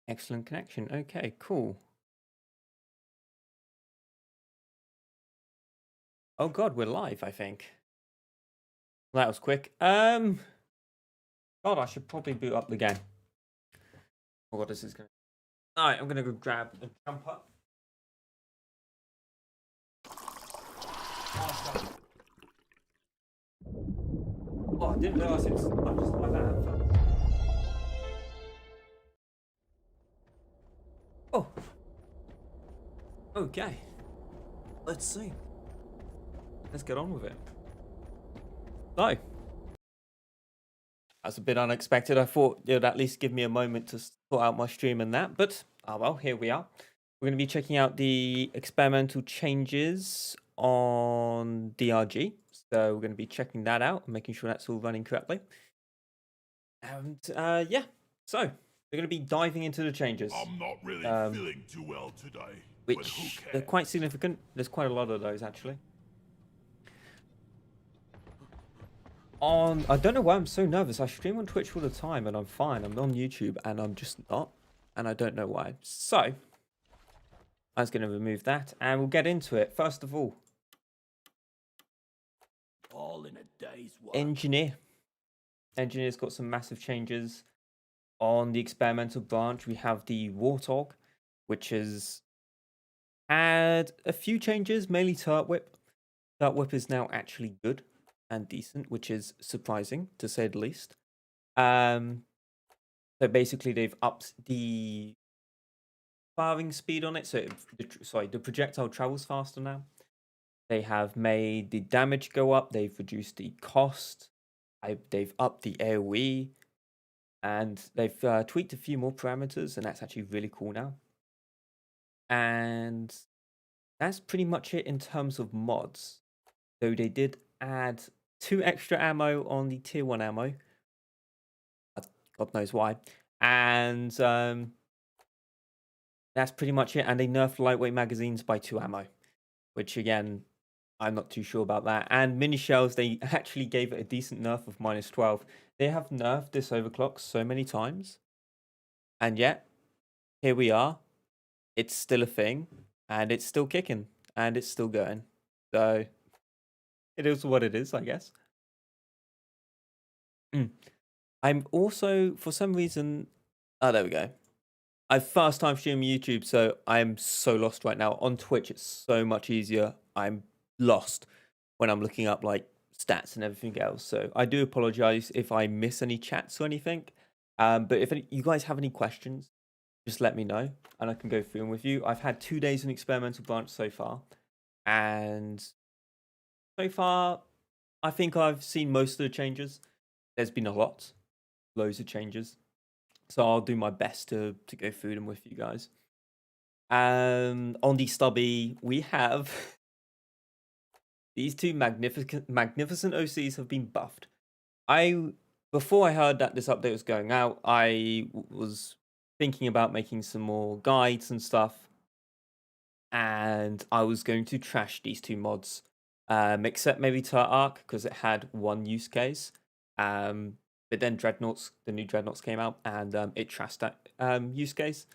Excellent connection. Okay, cool. Oh God, we're live, I think. That was quick. God, I should probably boot up the game. Oh God, this is gonna. All right, I'm gonna go grab a jumper. Oh, I didn't realize it's not just like that. Oh, okay. Let's see. Let's get on with it. So, that's a bit unexpected. I thought it'd at least give me a moment to sort out my stream and that, but oh well, here we are. We're going to be checking out the experimental changes on DRG. So we're going to be checking that out and making sure that's all running correctly. And yeah, so we're going to be diving into the changes. I'm not really feeling too well today. Which they're quite significant. There's quite a lot of those actually. I don't know why I'm so nervous. I stream on Twitch all the time and I'm fine. I'm on YouTube and I'm just not. And I don't know why. So, I was going to remove that and we'll get into it. First of all, in a day's work. Engineer's got some massive changes. On the experimental branch, we have the Warthog, which has had a few changes, mainly Turret Whip. Turret Whip is now actually good and decent, which is surprising to say the least. So basically they've upped the firing speed on it, so the projectile travels faster now. They have made the damage go up, they've reduced the cost, they've upped the AoE, and they've tweaked a few more parameters, and that's actually really cool now. And that's pretty much it in terms of mods. So they did add 2 extra ammo on the tier 1 ammo. God knows why. And that's pretty much it. And they nerfed lightweight magazines by 2 ammo, which again, I'm not too sure about that. And mini shells, they actually gave it a decent nerf of -12. They have nerfed this overclock so many times. And yet, here we are. It's still a thing. And it's still kicking. And it's still going. So, it is what it is, I guess. I'm also, for some reason... Oh, there we go. I first time streaming YouTube, so I'm so lost right now. On Twitch, it's so much easier. I'm lost when I'm looking up like stats and everything else. So I do apologize if I miss any chats or anything. But if you guys have any questions, just let me know and I can go through them with you. I've had 2 days in experimental branch so far, and so far I think I've seen most of the changes. There's been a lot, loads of changes. So I'll do my best to go through them with you guys. On the stubby, we have these 2 magnificent OCs have been buffed. Before I heard that this update was going out, I was thinking about making some more guides and stuff, and I was going to trash these 2 mods, except maybe Turret Arc because it had 1 use case. But then the new Dreadnoughts came out, and it trashed that use case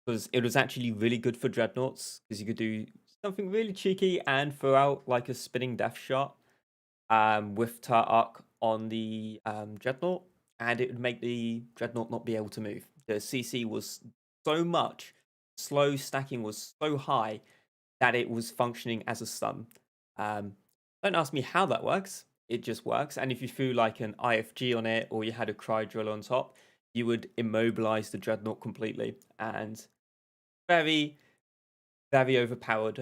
because it was actually really good for Dreadnoughts because you could do something really cheeky and throw out like a spinning death shot with Turret Arc on the Dreadnought, and it would make the Dreadnought not be able to move. The CC was so much, slow stacking was so high that it was functioning as a stun. Don't ask me how that works. It just works. And if you threw like an IFG on it or you had a Cry Drill on top, you would immobilize the Dreadnought completely. And very, very overpowered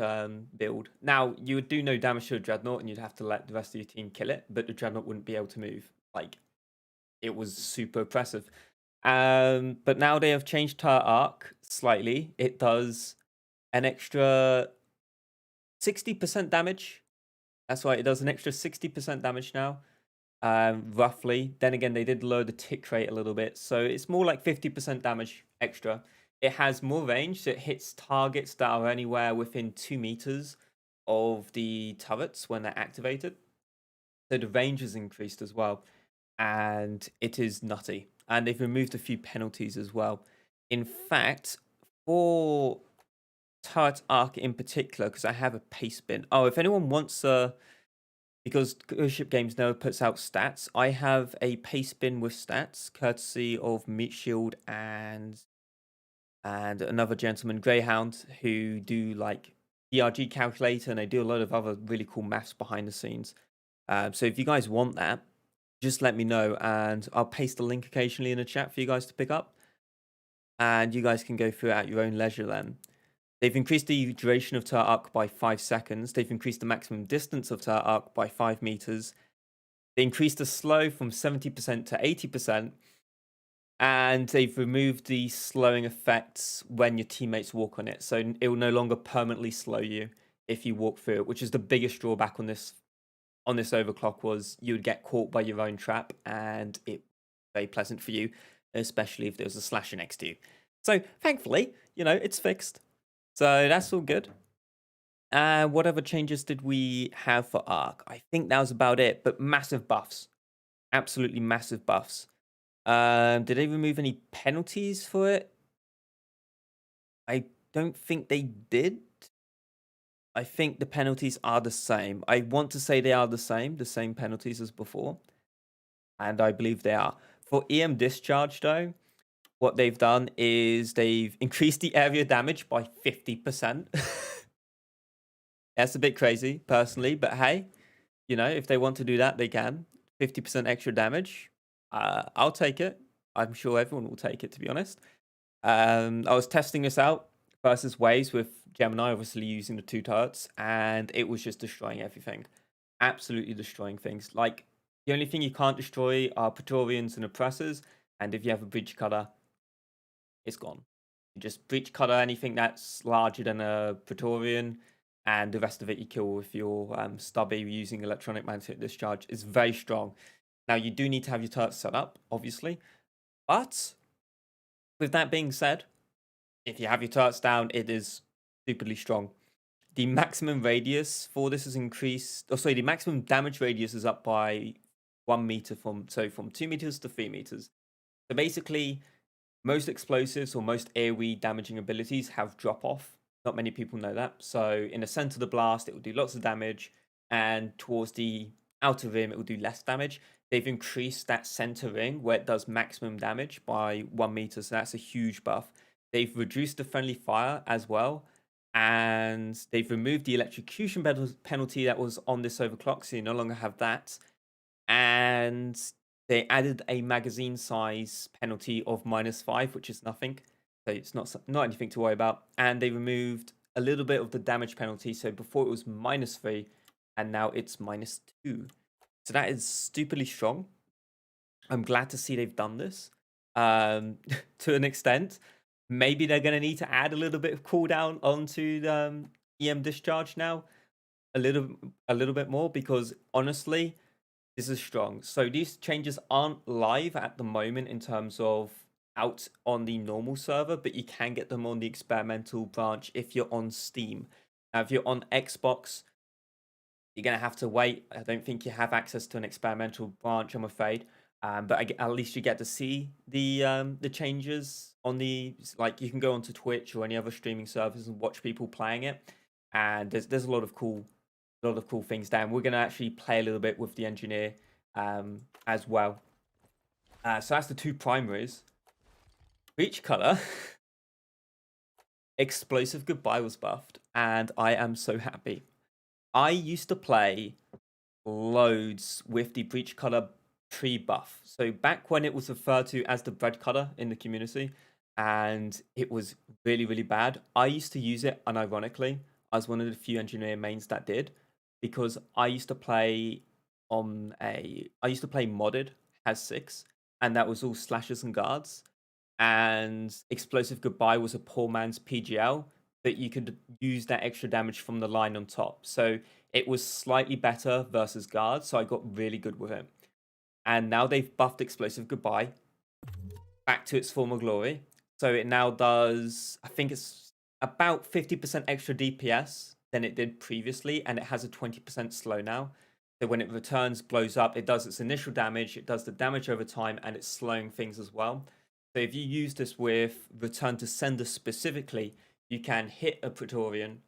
build. Now, you would do no damage to a Dreadnought and you'd have to let the rest of your team kill it, but the Dreadnought wouldn't be able to move. Like, it was super oppressive. But now they have changed Turret Arc slightly. It does an extra 60% damage. That's right, it does an extra 60% damage now, roughly. Then again, they did lower the tick rate a little bit, so it's more like 50% damage extra. It has more range, so it hits targets that are anywhere within 2 meters of the turrets when they're activated. So the range is increased as well, and it is nutty. And they've removed a few penalties as well. In fact, for turret arc in particular, because I have a pace bin. Oh, if anyone wants because Ghost Ship Games never puts out stats, I have a pace bin with stats, courtesy of Meat Shield and another gentleman, Greyhound, who do like DRG calculator, and they do a lot of other really cool maths behind the scenes. So if you guys want that, just let me know, and I'll paste the link occasionally in the chat for you guys to pick up, and you guys can go through it at your own leisure then. They've increased the duration of turret arc by 5 seconds. They've increased the maximum distance of turret arc by 5 meters. They increased the slow from 70% to 80%. And they've removed the slowing effects when your teammates walk on it. So it will no longer permanently slow you if you walk through it, which is the biggest drawback on this overclock, was you would get caught by your own trap, and it very pleasant for you, especially if there was a slasher next to you. So thankfully, it's fixed. So that's all good. What other changes did we have for Arc? I think that was about it, but massive buffs. Absolutely massive buffs. Did they remove any penalties for it? I don't think they did. I think the penalties are the same. I want to say they are the same penalties as before. And I believe they are. For EM Discharge, though, what they've done is they've increased the area damage by 50%. That's a bit crazy, personally, but hey, if they want to do that, they can. 50% extra damage. I'll take it. I'm sure everyone will take it, to be honest. I was testing this out versus Waves with Gemini, obviously using the 2 turrets, and it was just destroying everything. Absolutely destroying things. Like, the only thing you can't destroy are Praetorians and Oppressors, and if you have a Breach Cutter, it's gone. You just Breach Cutter anything that's larger than a Praetorian, and the rest of it you kill with your stubby using electronic magnetic discharge. It's very strong. Now, you do need to have your turrets set up, obviously, but with that being said, if you have your turrets down, it is stupidly strong. The maximum radius for this is increased. The maximum damage radius is up by 1 meter from 2 meters to 3 meters. So basically, most explosives or most AoE damaging abilities have drop off. Not many people know that. So in the center of the blast, it will do lots of damage, and towards the outer rim, it will do less damage. They've increased that center ring where it does maximum damage by 1 meter, so that's a huge buff. They've reduced the friendly fire as well, and they've removed the electrocution penalty that was on this overclock, so you no longer have that. And they added a magazine size penalty of -5, which is nothing. So it's not anything to worry about. And they removed a little bit of the damage penalty. So before it was -3, and now it's -2. So that is stupidly strong. I'm glad to see they've done this to an extent. Maybe they're going to need to add a little bit of cooldown onto the EM Discharge now. A little bit more, because honestly, this is strong. So these changes aren't live at the moment in terms of out on the normal server, but you can get them on the experimental branch if you're on Steam. Now, if you're on Xbox, you're going to have to wait. I don't think you have access to an experimental branch, I'm afraid. But at least you get to see the changes on the, like, you can go onto Twitch or any other streaming service and watch people playing it. And there's a lot of cool things down. We're going to actually play a little bit with the engineer as well. So that's the 2 primaries. Breach Cutter. Explosive Goodbye was buffed, and I am so happy. I used to play loads with the Breach Cutter pre-buff. So back when it was referred to as the Bread Cutter in the community, and it was really, really bad, I used to use it unironically. I was one of the few engineer mains that did, because I used to play modded has 6, and that was all slashers and guards. And Explosive Goodbye was a poor man's PGL, but you could use that extra damage from the line on top. So it was slightly better versus guards, so I got really good with it. And now they've buffed Explosive Goodbye back to its former glory. So it now does, I think it's about 50% extra DPS than it did previously, and it has a 20% slow now. So when it returns, blows up, it does its initial damage, it does the damage over time, and it's slowing things as well. So if you use this with Return to Sender specifically, you can hit a Praetorian,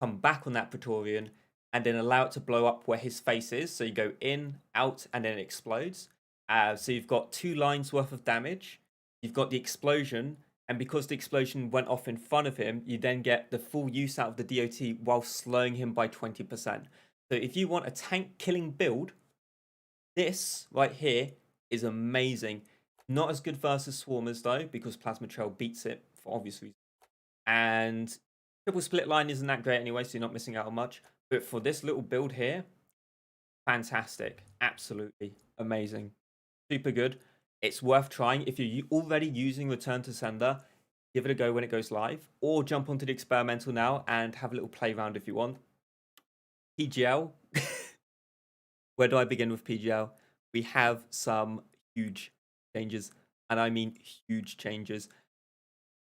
come back on that Praetorian, and then allow it to blow up where his face is. So you go in, out, and then it explodes. So you've got 2 lines worth of damage. You've got the explosion, and because the explosion went off in front of him, you then get the full use out of the DOT while slowing him by 20%. So if you want a tank killing build, this right here is amazing. Not as good versus Swarmers though, because Plasma Trail beats it for obvious reasons. And triple split line isn't that great anyway, so you're not missing out on much. But for this little build here, fantastic. Absolutely amazing. Super good. It's worth trying. If you're already using Return to Sender, give it a go when it goes live. Or jump onto the experimental now and have a little play around if you want. PGL. Where do I begin with PGL? We have some huge changes. And I mean huge changes.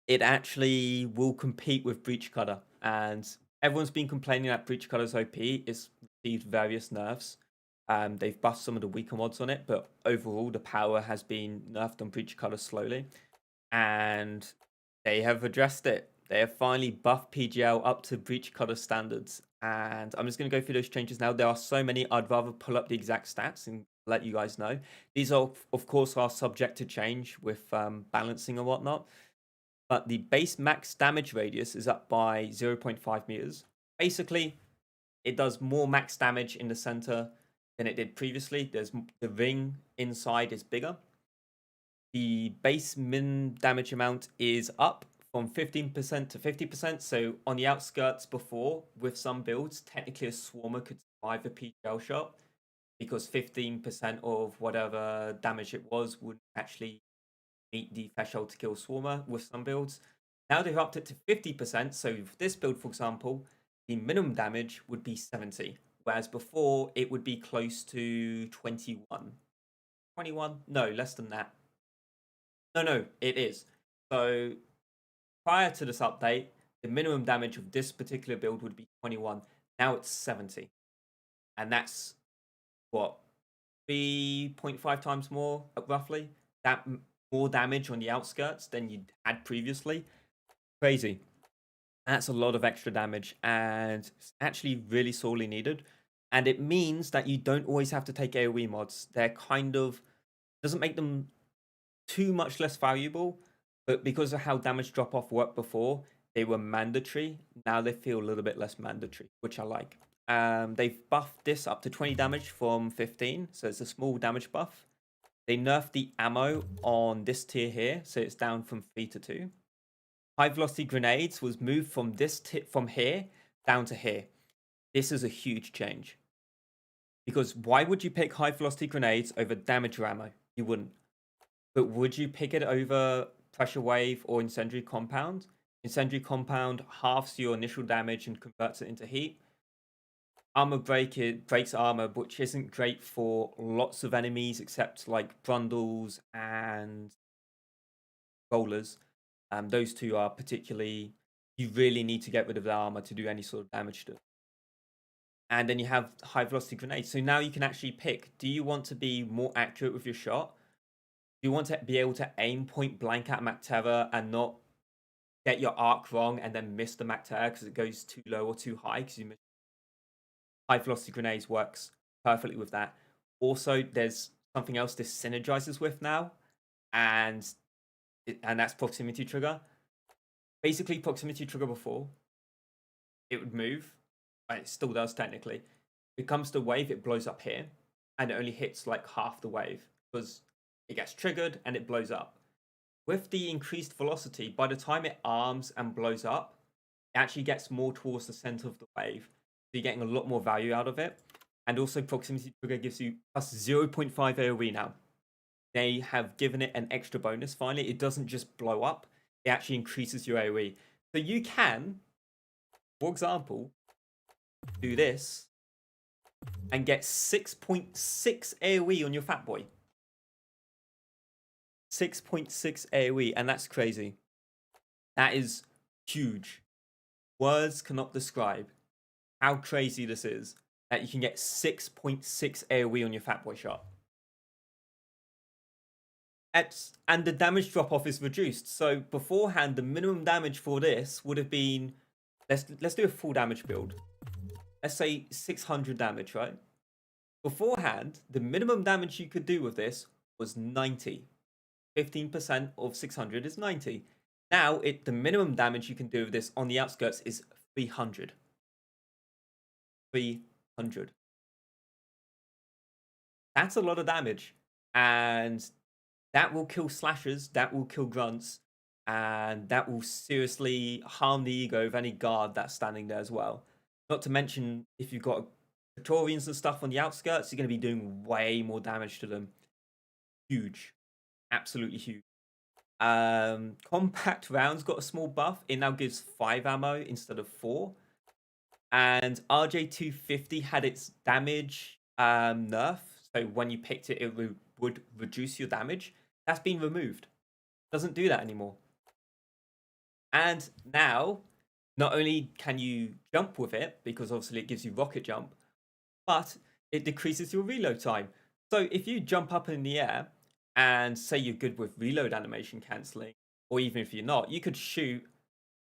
It actually will compete with Breach Cutter. And everyone's been complaining that Breach Cutter's OP. It's received various nerfs. They've buffed some of the weaker mods on it, but overall the power has been nerfed on Breach Cutter slowly. And they have addressed it. They have finally buffed PGL up to Breach Cutter standards. And I'm just going to go through those changes now. There are so many, I'd rather pull up the exact stats and let you guys know. These are, of course, are subject to change with balancing and whatnot. But the base max damage radius is up by 0.5 meters. Basically, it does more max damage in the center than it did previously. The ring inside is bigger. The base min damage amount is up from 15% to 50%. So on the outskirts before, with some builds, technically a Swarmer could survive a PGL shot because 15% of whatever damage it was would actually meet the threshold to kill Swarmer with some builds. Now they've upped it to 50%. So with this build, for example, the minimum damage would be 70, whereas before it would be close to 21. 21? No, less than that. No, it is. So prior to this update, the minimum damage of this particular build would be 21. Now it's 70. And that's what, 3.5 times more, roughly? That more damage on the outskirts than you had previously. Crazy. That's a lot of extra damage and it's actually really sorely needed. And it means that you don't always have to take AoE mods. They're kind of, doesn't make them too much less valuable, but because of how damage drop off worked before, they were mandatory. Now they feel a little bit less mandatory, which I like. They've buffed this up to 20 damage from 15, so it's a small damage buff. They nerfed the ammo on this tier here, so it's down from 3 to 2. High velocity grenades was moved from from here down to here. This is a huge change. Because why would you pick high velocity grenades over damage ammo? You wouldn't. But would you pick it over pressure wave or incendiary compound? Incendiary compound halves your initial damage and converts it into heat. Armor break, it breaks armor, which isn't great for lots of enemies except like Brundles and Bowlers. Those two are particularly, you really need to get rid of the armor to do any sort of damage to it. And then you have high velocity grenades. So now you can actually pick, do you want to be more accurate with your shot? Do you want to be able to aim point blank at Macterra and not get your arc wrong and then miss the Macterra because it goes too low or too high because you miss? High velocity grenades works perfectly with that. Also, there's something else this synergizes with now, and that's proximity trigger. Basically, proximity trigger before it would move, and it still does technically. It comes to wave, it blows up here, and it only hits like half the wave because it gets triggered and it blows up. With the increased velocity, by the time it arms and blows up, it actually gets more towards the center of the wave. So you're getting a lot more value out of it. And also proximity trigger gives you plus 0.5 AoE now. They have given it an extra bonus finally. It doesn't just blow up, it actually increases your AoE. So you can, for example, do this and get 6.6 AoE on your fat boy. 6.6 AoE, and that's crazy. That is huge. Words cannot describe how crazy this is that you can get 6.6 AoE on your fat boy shot. And the damage drop off is reduced. So beforehand, the minimum damage for this would have been, let's do a full damage build. Let's say 600 damage, right? Beforehand, the minimum damage you could do with this was 90. 15% of 600 is 90. Now, the minimum damage you can do with this on the outskirts is 300. 300. That's a lot of damage. And that will kill slashers, that will kill grunts, and that will seriously harm the ego of any guard that's standing there as well. Not to mention, if you've got Praetorians and stuff on the outskirts, you're going to be doing way more damage to them. Huge. Absolutely huge. Compact rounds got a small buff. It now gives 5 ammo instead of 4. And RJ250 had its damage nerf. So when you picked it, it would reduce your damage. That's been removed. Doesn't do that anymore. And now, not only can you jump with it, because obviously it gives you rocket jump, but it decreases your reload time. So if you jump up in the air and say you're good with reload animation cancelling, or even if you're not, you could shoot,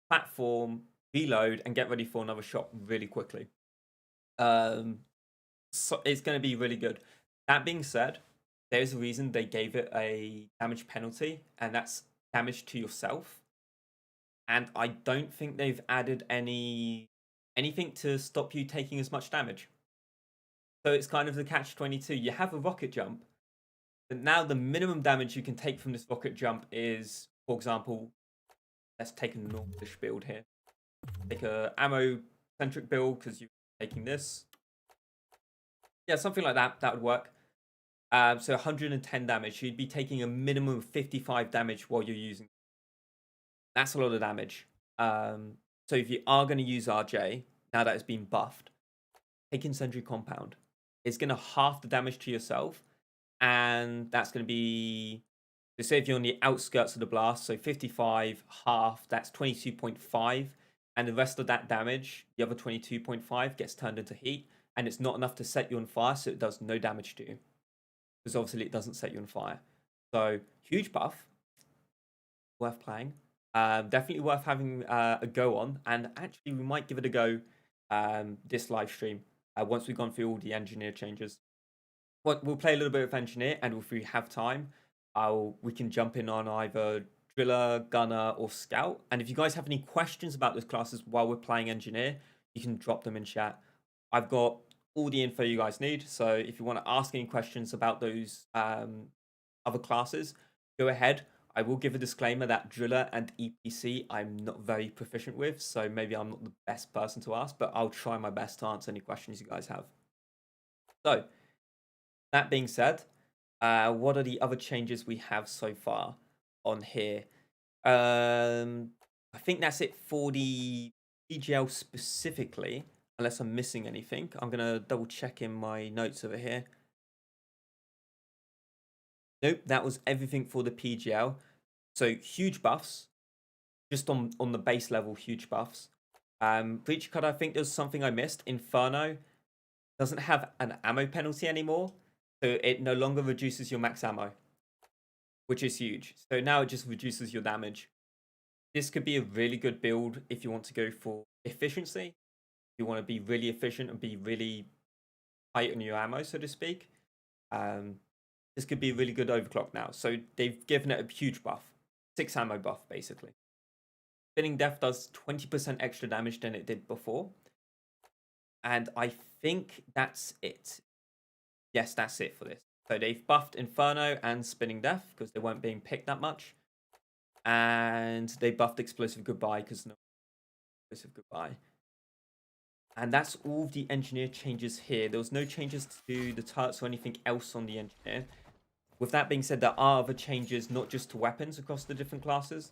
platform, reload, and get ready for another shot really quickly. So it's going to be really good. That being said, there's a reason they gave it a damage penalty, and that's damage to yourself. And I don't think they've added anything to stop you taking as much damage. So it's kind of the catch-22. You have a rocket jump, but now the minimum damage you can take from this rocket jump is, for example, let's take a normalish build here. Take a ammo-centric build because you're taking this. Yeah, something like that. That would work. So 110 damage. You'd be taking a minimum of 55 damage while you're using. That's a lot of damage. So if you are going to use RJ, now that it's been buffed, take Incendiary Compound. It's going to half the damage to yourself, and that's going to be, so say if you're on the outskirts of the blast, so 55, half, that's 22.5, and the rest of that damage, the other 22.5, gets turned into heat, and it's not enough to set you on fire, so it does no damage to you. Because obviously it doesn't set you on fire. So, huge buff. Worth playing. Definitely worth having a go on, and actually we might give it a go this live stream once we've gone through all the engineer changes. We'll play a little bit of engineer, and if we have time, we can jump in on either driller, gunner, or scout. And if you guys have any questions about those classes while we're playing engineer, you can drop them in chat. I've got all the info you guys need, so if you want to ask any questions about those other classes, go ahead. I will give a disclaimer that driller and EPC I'm not very proficient with, so maybe I'm not the best person to ask, but I'll try my best to answer any questions you guys have. So, that being said, what are the other changes we have so far on here? I think that's it for the PGL specifically, unless I'm missing anything. I'm going to double check in my notes over here. Nope, that was everything for the PGL. So huge buffs, just on the base level, huge buffs. Breach Cut, I think there's something I missed. Inferno doesn't have an ammo penalty anymore, so it no longer reduces your max ammo, which is huge. So now it just reduces your damage. This could be a really good build if you want to go for efficiency. If you want to be really efficient and be really tight on your ammo, so to speak. This could be a really good overclock now. So they've given it a huge buff. 6 ammo buff, basically. Spinning Death does 20% extra damage than it did before. And I think that's it. Yes, that's it for this. So they've buffed Inferno and Spinning Death because they weren't being picked that much. And they buffed Explosive Goodbye because no Explosive Goodbye. And that's all the engineer changes here. There was no changes to the turrets or anything else on the engineer. With that being said, there are other changes, not just to weapons across the different classes.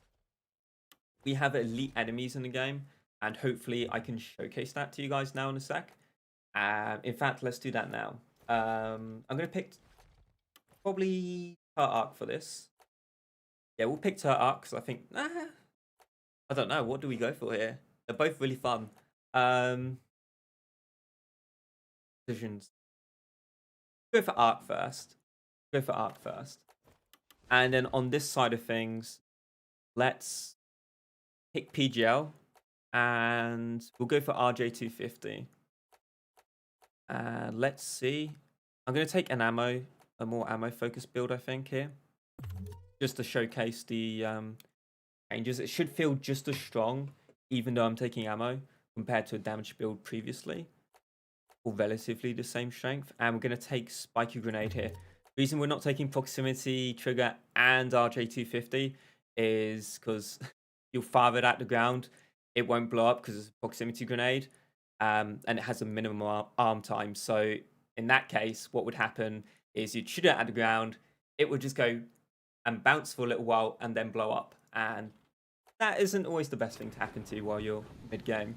We have elite enemies in the game, and hopefully I can showcase that to you guys now in a sec. In fact, let's do that now. I'm going to pick probably Turret Arc for this. Yeah, we'll pick Turret Arc because I think, I don't know, what do we go for here? They're both really fun. Decisions. Go for Arc first. And then on this side of things, let's pick PGL and we'll go for RJ250. And let's see. I'm going to take an ammo, a more ammo focused build, I think, here. Just to showcase the changes. It should feel just as strong, even though I'm taking ammo, compared to a damage build previously. Or relatively the same strength. And we're going to take Spiky Grenade here. Reason we're not taking Proximity Trigger and RJ250 is because you'll fire it at the ground. It won't blow up because it's a Proximity Grenade. And it has a minimum arm time. So in that case, what would happen is you'd shoot it at the ground. It would just go and bounce for a little while and then blow up. And that isn't always the best thing to happen to you while you're mid-game.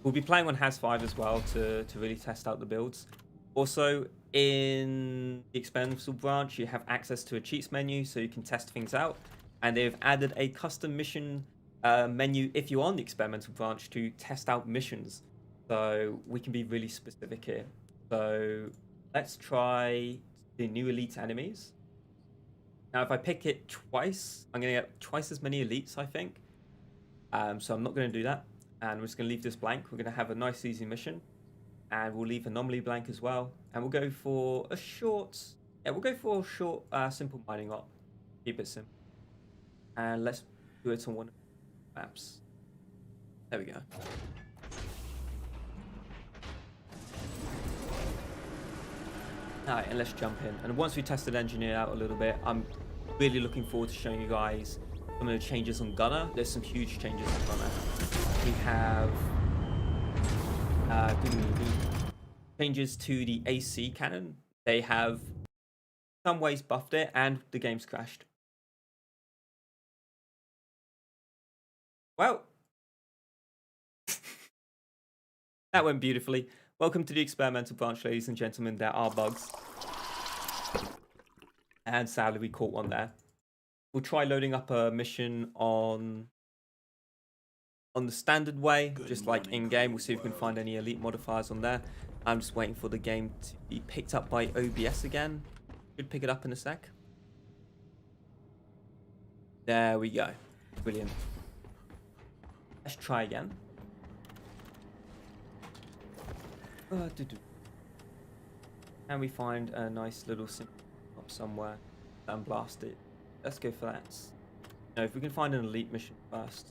We'll be playing on Has5 as well to really test out the builds. Also, in the experimental branch, you have access to a cheats menu so you can test things out. And they've added a custom mission menu if you're on the experimental branch to test out missions. So we can be really specific here. So let's try the new elite enemies. Now, if I pick it twice, I'm going to get twice as many elites, I think. So I'm not going to do that. And we're just going to leave this blank. We're going to have a nice, easy mission. And we'll leave anomaly blank as well. And we'll go for a short... Yeah, we'll go for a short, simple mining op. Keep it simple. And let's do it on one of the maps. There we go. Alright, and let's jump in. And once we tested Engineer out a little bit, I'm really looking forward to showing you guys some of the changes on Gunner. There's some huge changes on Gunner. We have changes to the AC cannon. They have some ways buffed it, and the game's crashed. Well, that went beautifully. Welcome to the experimental branch, ladies and gentlemen. There are bugs. And sadly, we caught one there. We'll try loading up a mission on the standard way, just like in-game. We'll see if we can find any elite modifiers on there. I'm just waiting for the game to be picked up by OBS again. Should pick it up in a sec. There we go. Brilliant. Let's try again. Can we find a nice little simple up somewhere and blast it? Let's go for that. No, if we can find an elite mission first.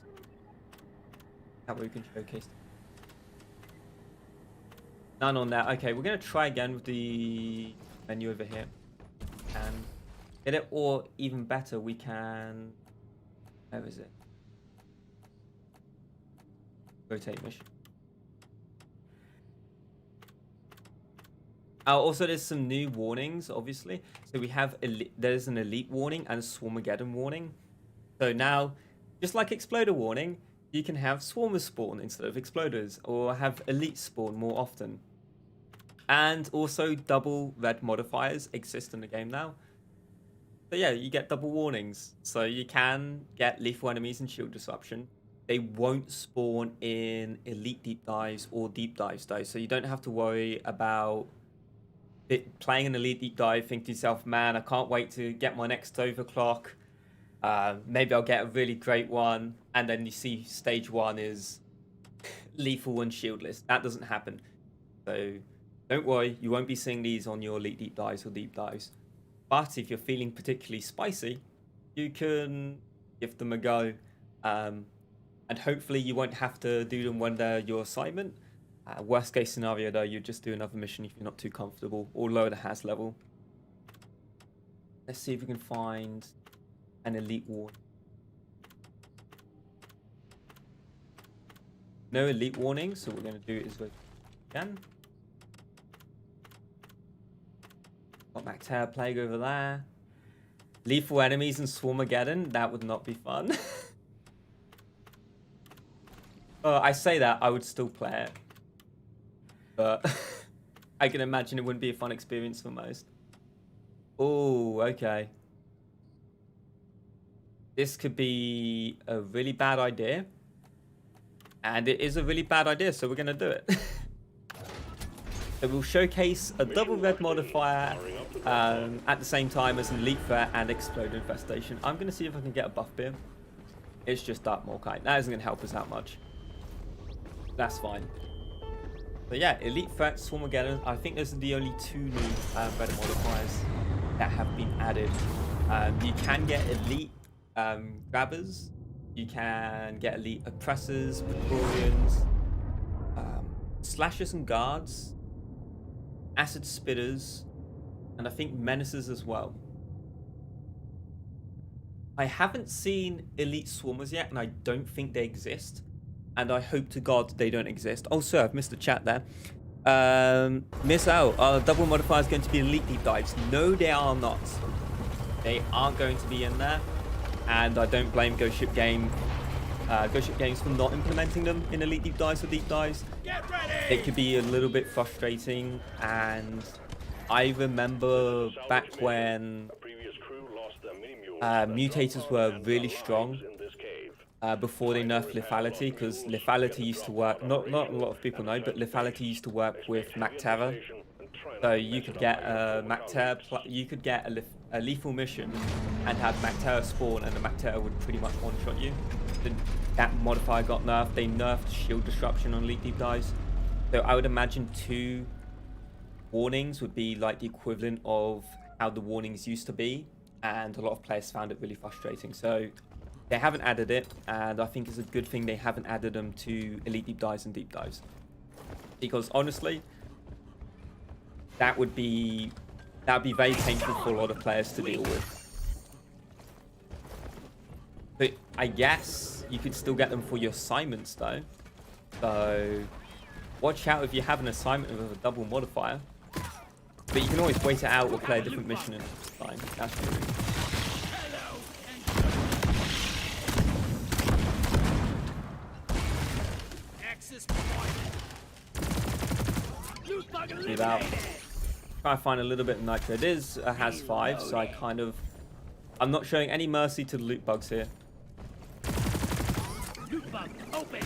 That way we can showcase. None on that. Okay, we're going to try again with the menu over here. And get it, or even better, we can... Where is it? Rotate mission. Also, there's some new warnings, obviously. So we have there's an elite warning and a Swarmageddon warning. So now, just like Exploder warning, you can have Swarmers spawn instead of Exploders, or have elite spawn more often. And also, double red modifiers exist in the game now. So yeah, you get double warnings. So you can get lethal enemies and shield disruption. They won't spawn in elite deep dives or deep dives though, so you don't have to worry about playing an elite deep dive, think to yourself, man, I can't wait to get my next overclock. Maybe I'll get a really great one, and then you see stage 1 is lethal and shieldless. That doesn't happen. So don't worry, you won't be seeing these on your elite deep dives or deep dives. But if you're feeling particularly spicy, you can give them a go. And hopefully you won't have to do them when they're your assignment. Worst case scenario though, you just do another mission if you're not too comfortable, or lower the has level. Let's see if we can find an elite warning. No elite warning, so what we're going to do is go again. Got Bacteria Plague over there. Lethal enemies and Swarmageddon, that would not be fun. I say that, I would still play it. But I can imagine it wouldn't be a fun experience for most. Oh, okay. This could be a really bad idea. And it is a really bad idea, so we're going to do it. So we'll showcase a double red modifier at the same time as an elite threat and explode infestation. I'm going to see if I can get a buff beam. It's just Dark Morkite. That isn't going to help us out much. That's fine. But yeah, elite threat, Swarmageddon. I think those are the only two new red modifiers that have been added. You can get elite grabbers. You can get elite oppressors, Praetorians, slashers and guards, acid spitters, and I think menacers as well. I haven't seen elite swarmers yet, and I don't think they exist. And I hope to God they don't exist. Oh, sir, I've missed the chat there. Miss out. Are double modifiers going to be elite deep dives? No, they are not. They aren't going to be in there. And I don't blame Ghost Ship Games for not implementing them in elite deep dives or deep dives. It could be a little bit frustrating, and I remember back when mutators were really strong before they nerfed lethality, because lethality used to work, not a lot of people know, but lethality used to work with Macterra. So you could get a Macterra, you could get a lethal mission and have Macterra spawn, and the Macterra would pretty much one-shot you. That modifier got nerfed. They nerfed shield disruption on elite deep dives. So I would imagine 2 warnings would be like the equivalent of how the warnings used to be, and a lot of players found it really frustrating. So they haven't added it, and I think it's a good thing they haven't added them to elite deep dives and deep dives, because honestly, that would be very painful for a lot of players to deal with. But I guess you could still get them for your assignments though. So watch out if you have an assignment with a double modifier. But you can always wait it out or play a different mission in time. That's true. Leave out. Try to find a little bit of nitro. It is has 5, so I'm not showing any mercy to the loot bugs here. Loot bug open.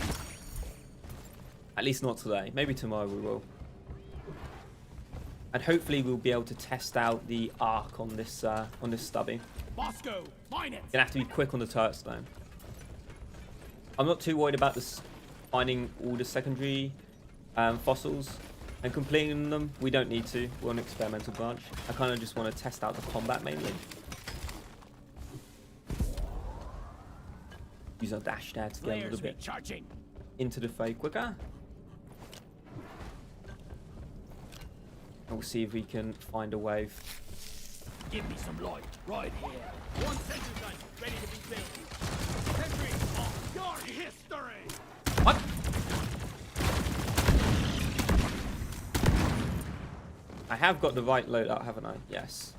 At least not today. Maybe tomorrow we will. And hopefully we'll be able to test out the arc on this stubby. Bosco, mine it. Gonna have to be quick on the turrets though. I'm not too worried about this finding all the secondary fossils and completing them. We don't need to. We're on experimental branch. I kind of just want to test out the combat mainly. Use our dash there to get a little bit into the fray quicker. And we'll see if we can find a wave. Give me some light right here. 1 sentry gun ready to be built. Sentry on your history. What? I have got the right loadout, haven't I? Yes.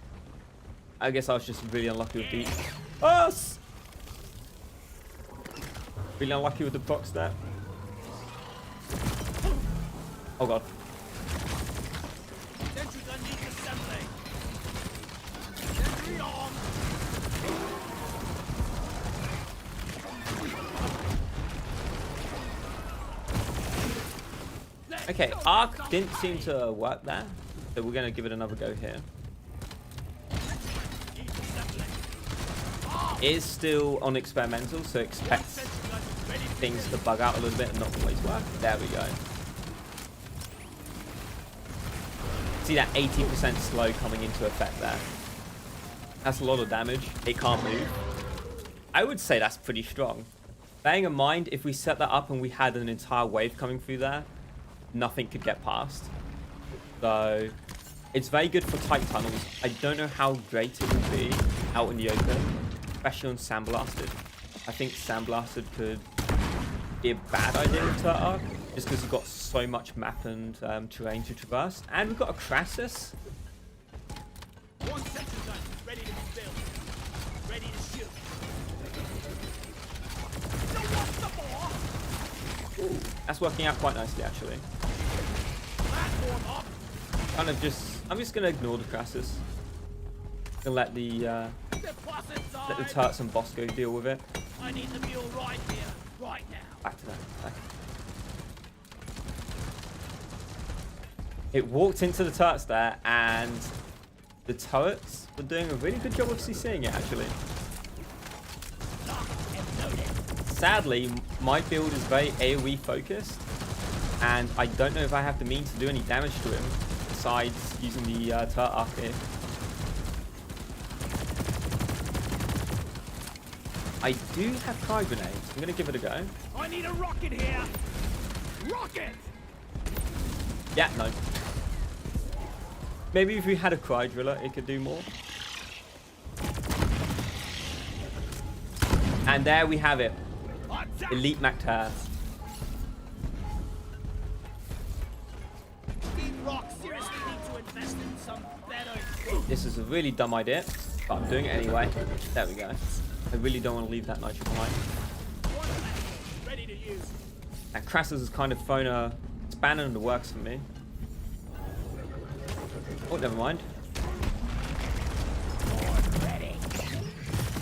I guess I was just really unlucky with the... Oh! Really unlucky with the box there. Oh god. Sentry gun needs assembly. Sentry on. Okay, arc didn't seem to work there, so we're gonna give it another go here. It is still on experimental, so expect things to bug out a little bit and not always work. There we go. See that 80% slow coming into effect there. That's a lot of damage. It can't move. I would say that's pretty strong. Bearing in mind, if we set that up and we had an entire wave coming through there, nothing could get past. So it's very good for tight tunnels. I don't know how great it would be out in the open, especially on Sandblasted. I think Sandblasted could be a bad idea with Turret Arc, just because you've got so much map and terrain to traverse. And we've got a Crassus. 1 sentry gun ready to be built. Ready to shoot. That's working out quite nicely, actually. Platform up. I'm just gonna ignore the Crassus and let the Deposit side. turrets and Bosco deal with it. I need the mule right here, right now. Back to that. Back. It walked into the turrets there, and the turrets were doing a really good job of CCing it, actually. Sadly, my build is very AoE focused, and I don't know if I have the means to do any damage to him besides using the turret arc here. I do have cryo grenades. I'm going to give it a go. I need a rocket here. Rocket! Yeah, no. Maybe if we had a cryo driller, it could do more. And there we have it. Elite Mactar. This is a really dumb idea, but I'm doing it anyway. There we go. I really don't want to leave that nitro behind. And Crassus has kind of thrown a spanner in the works for me. Oh, never mind.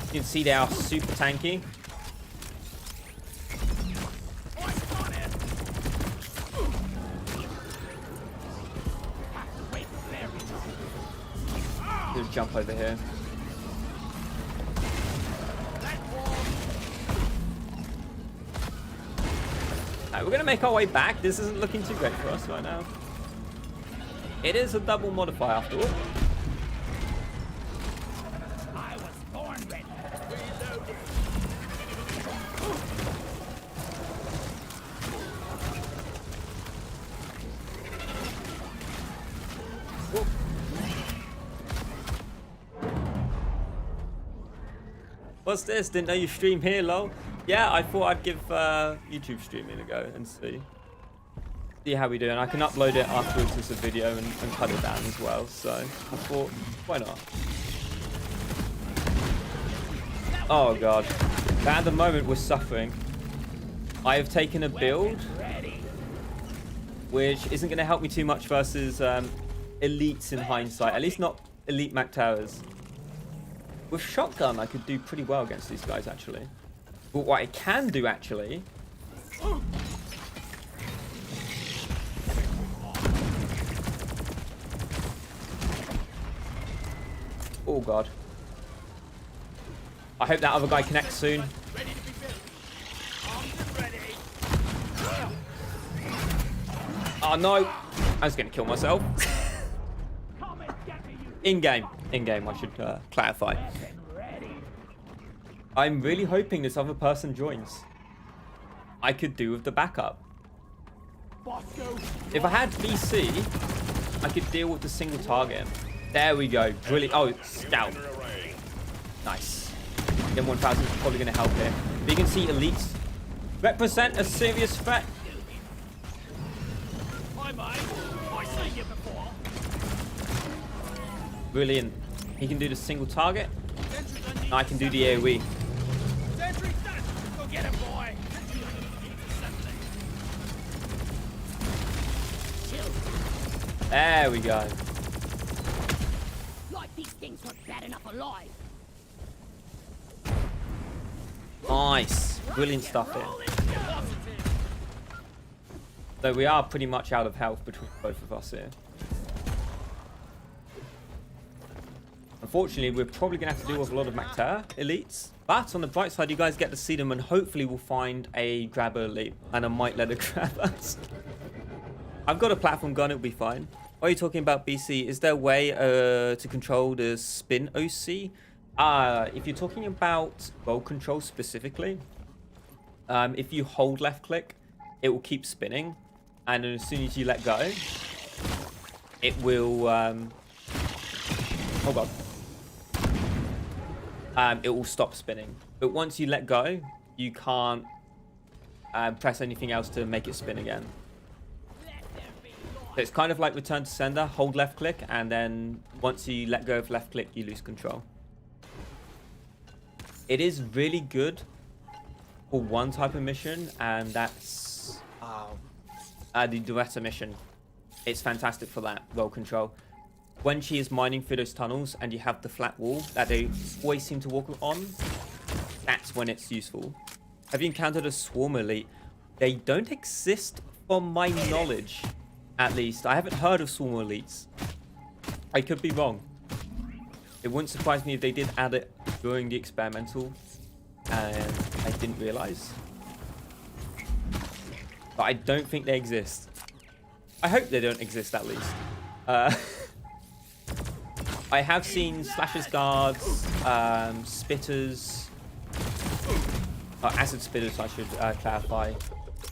You can see they are super tanky. Just jump over here. We're going to make our way back. This isn't looking too great for us right now. It is a double modifier after all. I was born ready. What's this? Didn't know you stream here, lol. Yeah, I thought I'd give YouTube streaming a go and see how we do. And I can upload it afterwards as a video and cut it down as well. So I thought, why not? Oh god. But at the moment we're suffering. I have taken a build which isn't going to help me too much versus elites in hindsight. At least not elite Mac Towers. With shotgun, I could do pretty well against these guys, actually. But what I can do, actually... Oh, God. I hope that other guy connects soon. Oh, no. I was going to kill myself. In-game. In-game, I should clarify. I'm really hoping this other person joins. I could do with the backup. If I had VC, I could deal with the single target. There we go. Brilliant. Oh, scout. Nice. M1000 is probably going to help here. But you can see elites represent a serious threat. Brilliant. He can do the single target. And I can do the AoE. Go get him, boy. There we go. Like these things weren't bad enough alive. Nice. Brilliant stuff here. So we are pretty much out of health between both of us here. Unfortunately, we're probably going to have to deal with a lot of Mactar elites. But on the bright side, you guys get to see them, and hopefully we'll find a grabber elite. And I might let it grab us. I've got a platform gun, it'll be fine. What are you talking about, BC? Is there a way to control the spin OC? If you're talking about roll control specifically, if you hold left click, it will keep spinning. And as soon as you let go, it will... oh god. It will stop spinning. But once you let go, you can't press anything else to make it spin again. So it's kind of like return to sender, hold left click, and then once you let go of left click, you lose control. It is really good for one type of mission, and that's the Doretta mission. It's fantastic for that, roll control. When she is mining through those tunnels and you have the flat wall that they always seem to walk on, that's when it's useful. Have you encountered a swarm elite? They don't exist from my knowledge At least. I haven't heard of Swarm Elites. I could be wrong. It wouldn't surprise me if they did add it during the experimental and I didn't realize. But I don't think they exist. I hope they don't exist at least. I have seen Slashers Guards, Spitters, Acid Spitters I should clarify,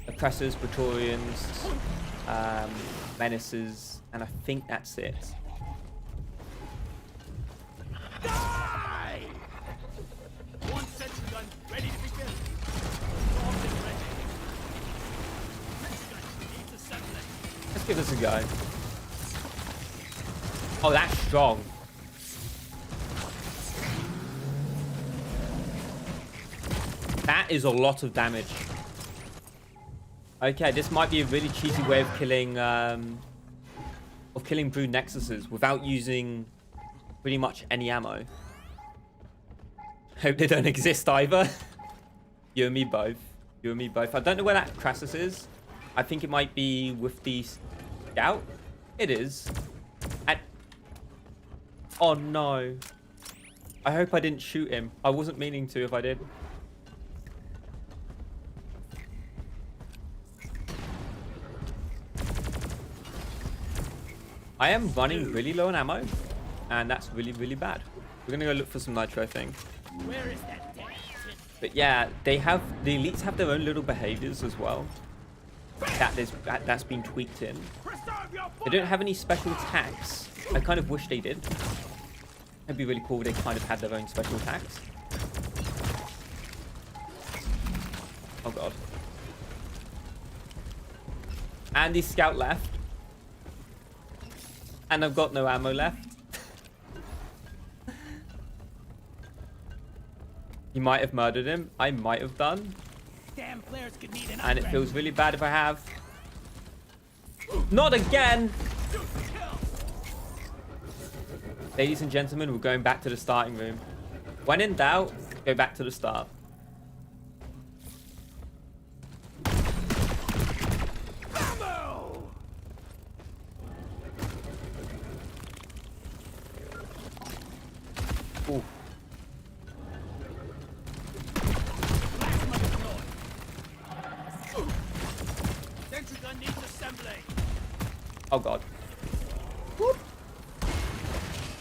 Oppressors, Praetorians, Menaces, and I think that's it. Die! One sentry gun ready to be killed. Often ready. Sentry gun needs assembling. Let's give this a go. Oh, that's strong. That is a lot of damage. Okay, this might be a really cheesy way of killing brood nexuses without using pretty much any ammo. Hope they don't exist either. You and me both. You and me both. I don't know where that Crassus is. I think it might be with the scout. It is. Oh no. I hope I didn't shoot him. I wasn't meaning to if I did. I am running really low on ammo, and that's really, really bad. We're gonna go look for some nitro, I think. Where is that damn tin? But yeah, the elites have their own little behaviors as well. That's been tweaked in. Preserve your They don't have any special attacks. I kind of wish they did. It'd be really cool if they kind of had their own special attacks. Oh god. And the scout left. And I've got no ammo left. You might have murdered him. I might have done. damn flares could need an And it upgrade. feels really bad if I have. Not again! Ladies and gentlemen, we're going back to the starting room. When in doubt, go back to the start. Ammo! Ooh. Plasma deployed. Sentry gun needs assembling. Oh god.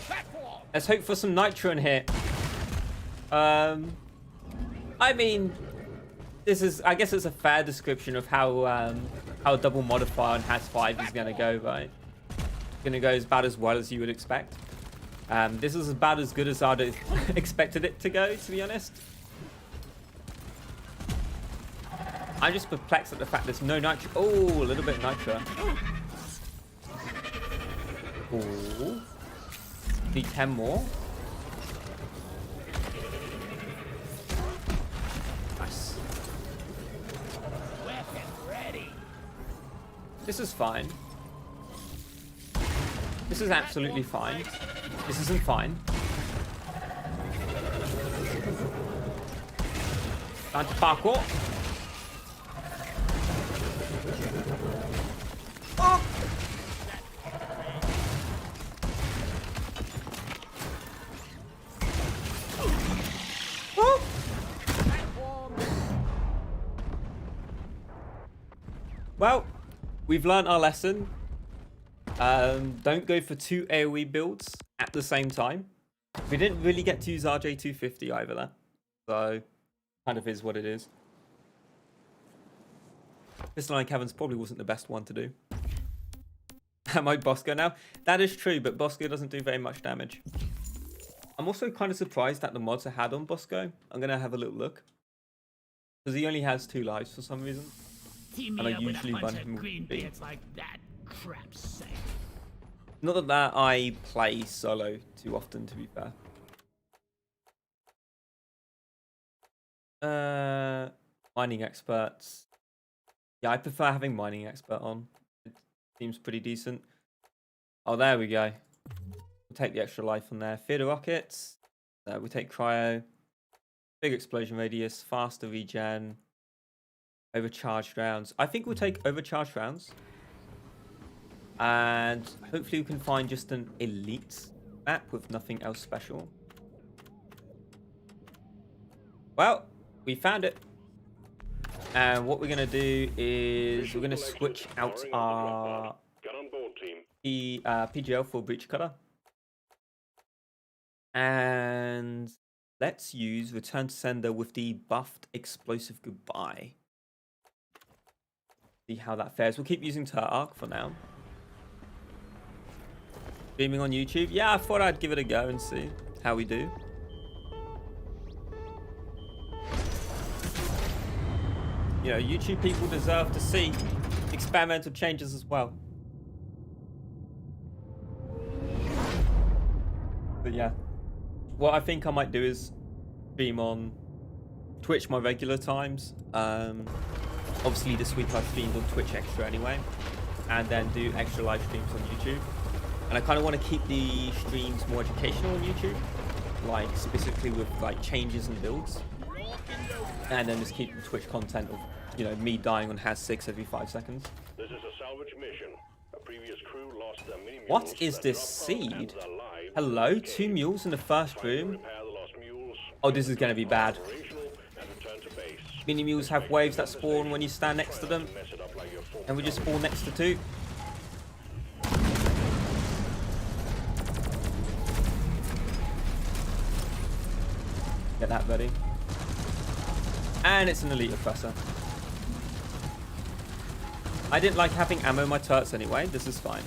Platform. Let's hope for some nitro in here. I mean, I guess it's a fair description of how a double modifier on Has 5 is gonna go, right? It's gonna go about as well as you would expect. This is about as good as I'd have expected it to go, to be honest. I'm just perplexed at the fact there's no nitro. Oh, a little bit of nitro. Ooh. Need 10 more. Nice. Weapon ready. This is fine. This is absolutely fine. This isn't fine. Time to parkour. Oh! Oh! Well, we've learned our lesson. Don't go for 2 AoE builds at the same time. We didn't really get to use RJ250 either there. So, kind of is what it is. Pistol Line Caverns probably wasn't the best one to do. Am I Bosco now? That is true, but Bosco doesn't do very much damage. I'm also kind of surprised that the mods are had on Bosco. I'm going to have a little look. Because he only has 2 lives for some reason. Team And I me up with a usually bunch run of him with green B. beards like that. Crap's sake. Not that I play solo too often, to be fair. Mining experts. Yeah, I prefer having mining expert on. It seems pretty decent. Oh, there we go. We'll take the extra life on there. Theater rockets. We take cryo. Big explosion radius. Faster regen. Overcharged rounds. I think we'll take overcharged rounds. And hopefully we can find just an elite map with nothing else special. Well, we found it. And what we're going to do is we're going to switch out our PGL for breach cutter. And let's use return to sender with the buffed explosive goodbye. See how that fares. We'll keep using Turret Arc for now. Streaming on YouTube. Yeah, I thought I'd give it a go and see how we do. You know, YouTube people deserve to see experimental changes as well. But yeah, what I think I might do is stream on Twitch my regular times. Obviously this week I've streamed on Twitch extra anyway, and then do extra live streams on YouTube. And I kind of want to keep the streams more educational on YouTube, like specifically with like changes and builds. And then just keep the Twitch content of, you know, me dying on Has 6 every 5 seconds. This is a salvage mission. A previous crew lost their mini mules. What is this seed? Hello, 2 mules in the first room. Oh, this is going to be bad. Mini mules have waves that spawn when you stand next to them. And we just spawn next to 2. Get that, buddy. And it's an elite oppressor. I didn't like having ammo in my turrets anyway. This is fine.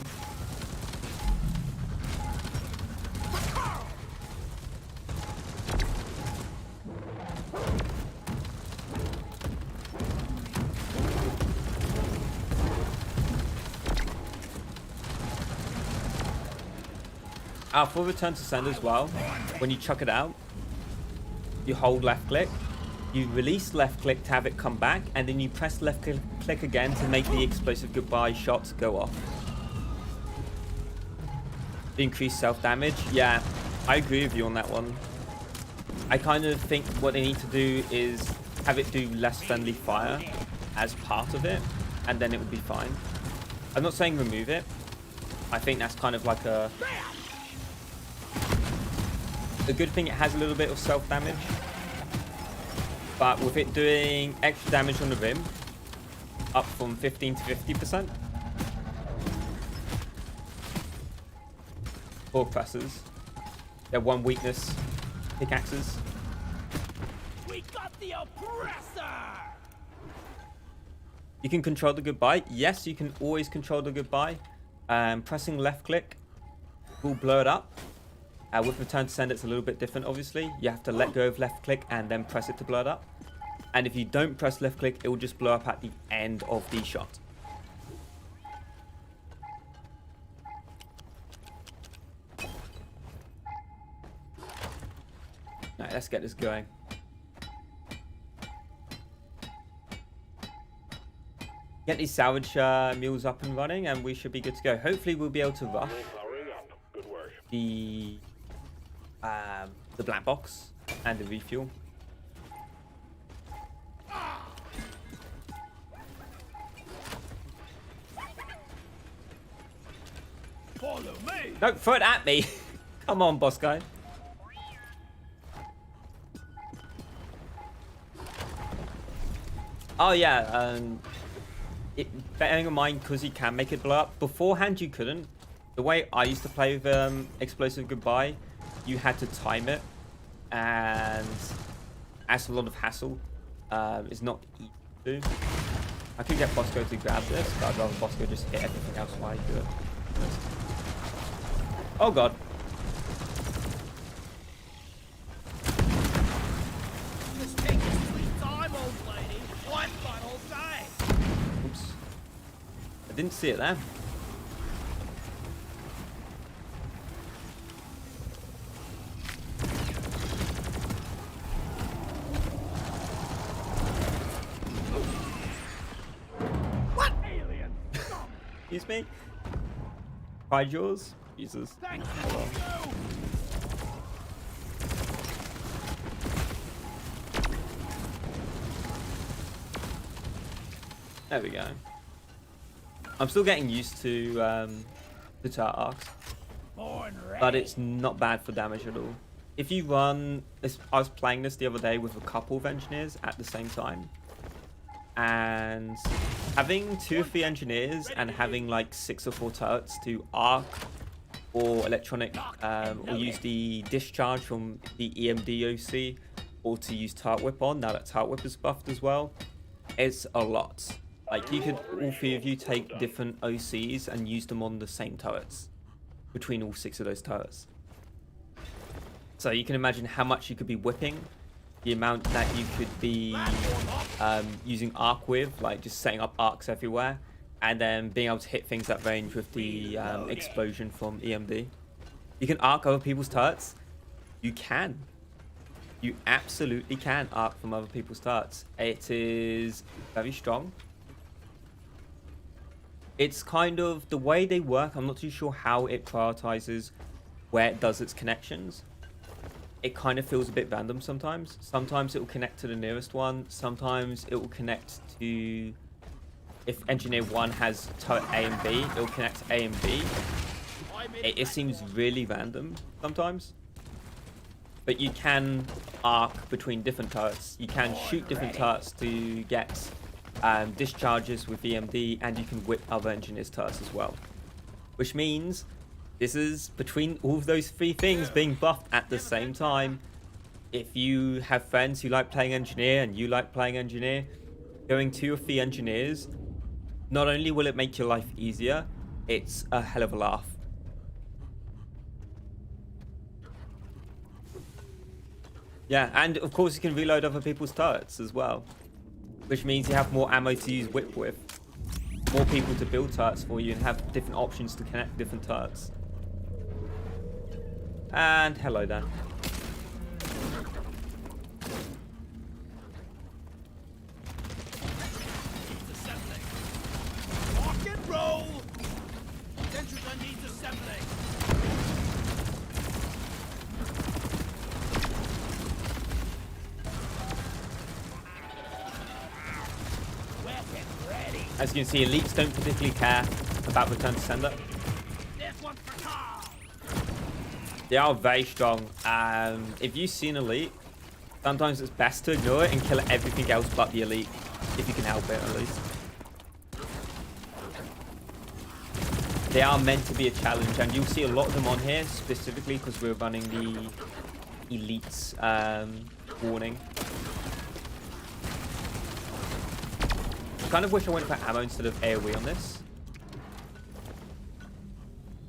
For return to send as well, when you chuck it out, you hold left click, you release left click to have it come back, and then you press left click again to make the explosive goodbye shots go off. Increase self damage. Yeah, I agree with you on that one. I kind of think what they need to do is have it do less friendly fire as part of it, and then it will be fine. I'm not saying remove it. I think that's kind of like a good thing. It has a little bit of self damage. But with it doing extra damage on the rim, up from 15 to 50%. For oppressors. Their one weakness, pickaxes. We got the oppressor! You can control the goodbye. Yes, you can always control the goodbye. Pressing left click will blow it up. With return to send, it's a little bit different, obviously. You have to let go of left click and then press it to blow it up. And if you don't press left click, it will just blow up at the end of the shot. Alright, let's get this going. Get these salvage mules up and running, and we should be good to go. Hopefully we'll be able to rush the black box and the refuel. Follow me! Don't throw it at me! Come on, boss guy. Oh yeah, bearing in mind because you can make it blow up. Beforehand you couldn't. The way I used to play with explosive goodbye, you had to time it, and that's a lot of hassle. It's not easy to do. I could get Bosco to grab this, but I'd rather Bosco just hit everything else while I do it. Oh god. Just take your sweet time, old lady. I've got all day. Oops. I didn't see it there. What? Alien! Excuse me? Pride yours? Jesus. Thank Oh, well. you! There we go. I'm still getting used to the turret arcs, but it's not bad for damage at all. If you run this, I was playing this the other day with a couple of engineers at the same time, and having 2 or 3 engineers and having like 6 or 4 turrets to arc or electronic or use the discharge from the EMD OC, or to use turret whip on now that turret whip is buffed as well, it's a lot. Like, you could, all 3 of you, take different OCs and use them on the same turrets between all 6 of those turrets. So you can imagine how much you could be whipping, the amount that you could be using arc with, like just setting up arcs everywhere, and then being able to hit things at range with the explosion from EMD. You can arc other people's turrets. You can. You absolutely can arc from other people's turrets. It is very strong. It's kind of the way they work. I'm not too sure how it prioritizes where it does its connections. It kind of feels a bit random sometimes. Sometimes it will connect to the nearest one. Sometimes it will connect to, if engineer 1 has turret A and B, it will connect to A and B. It seems really random sometimes. But you can arc between different turrets. You can shoot different turrets to get discharges with EMD, and you can whip other engineers' turrets as well. Which means this is between all of those 3 things being buffed at the same time. If you have friends who like playing engineer and you like playing engineer, going 2 or 3 engineers, not only will it make your life easier, it's a hell of a laugh. Yeah, and of course you can reload other people's turrets as well, which means you have more ammo to use whip with, more people to build turrets for you, and have different options to connect different turrets. And hello there. Rock and roll! Sentry gun needs assembling. Weapon ready. As you can see, elites don't particularly care about return to sender. This one's for Carl. They are very strong. If you see an elite, sometimes it's best to ignore it and kill everything else but the elite, if you can help it at least. They are meant to be a challenge, and you'll see a lot of them on here, specifically because we're running the elites warning. I kind of wish I went for ammo instead of AoE on this.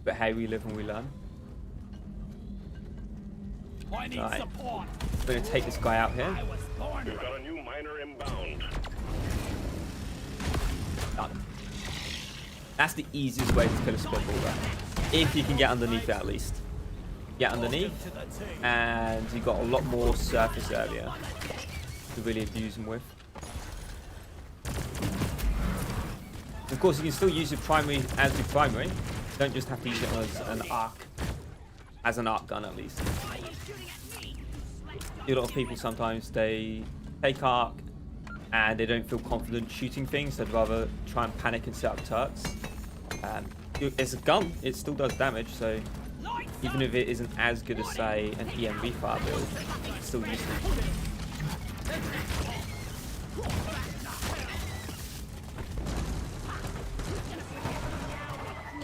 But hey, we live and we learn. I need Right. support. I'm going to take this guy out here. I was born You've got a new miner inbound. Done. That's the easiest way to kill a spitball there. If you can get underneath it at least. Get underneath, to the team. and you've got a lot more surface area to really abuse them with. Of course, you can still use your primary as your primary. You don't just have to use it as an arc. As an arc gun, at least. A lot of people sometimes, they take arc and they don't feel confident shooting things. They'd rather try and panic and set up turrets. It's a gun. It still does damage, so even if it isn't as good as, say, an EMV fire build, it's still useful.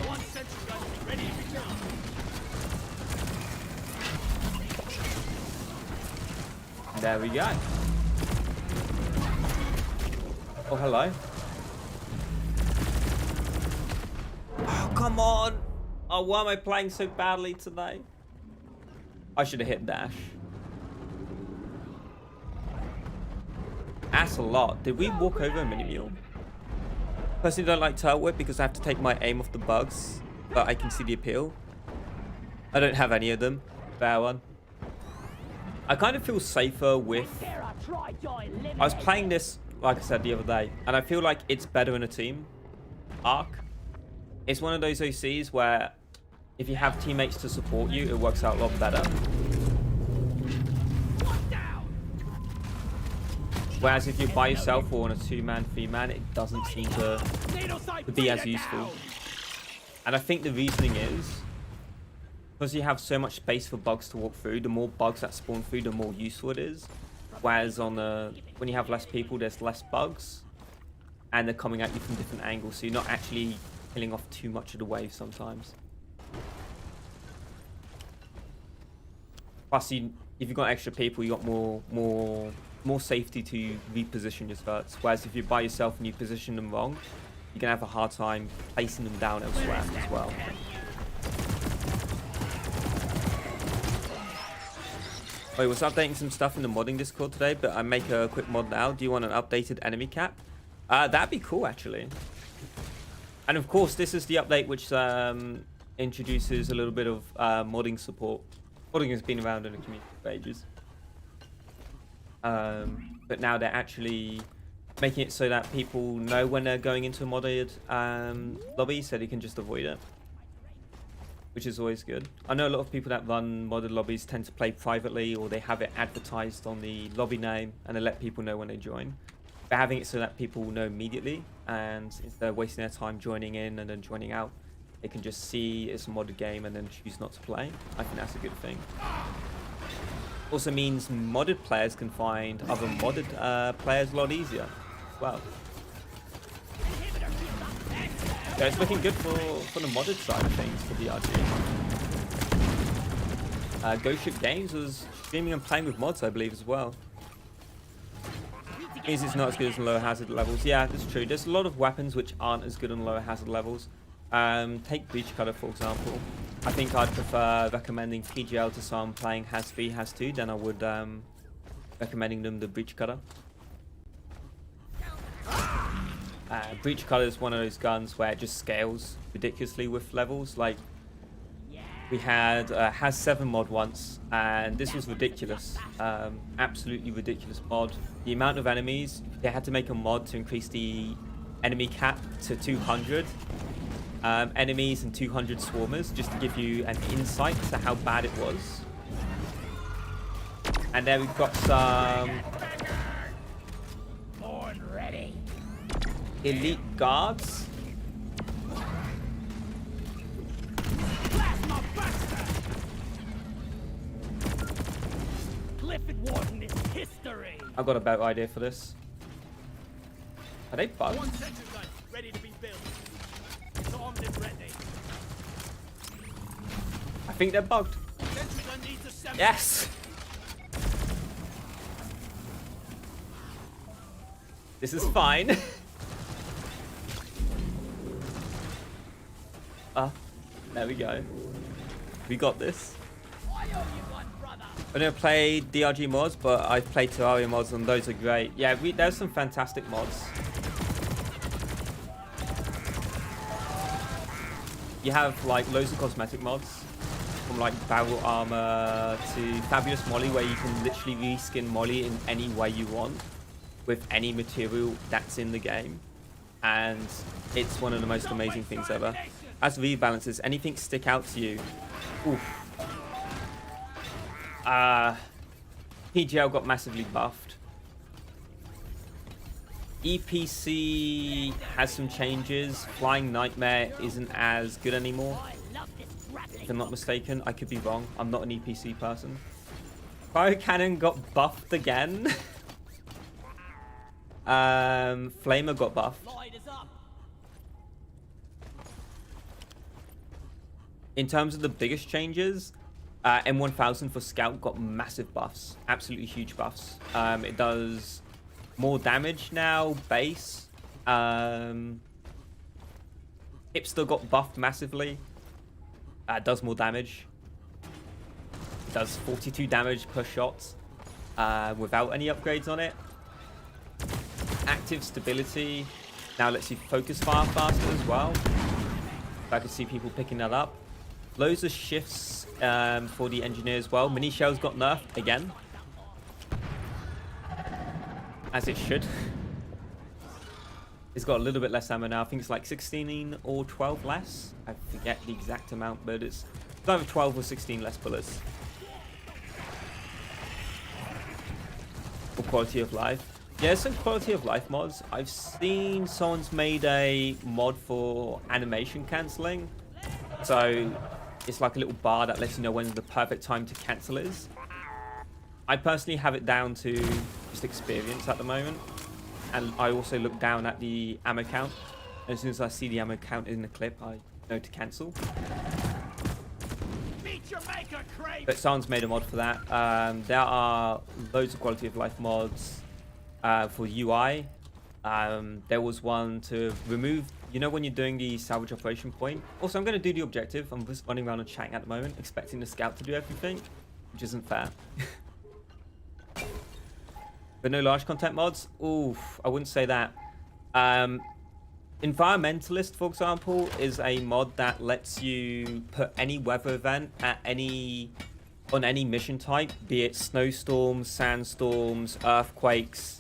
One sentry gun ready to go. There we go. Oh, hello. Oh, come on. Oh, why am I playing so badly today? I should have hit dash. That's a lot. Did we walk over a mini mule? Personally, don't like turret whip because I have to take my aim off the bugs, but I can see the appeal. I don't have any of them. Fair one. I kind of feel safer with... I was playing this, like I said, the other day, and I feel like it's better in a team. Arc. It's one of those OCs where if you have teammates to support you, it works out a lot better. Whereas if you're by yourself or on a 2-man, 3-man, it doesn't seem to be as useful. And I think the reasoning is because you have so much space for bugs to walk through, the more bugs that spawn through, the more useful it is. Whereas on when you have less people, there's less bugs, and they're coming at you from different angles, so you're not actually killing off too much of the wave sometimes. Plus, if you've got extra people, you got more safety to reposition your skirts. Whereas if you're by yourself and you position them wrong, you're gonna have a hard time placing them down elsewhere as well. I was updating some stuff in the modding Discord today, but I make a quick mod now. Do you want an updated enemy cap? That'd be cool, actually. And of course, this is the update which introduces a little bit of modding support. Modding has been around in the community for ages. But now they're actually making it so that people know when they're going into a modded lobby, so they can just avoid it. Which is always good. I know a lot of people that run modded lobbies tend to play privately, or they have it advertised on the lobby name and they let people know when they join. But having it so that people know immediately, and instead of wasting their time joining in and then joining out, they can just see it's a modded game and then choose not to play. I think that's a good thing. Also means modded players can find other modded players a lot easier as well. So it's looking good for the modded side of things for DRG. Ghost Ship Games was streaming and playing with mods, I believe, as well. Means it's not as good as lower hazard levels. Yeah, that's true. There's a lot of weapons which aren't as good on lower hazard levels. Take Breach Cutter, for example. I think I'd prefer recommending PGL to someone playing Has 3, Has 2 than I would recommending them the Breach Cutter. Breach Cutter is one of those guns where it just scales ridiculously with levels. Like, we had Has 7 mod once, and this was ridiculous. Absolutely ridiculous mod. The amount of enemies, they had to make a mod to increase the enemy cap to 200 enemies and 200 swarmers, just to give you an insight to how bad it was. And then we've got some elite guards. I've got a better idea for this. Are they bugged? Ready to be built. Armed and ready. I think they're bugged. Yes! This is fine. There we go. We got this. I've never played DRG mods, but I've played Terraria mods, and those are great. Yeah, there's some fantastic mods. You have like loads of cosmetic mods, from like barrel armor to Fabulous Molly, where you can literally reskin Molly in any way you want with any material that's in the game, and it's one of the most amazing things ever. As rebalances, anything stick out to you? Oof. PGL got massively buffed. EPC has some changes. Flying Nightmare isn't as good anymore, if I'm not mistaken. I could be wrong. I'm not an EPC person. Fire Cannon got buffed again. Flamer got buffed. In terms of the biggest changes, M1000 for Scout got massive buffs. Absolutely huge buffs. It does more damage now, base. Hipster got buffed massively. Does more damage. It does 42 damage per shot without any upgrades on it. Active stability now lets you focus fire faster as well. I can see people picking that up. Loads of shifts for the engineer as well. Mini shells got nerfed again, as it should. It's got a little bit less ammo now. I think it's like 16 or 12 less. I forget the exact amount, but it's either 12 or 16 less bullets. For quality of life. Yeah, some quality of life mods. I've seen someone's made a mod for animation cancelling. So it's like a little bar that lets you know when the perfect time to cancel is. I personally have it down to just experience at the moment. And I also look down at the ammo count. And as soon as I see the ammo count in the clip, I know to cancel. Meet your maker, Crave. But someone's made a mod for that. There are loads of quality of life mods for UI. There was one to remove, you know, when you're doing the salvage operation point. Also, I'm going to do the objective. I'm just running around and chatting at the moment, expecting the scout to do everything, which isn't fair. But no large content mods? Oof, I wouldn't say that. Environmentalist, for example, is a mod that lets you put any weather event at on any mission type, be it snowstorms, sandstorms, earthquakes,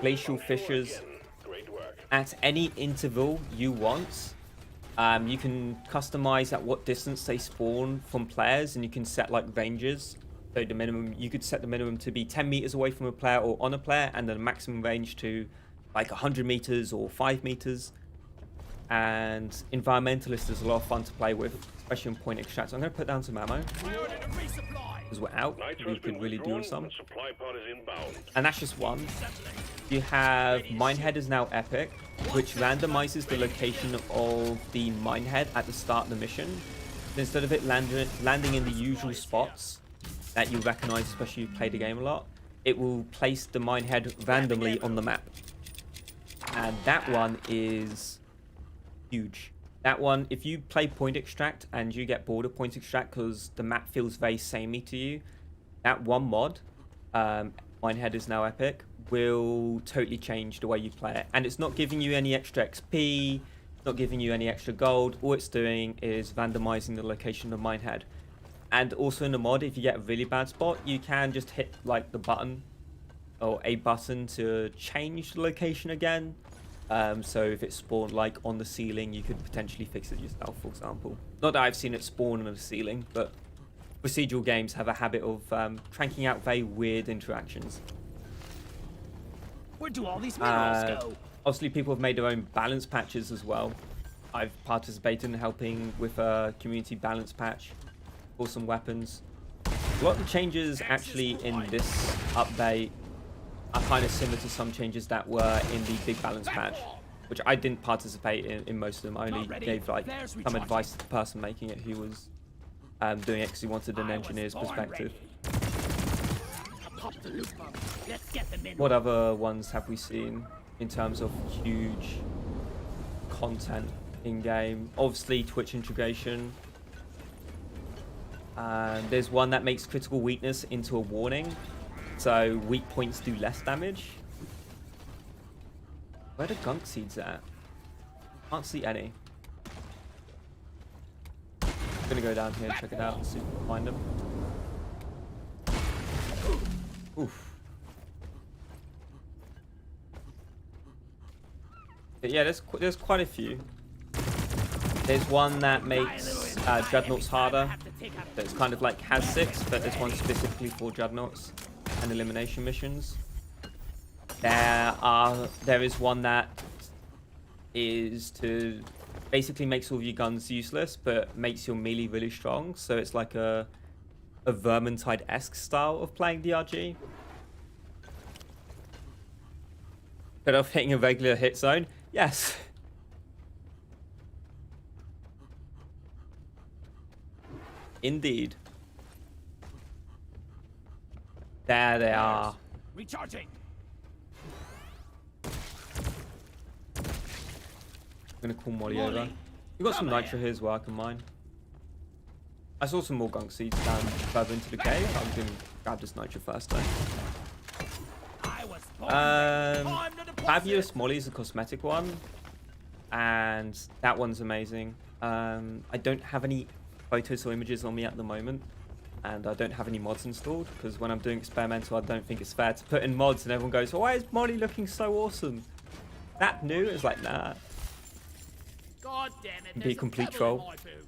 glacial fissures, Great work. at any interval you want. You can customize at what distance they spawn from players, and you can set like ranges. So the minimum, you could set the minimum to be 10 meters away from a player or on a player, and then the maximum range to like 100 meters or 5 meters. And Environmentalist is a lot of fun to play with, especially on point extract. So I'm going to put down some ammo I ordered a resupply. because we're out. Nitro's We could been really do withdrawn. with some. The supply pod is inbound. And that's just one. You have Minehead is now epic, which randomizes the location of the Minehead at the start of the mission. And instead of it landing in the usual spots that you recognize, especially if you play the game a lot, it will place the Minehead randomly on the map. And that one is huge. That one, if you play point extract and you get bored of point extract because the map feels very samey to you, that one mod, Minehead is now epic, will totally change the way you play it. And it's not giving you any extra XP, it's not giving you any extra gold. All it's doing is randomizing the location of Minehead. And also in the mod, if you get a really bad spot, you can just hit like the button or a button to change the location again. So if it's spawned like on the ceiling, you could potentially fix it yourself, for example. Not that I've seen it spawn on the ceiling, but procedural games have a habit of cranking out very weird interactions. Where do all these minerals go? Obviously, people have made their own balance patches as well. I've participated in helping with a community balance patch for some weapons. A lot of the changes actually in this update are kind of similar to some changes that were in the big balance patch, which I didn't participate in most of them. I only gave like some advice to the person making it who was doing it because he wanted an engineer's perspective. Pop the loot bomb. Let's get them in. What other ones have we seen in terms of huge content in game? Obviously, Twitch integration. There's one that makes critical weakness into a warning, so weak points do less damage. Where the gunk seeds at? Can't see any. I'm gonna go down here and check it out and see if we can find them. Oof. But yeah, there's quite a few. There's one that makes Dreadnoughts harder. That's kind of like has 6, but there's one specifically for Dreadnoughts and elimination missions. There is one that is to basically makes all of your guns useless, but makes your melee really strong. So it's like a Vermintide-esque style of playing DRG. But of hitting a regular hit zone, yes. Indeed. There they are. Recharging. I'm gonna call Molly over. We've got some nitro here as well I can mine. I saw some more gunk seeds down further into the cave. I'm gonna grab this nitro first though. I was born Fabulous Molly is a cosmetic one, and that one's amazing. I don't have any photos or images on me at the moment, and I don't have any mods installed because when I'm doing experimental, I don't think it's fair to put in mods and everyone goes, "Oh, why is Molly looking so awesome?" That new is like, nah. God damn it. Be a there's complete pebble troll. in my boot.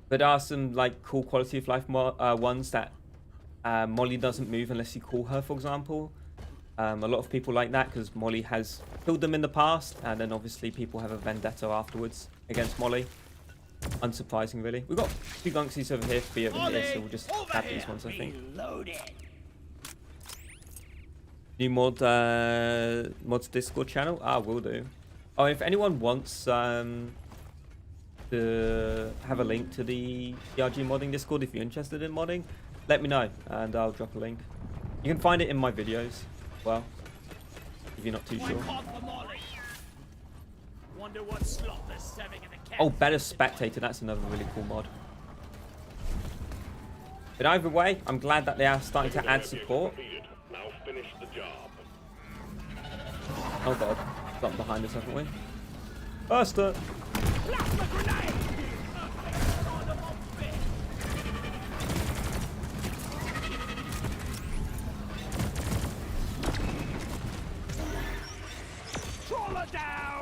But there are some like cool quality of life ones that Molly doesn't move unless you call her, for example. A lot of people like that because Molly has killed them in the past, and then obviously people have a vendetta afterwards against Molly. Unsurprising, really. We've got 2 gunksies over here, 3 over here, so we'll just grab these ones, I think. New mods Discord channel? Ah, will do. Oh, if anyone wants to have a link to the TRG modding Discord, if you're interested in modding, let me know and I'll drop a link. You can find it in my videos as well, if you're not too sure. Oh, better spectator. That's another really cool mod. But either way, I'm glad that they are starting to add support. Now finish the job. Oh god, something behind us, haven't we? Faster!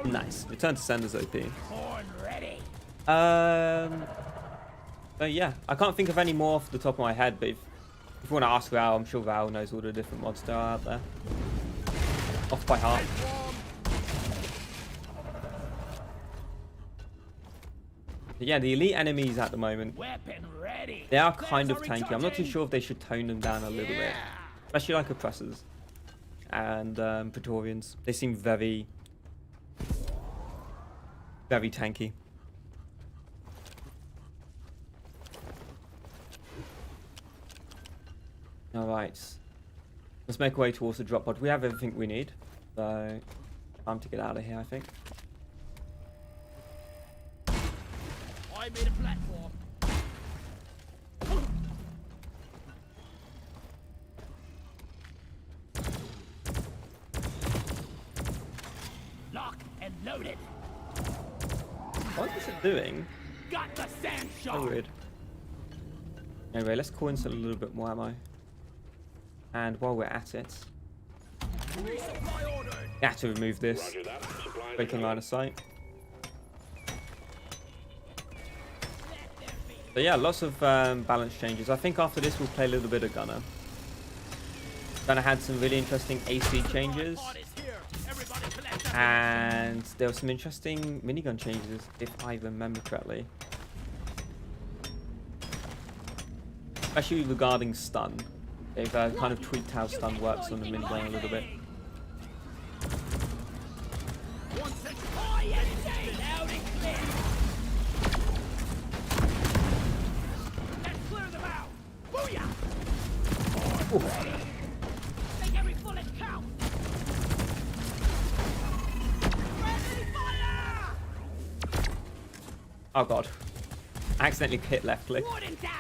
Nice. Return to Sender's OP. So yeah, I can't think of any more off the top of my head, but if you want to ask Val, I'm sure Val knows all the different mods there are out there. Off by heart. But yeah, the elite enemies at the moment, they are kind of tanky. I'm not too sure if they should tone them down a little bit. Especially like oppressors and Praetorians. They seem very, very tanky. Alright. Let's make our way towards the drop pod. We have everything we need. So, time to get out of here, I think. I made a platform. Lock and loaded. What is it doing? Got the sand So shot. weird. Anyway, let's call in a little bit more ammo. And while we're at it, Resupply ordered. we have to remove this. Roger that. Supplies Breaking line of sight. So yeah, lots of balance changes. I think after this we'll play a little bit of Gunner. Gunner had some really interesting AC changes. And there were some interesting minigun changes, if I remember correctly. Especially regarding stun. They've kind of tweaked how stun works on the minigun a little bit. Ooh. Make every bullet count. Oh god. I accidentally hit left click. Warden down.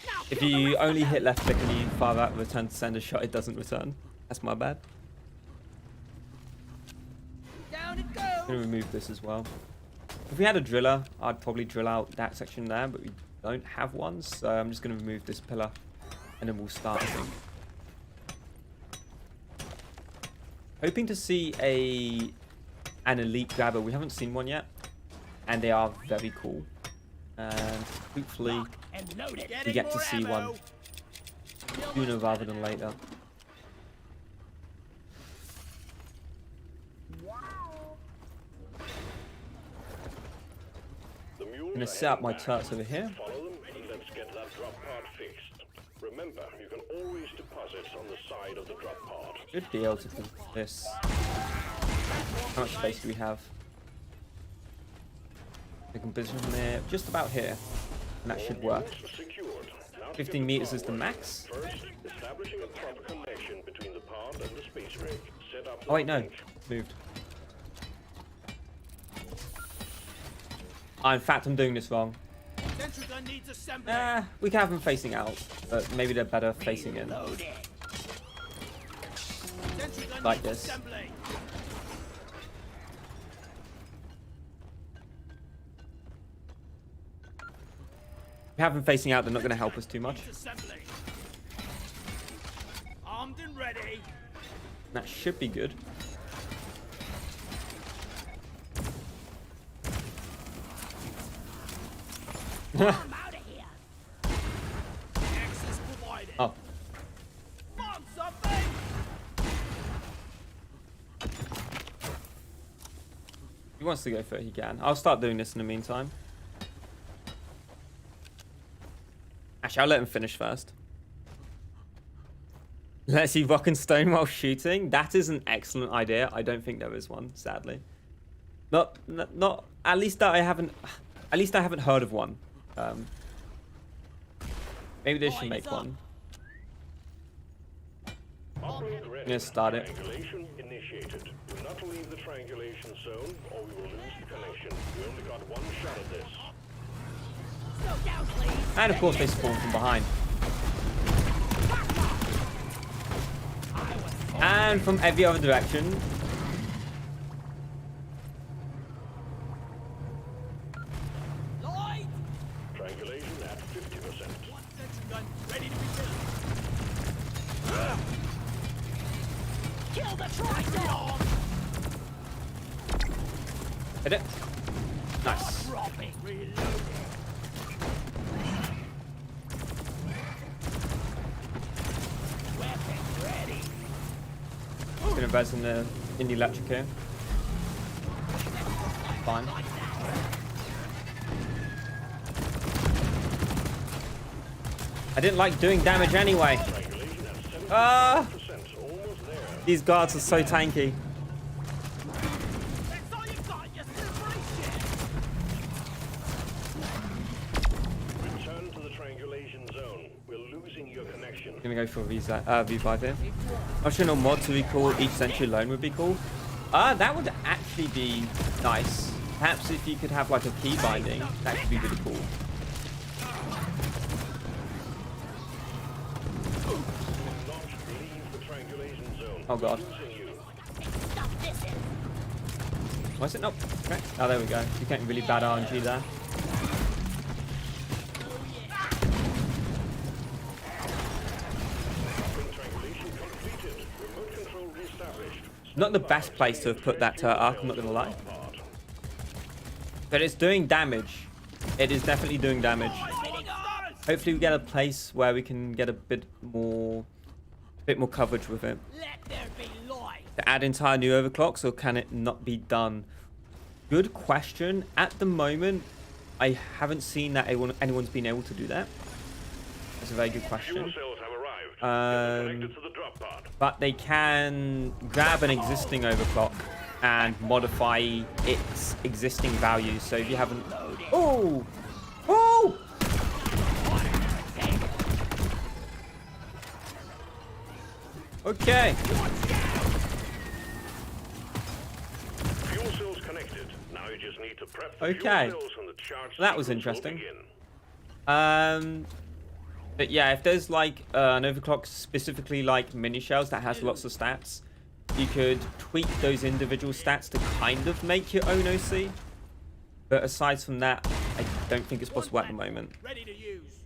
Now If kill the you rest only of hit them. left click and you fire out return to sender shot, it doesn't return. That's my bad. Down it goes. I'm gonna remove this as well. If we had a driller, I'd probably drill out that section there, but we don't have one, so I'm just gonna remove this pillar and then we'll start, I think. Hoping to see an elite grabber. We haven't seen one yet, and they are very cool. And hopefully And loaded. we get to see one sooner rather than later. I'm gonna set up my turrets over here. Follow them and let's get that drop pod fixed. Remember, you can always deposit on the side of the drop pod. Should be able to do this. How much space do we have? We can position there just about here, and that should work. Secured. Now to 15 get the meters drop is the pod. max. First, establishing a proper connection between the pod and the space rig. Set up the Oh wait, no, link. moved. Ah, in fact, I'm doing this wrong. Sentry gun needs assembly. We can have them facing out, but maybe they're better facing in. Loaded. Sentry gun Like needs this. assembly. If we have them facing out, they're not going to help us too much. Needs assembly. Armed and ready. That should be good. I'm out of here. Access provided. Oh, he wants to go for it, he can. I'll start doing this in the meantime. Actually, I'll let him finish first. Let's see rock and stone while shooting. That is an excellent idea. I don't think there is one, sadly. Not at least that I haven't heard of one. Maybe they should make one. Operator ready. Let's start it. Triangulation initiated. Do not leave the triangulation zone or we will lose the connection. We only got one shot at this. Slow down, please. And of course they spawn from behind. And from every other direction. Lloyd! Triangulation at 50%. One sentry gun ready to be built. Kill the tri-dog! Hit it. Nice. Dropping. Reloading. Weapon ready. Gonna res in the electric here. Fine. I didn't like doing damage anyway. Triangulation at 70%. Ah! Almost there. These guards are so tanky. That's all you got, you silvery shit! Return to the triangulation zone. We're losing your connection. Gonna go for V5 here. Optional mod to recall each sentry alone would be cool. That would actually be nice. Perhaps if you could have like a key binding, that could be really cool. Not leave the triangulation zone. Oh god. Losing you. Stop this in. Why is it not? Okay. Oh, there we go. You're getting really bad RNG there. Triangulation completed. Remote control reestablished. Not the best place to have put that turret up, I'm not gonna lie. But it's doing damage. It is definitely doing damage. Hopefully we get a place where we can get a bit more coverage with it. Let there be light. To add entire new overclocks, or can it not be done? Good question. At the moment, I haven't seen that anyone's been able to do that. That's a very good Fuel question. cells have arrived. Connected to the drop pod. But they can grab an existing overclock and modify its existing values. So if you haven't... Oh! Oh! Okay. Fuel cells connected. Now you just need to prep the Okay. fuel cells and the charge That was sequence will interesting. begin. But yeah, if there's like an overclock specifically like mini shells that has lots of stats, you could tweak those individual stats to kind of make your own OC. But aside from that, I don't think it's possible at the moment. Ready to use.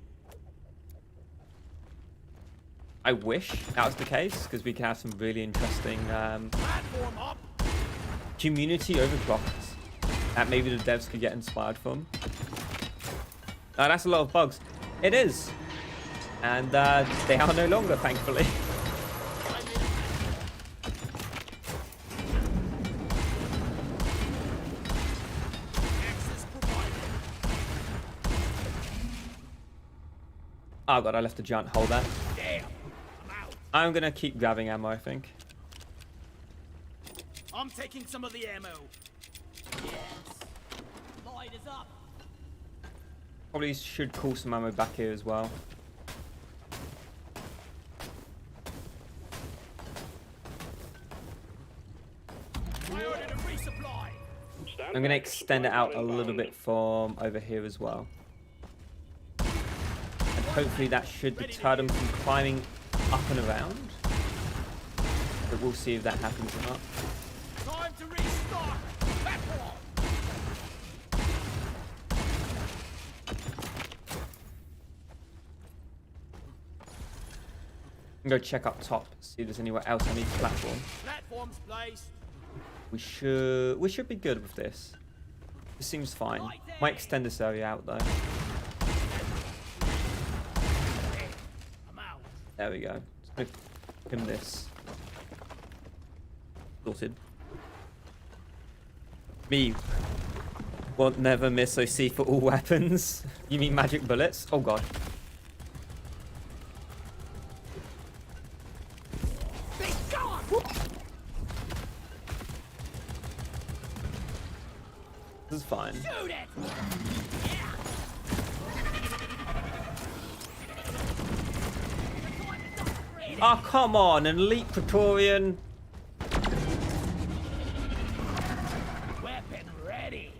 I wish that was the case, because we can have some really interesting Platform up. community overclocks that maybe the devs could get inspired from. That's a lot of bugs. It is. And they are no longer, thankfully. Access provided. Oh god, I left a giant hole there. Damn. I'm out. I'm gonna keep grabbing ammo, I think. I'm taking some of the ammo. Yes. Light is up. Probably should call some ammo back here as well. I ordered a resupply. Stand I'm gonna back. extend it Supply out a drop little inbound. bit from over here as well. And hopefully that should deter them from climbing up and around. But we'll see if that happens or not. Time to restart. Platform. I'm gonna go check up top, see if there's anywhere else I need to platform. Platforms placed. We should be good with this. This seems fine. Might extend this area out though. I'm out. There we go. Just gonna pin this. Sorted. Me won't never miss OC for all weapons. You mean magic bullets? Oh god. This is fine. Oh, come on, an elite Praetorian. Weapon ready.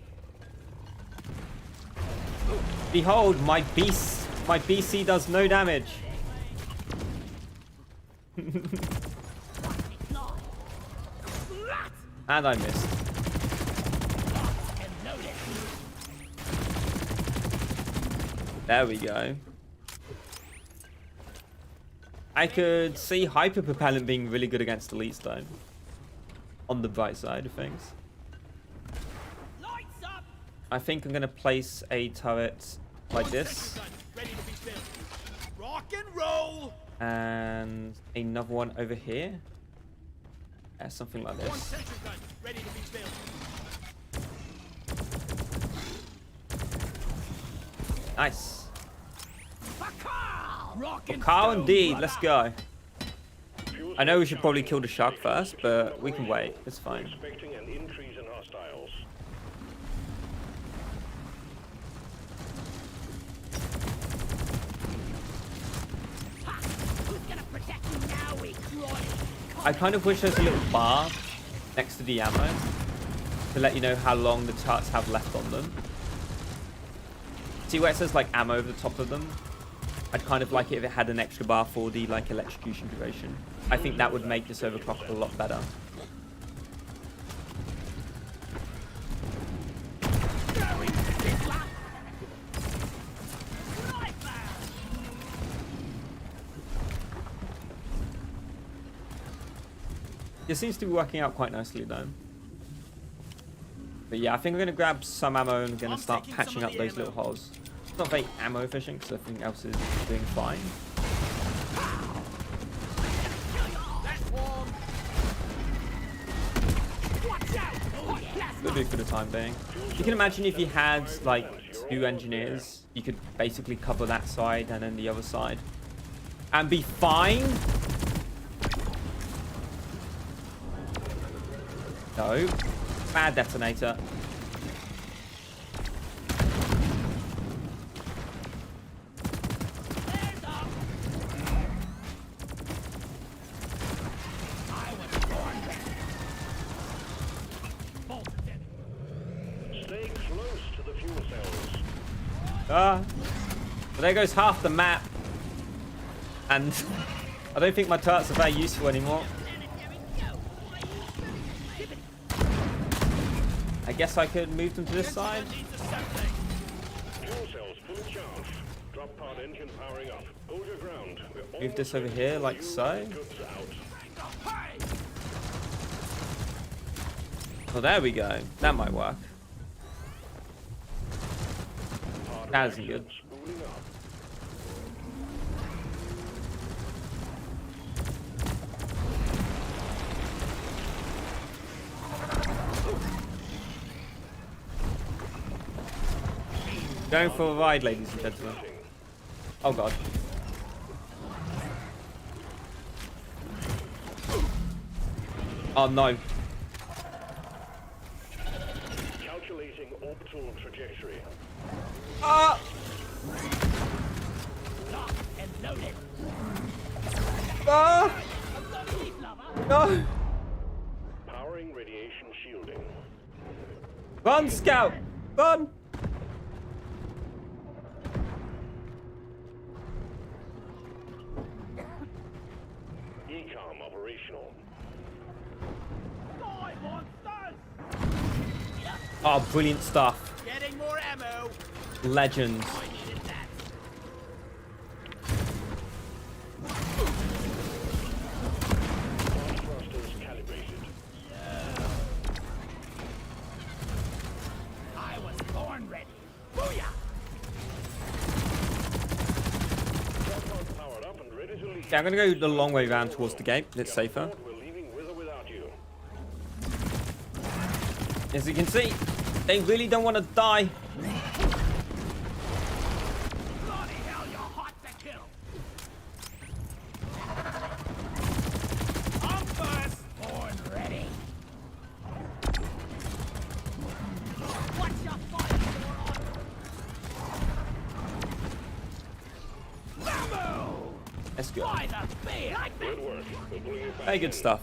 Behold, my BC does no damage. And I missed. There we go. I could see hyper propellant being really good against elites though. On the bright side of things. Lights up. I think I'm gonna place a turret like this. Ready to be built. Rock and roll. And another one over here. Yeah, something like One this. sentry gun ready to be built. Nice. Rock and Carl stone, indeed, brother. let's go. I know we should probably kill the shark first, but we can wait. It's fine. Expecting an increase in hostiles. Who's gonna protect you now, we groin? I kind of wish there's a little bar next to the ammo to let you know how long the turrets have left on them. See where it says like ammo over the top of them? I'd kind of like it if it had an extra bar for the like electrocution duration. I think that would make this overclock a lot better. It seems to be working out quite nicely though. But yeah, I think I'm going to grab some ammo and going to start patching up those little holes. It's not very ammo efficient because everything else is doing fine. Could do for the time being. You can imagine if you had like 2 engineers, you could basically cover that side and then the other side. And be fine. No. Bad detonator. Stay close to the fuel cells. Well, there goes half the map. And I don't think my turrets are very useful anymore. I guess I could move them to this side. Fuel cells fully charged. Drop pod engine powering up. Hold your ground. We're Move this over here like so. goods out. Well, there we go. That might work. That isn't good. Spooling up. Going for a ride, ladies and gentlemen. Oh god. Oh no. Calculating orbital trajectory. Ah! Ah! No! Powering radiation shielding. Run, Scout! Run! ECOM operational. Die, monsters! Oh, brilliant stuff. Getting more ammo. Legend. I needed that. Thrusters calibrated. I was born ready. Booyah! Drop pod powered up and ready to leave. Okay, I'm gonna go the long way round towards the gate. It's safer. We're leaving with or without you. As you can see, they really don't want to die. Bloody hell, you're hot to kill! I'm first! Born ready! What's your fight, moron? Let's go. By the beard! Good work. We'll bring you back Very good in. stuff.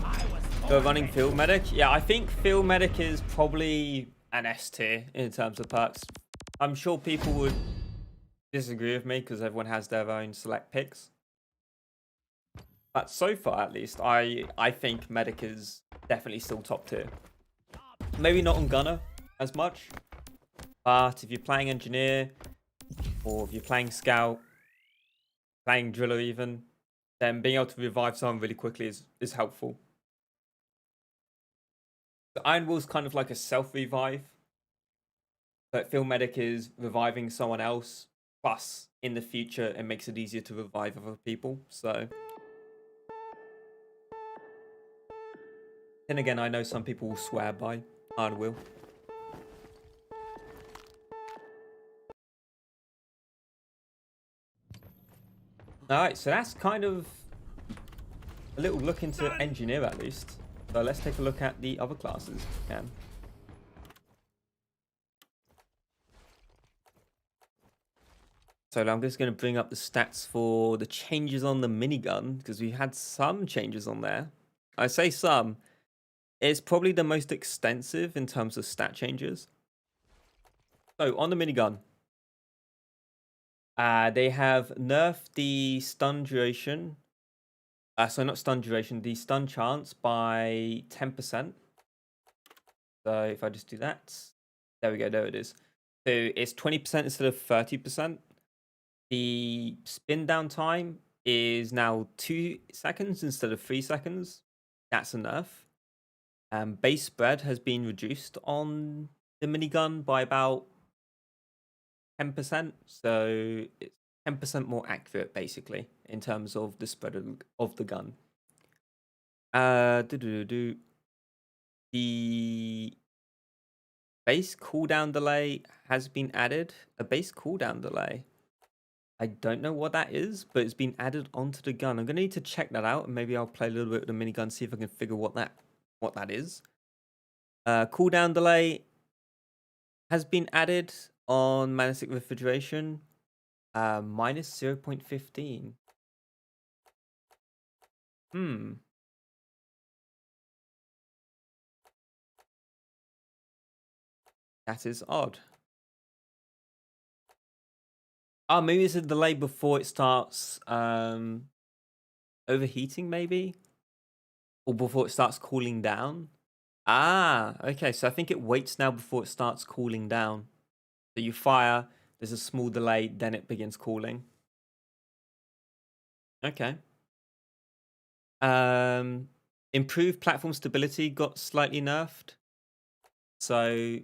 I was So running Field Medic. Yeah, I think Field Medic is probably an S tier in terms of perks. I'm sure people would disagree with me because everyone has their own select picks. But so far, at least, I think Medic is definitely still top tier. Maybe not on Gunner as much, but if you're playing Engineer, or if you're playing Scout, playing Driller even, then being able to revive someone really quickly is helpful. The Iron Will's kind of like a self-revive, but Field Medic is reviving someone else, plus in the future it makes it easier to revive other people, so... Then again, I know some people will swear by Iron Will. Alright, so that's kind of a little look into Engineer at least. So let's take a look at the other classes if we can. So I'm just going to bring up the stats for the changes on the minigun, because we had some changes on there. I say some. It's probably the most extensive in terms of stat changes. So on the minigun, they have nerfed the stun duration. So not stun duration, the stun chance by 10%. So if I just do that, there we go, there it is. So it's 20% instead of 30%. The spin down time is now 2 seconds instead of 3 seconds. That's enough. Base spread has been reduced on the minigun by about 10%. So it's 10% more accurate, basically, in terms of the spread of the gun. The base cooldown delay has been added. A base cooldown delay. I don't know what that is, but it's been added onto the gun. I'm gonna need to check that out, and maybe I'll play a little bit with the minigun, see if I can figure what that is. Cooldown delay has been added on magnetic refrigeration. Minus 0.15. That is odd. Oh, maybe it's a delay before it starts overheating, maybe? Or before it starts cooling down? Ah, okay. So I think it waits now before it starts cooling down. So you fire, there's a small delay, then it begins cooling. Okay. Improved platform stability got slightly nerfed. So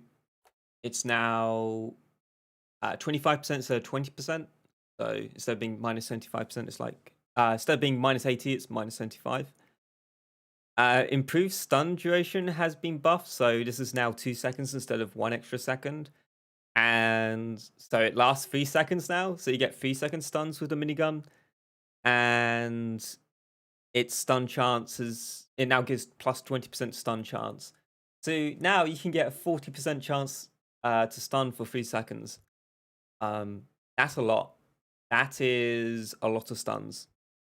it's now 25% instead of 20%. So instead of being minus 75%, it's like instead of being minus 80, it's minus 75. Improved stun duration has been buffed, so this is now 2 seconds instead of 1 extra second. And so it lasts 3 seconds now, so you get 3-second stuns with the minigun. And its stun chance it now gives plus 20% stun chance. So now you can get a 40% chance to stun for 3 seconds. That's a lot. That is a lot of stuns.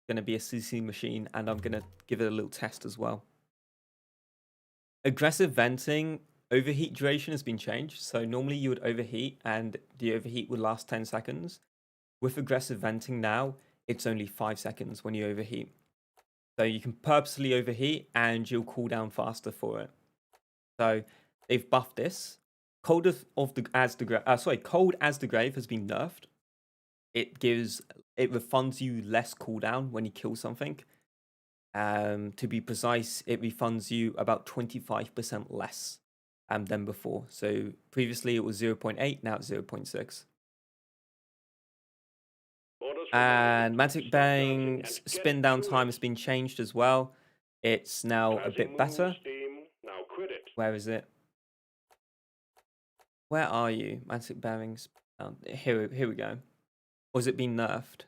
Going to be a CC machine, and I'm going to give it a little test as well. Aggressive venting overheat duration has been changed. So normally you would overheat, and the overheat would last 10 seconds. With aggressive venting now, it's only 5 seconds when you overheat. So you can purposely overheat, and you'll cool down faster for it. So they've buffed this. Cold as the grave has been nerfed. It refunds you less cooldown when you kill something. To be precise, it refunds you about 25% less than before. So previously it was 0.8, now it's 0.6. And Magic Bang's spin down time has been changed as well. It's now a Passing bit moves, better. team. Now quit it. Where is it? Where are you? Magnetic bearings. Oh, here we go. Or has it been nerfed?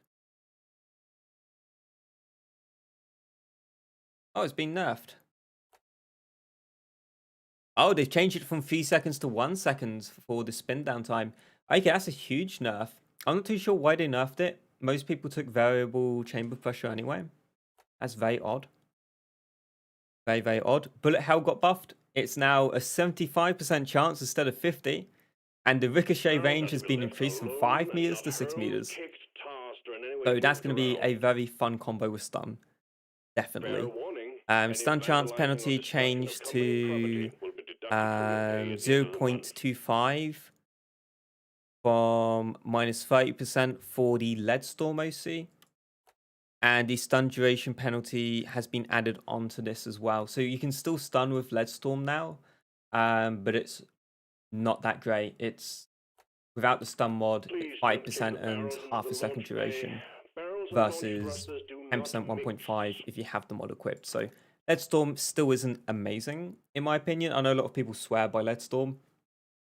Oh, it's been nerfed. Oh, they've changed it from 3 seconds to 1 second for the spin down time. Okay, that's a huge nerf. I'm not too sure why they nerfed it. Most people took variable chamber pressure anyway. That's very odd. Very, very odd. Bullet hell got buffed. It's now a 75% chance instead of 50. And the ricochet Now range that has we been left increased from alone, 5 meters not to 6 hurled, meters. kicked, tossed, or in any way So that's moved going to be a around. very fun combo with stun. Fair Definitely. warning. Any Stun chance vandalizing or penalty destruction of changed company to property will be deducted from your pay at the end of the month. 0.25 from minus 30% for the lead storm OC. And the stun duration penalty has been added onto this as well. So you can still stun with lead storm now, but it's not that great. It's without the stun mod, Please it's don't kick 5% the and barrels into half the a second launch bay. duration Barrels and launch versus thrusters do 10% not mix. 1.5 if you have the mod equipped. So Leadstorm still isn't amazing in my opinion. I know a lot of people swear by Leadstorm.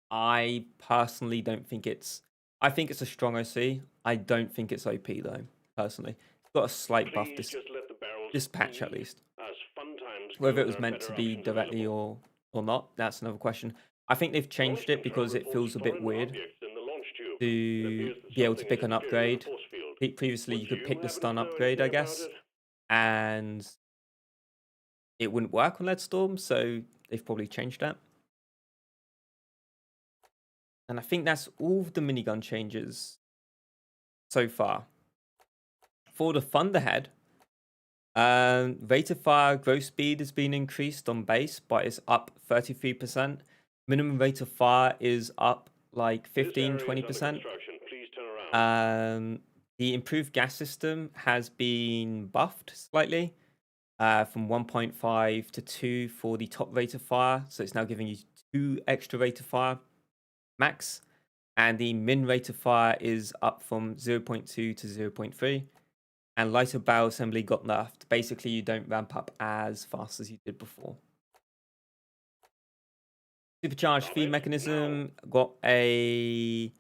I personally don't think it's. I think it's a strong OC. I don't think it's OP though. Personally, it's got a slight buff Please this just let the barrels this patch at be. least. As fun times Whether go, it was there are meant to better be options directly available. or not, that's another question. I think they've Launch changed it control because it reports feels a bit foreign weird objects in the launch tube. It to appears that be able to something pick an interfered with the upgrade. force field. Previously, Would you could you pick the happen to stun know upgrade, I anything about guess, it? and it wouldn't work on Leadstorm, so they've probably changed that. And I think that's all of the minigun changes so far. For the Thunderhead, rate of fire growth speed has been increased on base, but it's up 33%. Minimum rate of fire is up like This area 15, is under 20%. construction. Please turn around. The improved gas system has been buffed slightly from 1.5 to 2 for the top rate of fire. So it's now giving you 2 extra rate of fire max. And the min rate of fire is up from 0.2 to 0.3. And lighter barrel assembly got nerfed. Basically, you don't ramp up as fast as you did before. Supercharged feed mechanism got a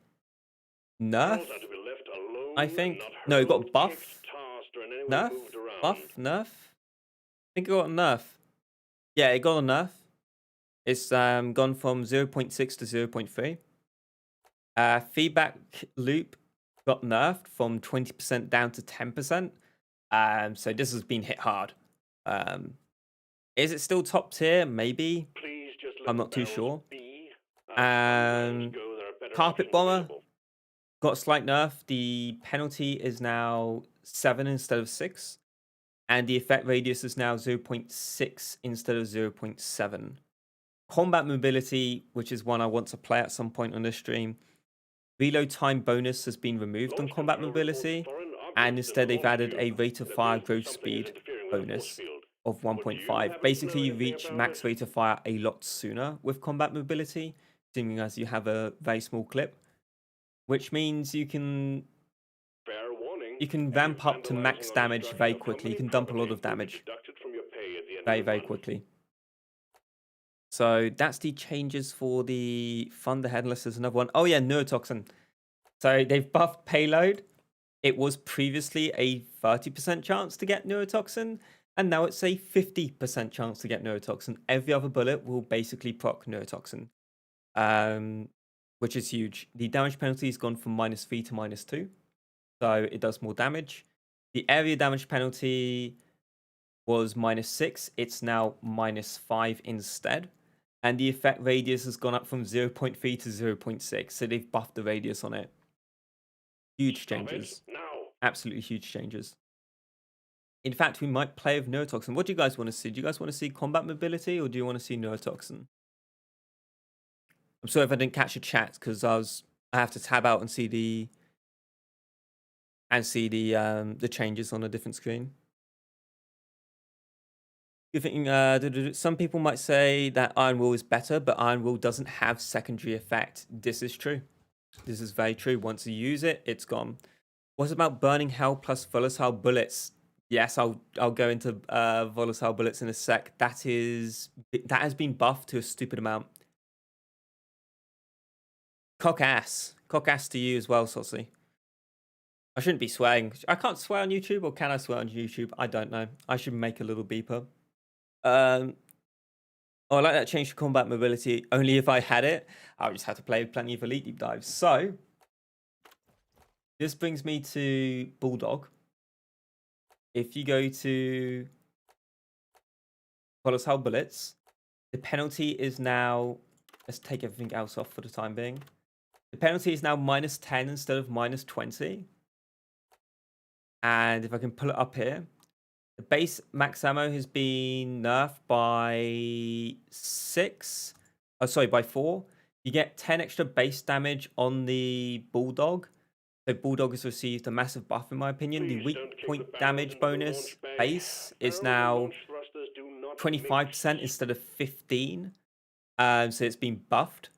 nerf, Barrels are to be left alone, I think. not No, it got hurled, buff. kicked, tossed, or in any way Nerf? moved around. Buff? Nerf? I think it got a nerf. Yeah, it got a nerf. It's gone from 0.6 to 0.3. Feedback loop got nerfed from 20% down to 10%. So this has been hit hard. Is it still top tier? Maybe. Please just let I'm the not too barrels sure. be. As fun times go, there are better Carpet options bomber available. got a slight nerf. The penalty is now 7 instead of 6. And the effect radius is now 0.6 instead of 0.7. Combat mobility, which is one I want to play at some point on this stream. Reload time bonus has been removed on Launch combat control mobility. reports foreign And objects in instead the they've launch added a tube. rate of It fire appears that growth something is speed interfering with the force bonus field. of Would you 1.5. happen to Basically, know you anything reach about max it? rate of fire a lot sooner with combat mobility, seeing as you have a very small clip, which means you can Fair warning. ramp Any up to vandalizing max or damage destruction very of quickly. You company can dump a lot property of will be damage deducted from your pay at the end very, of the very month. quickly. So that's the changes for the Thunderhead, unless there's another one. Oh yeah, neurotoxin. So they've buffed payload. It was previously a 30% chance to get neurotoxin, and now it's a 50% chance to get neurotoxin. Every other bullet will basically proc neurotoxin, which is huge. The damage penalty has gone from -3 to -2, so it does more damage. The area damage penalty was -6. It's now -5 instead. And the effect radius has gone up from 0.3 to 0.6. So they've buffed the radius on it. Huge Stop it changes. now. Absolutely huge changes. In fact, we might play with neurotoxin. What do you guys want to see? Do you guys want to see combat mobility or do you want to see neurotoxin? I'm sorry if I didn't catch a chat because I have to tab out and see the changes on a different screen. You're thinking, some people might say that Iron Will is better, but Iron Will doesn't have secondary effect. This is true. This is very true. Once you use it, it's gone. What about Burning Hell plus Volatile bullets? Yes, I'll go into volatile bullets in a sec. That has been buffed to a stupid amount. Cock ass to you as well, Saucy. I shouldn't be swearing. I can't swear on YouTube, or can I swear on YouTube? I don't know. I should make a little beeper. Oh, I like that change to combat mobility. Only if I had it, I would just have to play plenty of Elite Deep Dives. So, this brings me to Bulldog. If you go to Volatile Bullets, the penalty is now... Let's take everything else off for the time being. The penalty is now -10 instead of -20. And if I can pull it up here, the base max ammo has been nerfed by 6. Oh, sorry, by 4. You get 10 extra base damage on the Bulldog. So Bulldog has received a massive buff, in my opinion. The Please weak don't kick point the barrels damage into the bonus launch bay. base is Barrels and now launch thrusters do not 25% mix. instead of 15. So it's been buffed.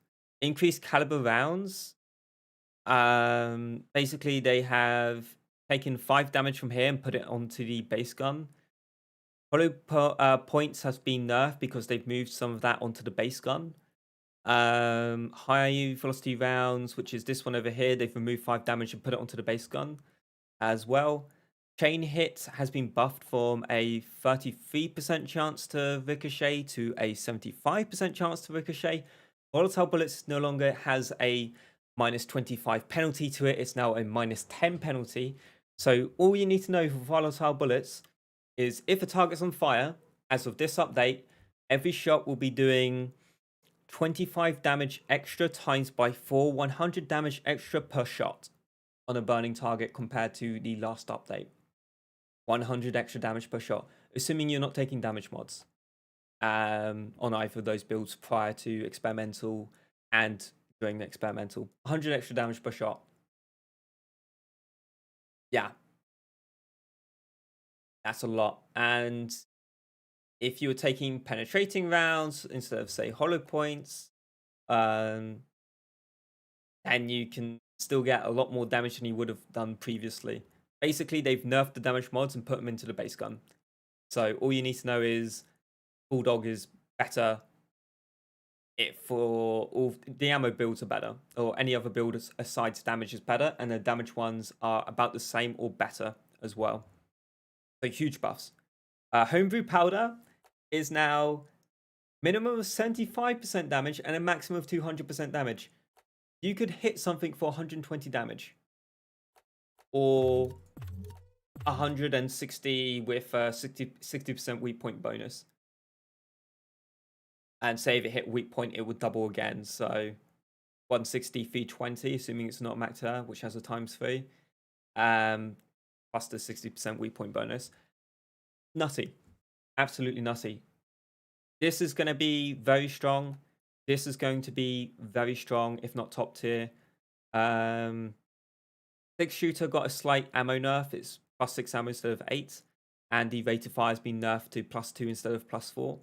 Increased caliber rounds. Basically, they have taken 5 damage from here and put it onto the base gun. Hollow points has been nerfed because they've moved some of that onto the base gun. High velocity rounds, which is this one over here, they've removed 5 damage and put it onto the base gun as well. Chain hit has been buffed from a 33% chance to ricochet to a 75% chance to ricochet. Volatile bullets no longer has a -25 penalty to it. It's now a -10 penalty. So all you need to know for volatile bullets is if a target's on fire, as of this update, every shot will be doing 25 damage extra times by 4, 100 damage extra per shot on a burning target compared to the last update. 100 extra damage per shot, assuming you're not taking damage mods on either of those builds prior to experimental and during the experimental. 100 extra damage per shot. Yeah. That's a lot. And if you were taking penetrating rounds instead of, say, hollow points, then you can still get a lot more damage than you would have done previously. Basically, they've nerfed the damage mods and put them into the base gun. So all you need to know is Bulldog is better. For all the ammo builds are better, or any other build aside damage is better, and the damage ones are about the same or better as well. So huge buffs. Homebrew powder is now minimum of 75% damage and a maximum of 200% damage. You could hit something for 120 damage, or 160 with a 60% weak point bonus. And say if it hit weak point, it would double again. So 160 320, assuming it's not maxed out, which has a ×3. Plus the 60% weak point bonus. Nutty. Absolutely nutty. This is going to be very strong. This is going to be very strong, if not top tier. 6 shooter got a slight ammo nerf. It's +6 ammo instead of 8. And the rate of fire has been nerfed to +2 instead of +4.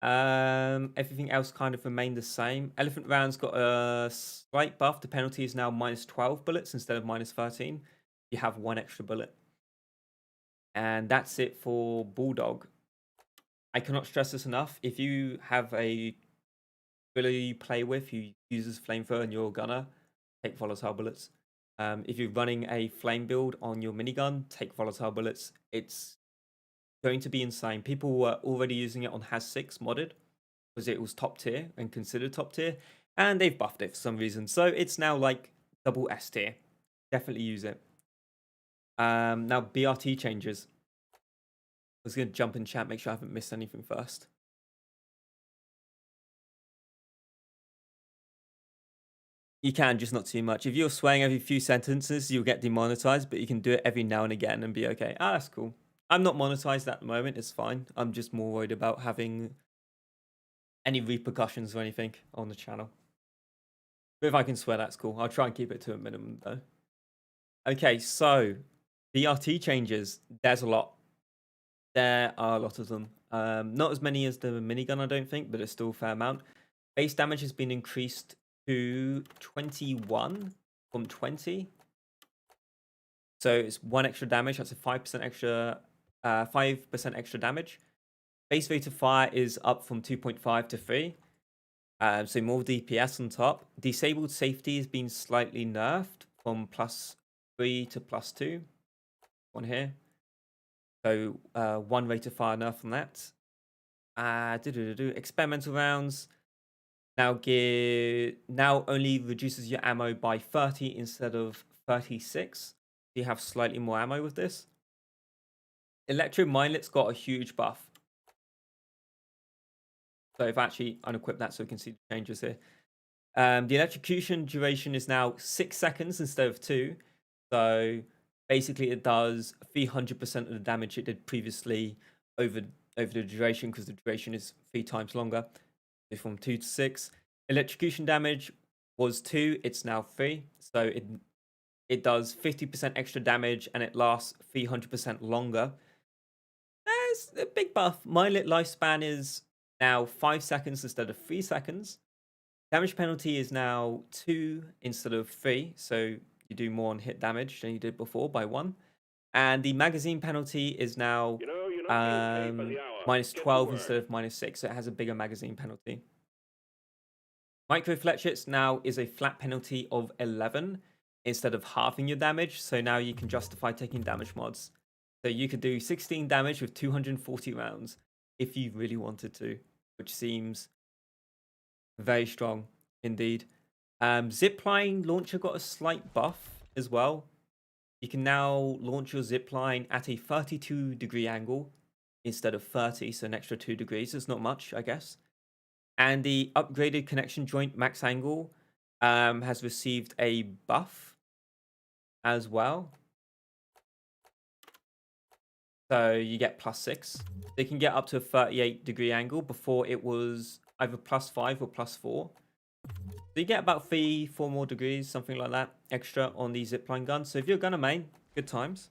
Everything else kind of remained the same. Elephant rounds got a slight buff. The penalty is now -12 bullets instead of -13. You have 1 extra bullet. And that's it for Bulldog. I cannot stress this enough. If you have a ability you play with who uses flamethrower and you're a gunner, take volatile bullets. If you're running a flame build on your minigun, take volatile bullets. It's going to be insane. People were already using it on Has 6 modded because it was top tier and considered top tier, and they've buffed it for some reason. So it's now like double S tier. Definitely use it. Now BRT changes. I was going to jump in chat, make sure I haven't missed anything first. You can, just not too much. If you're swearing every few sentences, you'll get demonetized, but you can do it every now and again and be okay. Ah, that's cool. I'm not monetized at the moment. It's fine. I'm just more worried about having any repercussions or anything on the channel. But if I can swear, that's cool. I'll try and keep it to a minimum, though. Okay, so BRT changes. There's a lot. There are a lot of them. Not as many as the minigun, I don't think, but it's still a fair amount. Base damage has been increased to 21 from 20. So it's 1 extra damage. That's a 5% extra, 5% extra damage. Base rate of fire is up from 2.5 to 3. So more DPS on top. Disabled safety has been slightly nerfed from +3 to +2 on here. So 1 rate of fire nerf on that. Experimental rounds now only reduces your ammo by 30 instead of 36. So you have slightly more ammo with this. Electro Mindlet's got a huge buff. So I've actually unequipped that so we can see the changes here. The electrocution duration is now 6 seconds instead of 2. So basically it does 300% of the damage it did previously over the duration, because the duration is 3 times longer. So from 2 to 6. Electrocution damage was 2, it's now 3. So it does 50% extra damage and it lasts 300% longer. That's a big buff. Mindlet lifespan is now 5 seconds instead of 3 seconds. Damage penalty is now 2 instead of 3. So you do more on hit damage than you did before by 1. And the magazine penalty is now minus 12 instead of minus 6. So it has a bigger magazine penalty. Micro fletchets now is a flat penalty of 11 instead of halving your damage. So now you can justify taking damage mods. So you could do 16 damage with 240 rounds if you really wanted to, which seems very strong indeed. Zipline launcher got a slight buff as well. You can now launch your zipline at a 32-degree angle instead of 30, so an extra 2 degrees. It's not much, I guess. And the upgraded connection joint max angle has received a buff as well. So you get +6. They can get up to a 38-degree angle. Before it was either +5 or +4. So you get about 3-4 more degrees, something like that, extra on the zipline gun. So if you're a gunner main, good times.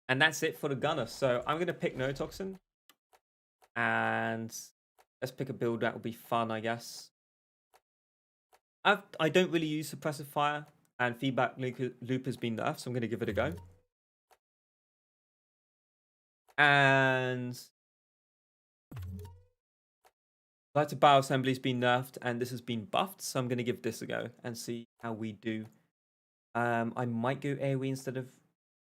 And that's it for the gunner. So I'm going to pick Neurotoxin. And let's pick a build that will be fun, I guess. I don't really use suppressive fire. And feedback loop has been nerfed, so I'm going to give it a go. And Lighter Barrel Assembly has been nerfed, and this has been buffed, so I'm going to give this a go and see how we do. I might go AoE instead of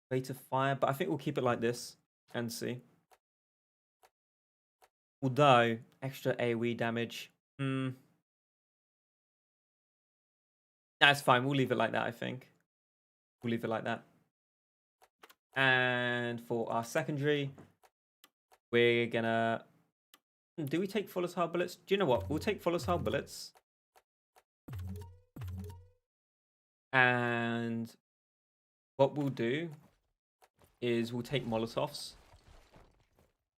rate of fire, but I think we'll keep it like this and see. Although, extra AoE damage. That's fine, we'll leave it like that, I think. We'll leave it like that. And for our secondary, we're gonna... Do we take Volatile bullets? Do you know what? We'll take Volatile bullets. And what we'll do is we'll take Molotovs.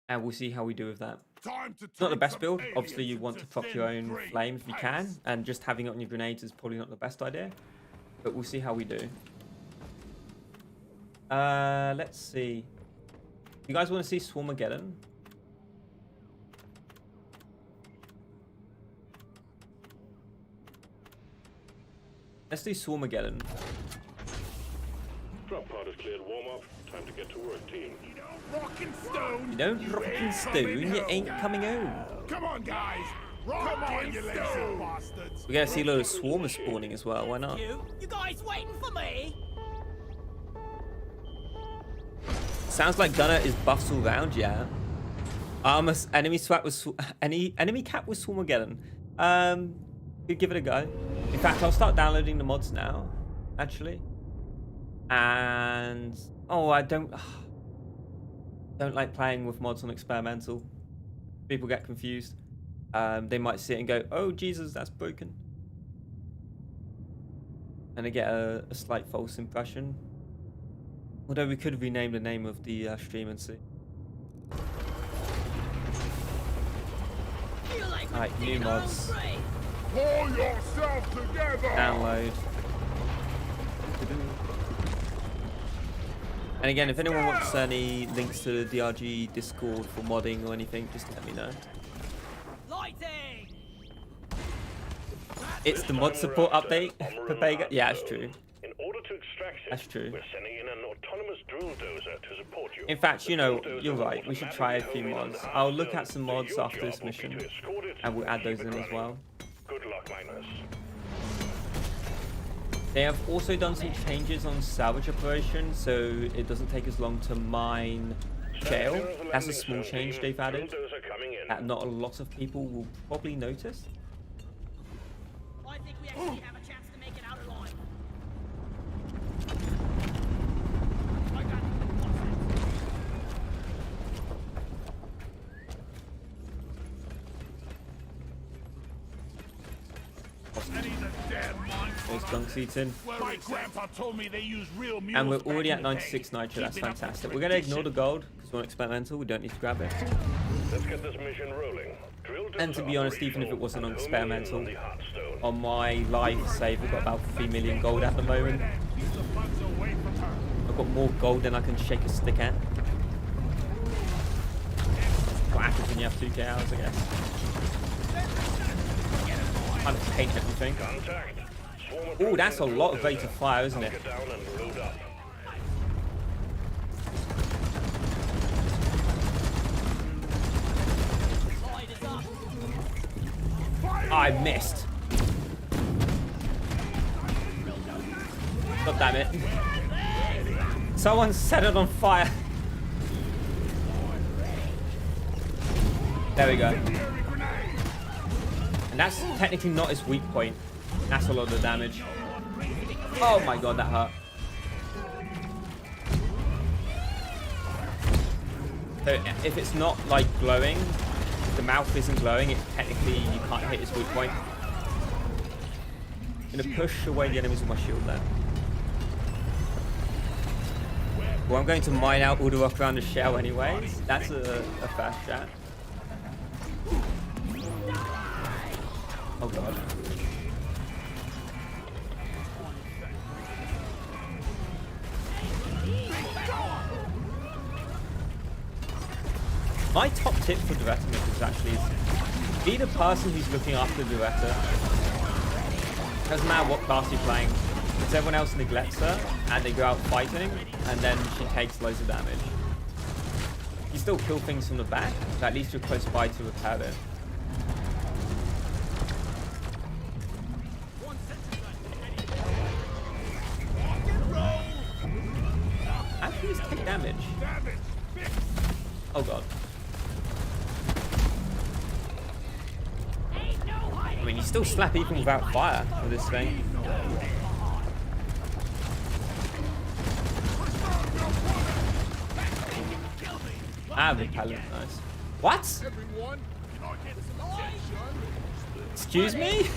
And we'll see how we do with that. It's not the best build. Obviously, you want to prop your own flame if you can. And just having it on your grenades is probably not the best idea. But we'll see how we do. Let's see. You guys want to see Swarmageddon? Let's do Swarmageddon. Drop pod is cleared. Warm up. Time to get to work, team. You don't rock and stone. You don't rock and stone, you ain't coming home. Come on, guys. Rock on, you lazy bastards. We're gonna see a load of swarmers spawning as well. Why not? You guys waiting for me? Sounds like Gunner is buffs all round, yeah. Enemy swap was enemy cap was Swarmageddon. Could give it a go. In fact, I'll start downloading the mods now, actually. And I don't like playing with mods on experimental. People get confused. They might see it and go, "Oh Jesus, that's broken," and they get a slight false impression. Although we could rename the name of the stream and see. Alright, new mods. Pull yourself together. Download. And again, if anyone wants any links to the DRG Discord for modding or anything, just let me know. Lighting. It's the mod support update, Pepega. Yeah, it's true. In order to extraction. That's true. We're sending in an autonomous drill dozer to support you. In fact, you The know, drill dozer you're will right. We should try a few automatically home in mods. on the I'll hard look at stone, some so mods your after job this will be mission, to escort it and we'll add keep those it in as running. well. Good luck, miners. They have also done some changes on salvage operation, so it doesn't take as long to mine shale. That's a small change they've added that not a lot of people will probably notice. I think we actually have a chance to make it out alive. I got There's gunk seats in. My grandpa told me they use real mules. And we're back already in at the day. 96 nitro. That's Keeping up with fantastic. We're going to ignore the tradition. gold because we're experimental. We don't need to grab it. Let's get this mission rolling. Drill And to dozer be honest, even if it operational wasn't on and homing in experimental, on the hard stone. on my live save, we've got about 3 million gold at the moment. Keep the bugs away from her. I've got more gold than I can shake a stick at. What happens when you have 2k hours, I guess. Kind of paint everything. Contact. Swarm Oh, that's a approaching the lot of drill rate of dozer. fire, isn't it? Get down and load up. Light is up. I missed. God damn it. Someone set it on fire. There we go. And that's technically not his weak point. That's a lot of damage. Oh my god, that hurt. So if it's not like glowing, if the mouth isn't glowing, it technically you can't hit his weak point. I'm gonna push away the enemies with my shield there. Well, I'm going to mine out all the way around the shell anyways. That's a fast shot. Oh god. My top tip for Duretta missions actually is be the person who's looking after Duretta. Doesn't matter what class you're playing, because everyone else neglects her and they go out fighting and then she takes loads of damage. You still kill things from the back, but at least you're close by to repair it. Actually, just take damage. Oh god. I mean, you still slap even without fire with this thing. Ah, repellent, nice. What? Excuse me?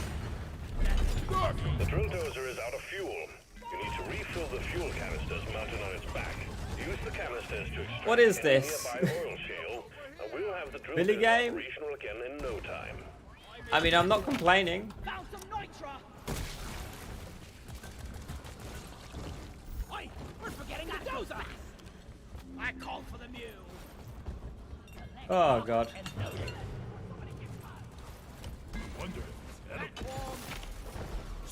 The drill dozer is out of fuel. You need to refill the fuel canisters mounted on its back. Use the canisters to extract What is any this? nearby oil shale, and we'll have the drill Billy dozer game? operational again in no time. I mean, I'm not complaining. Found some nitra. Oi, we're forgetting that dozer. I called for the mule. Oh god. Wonder if it's edible.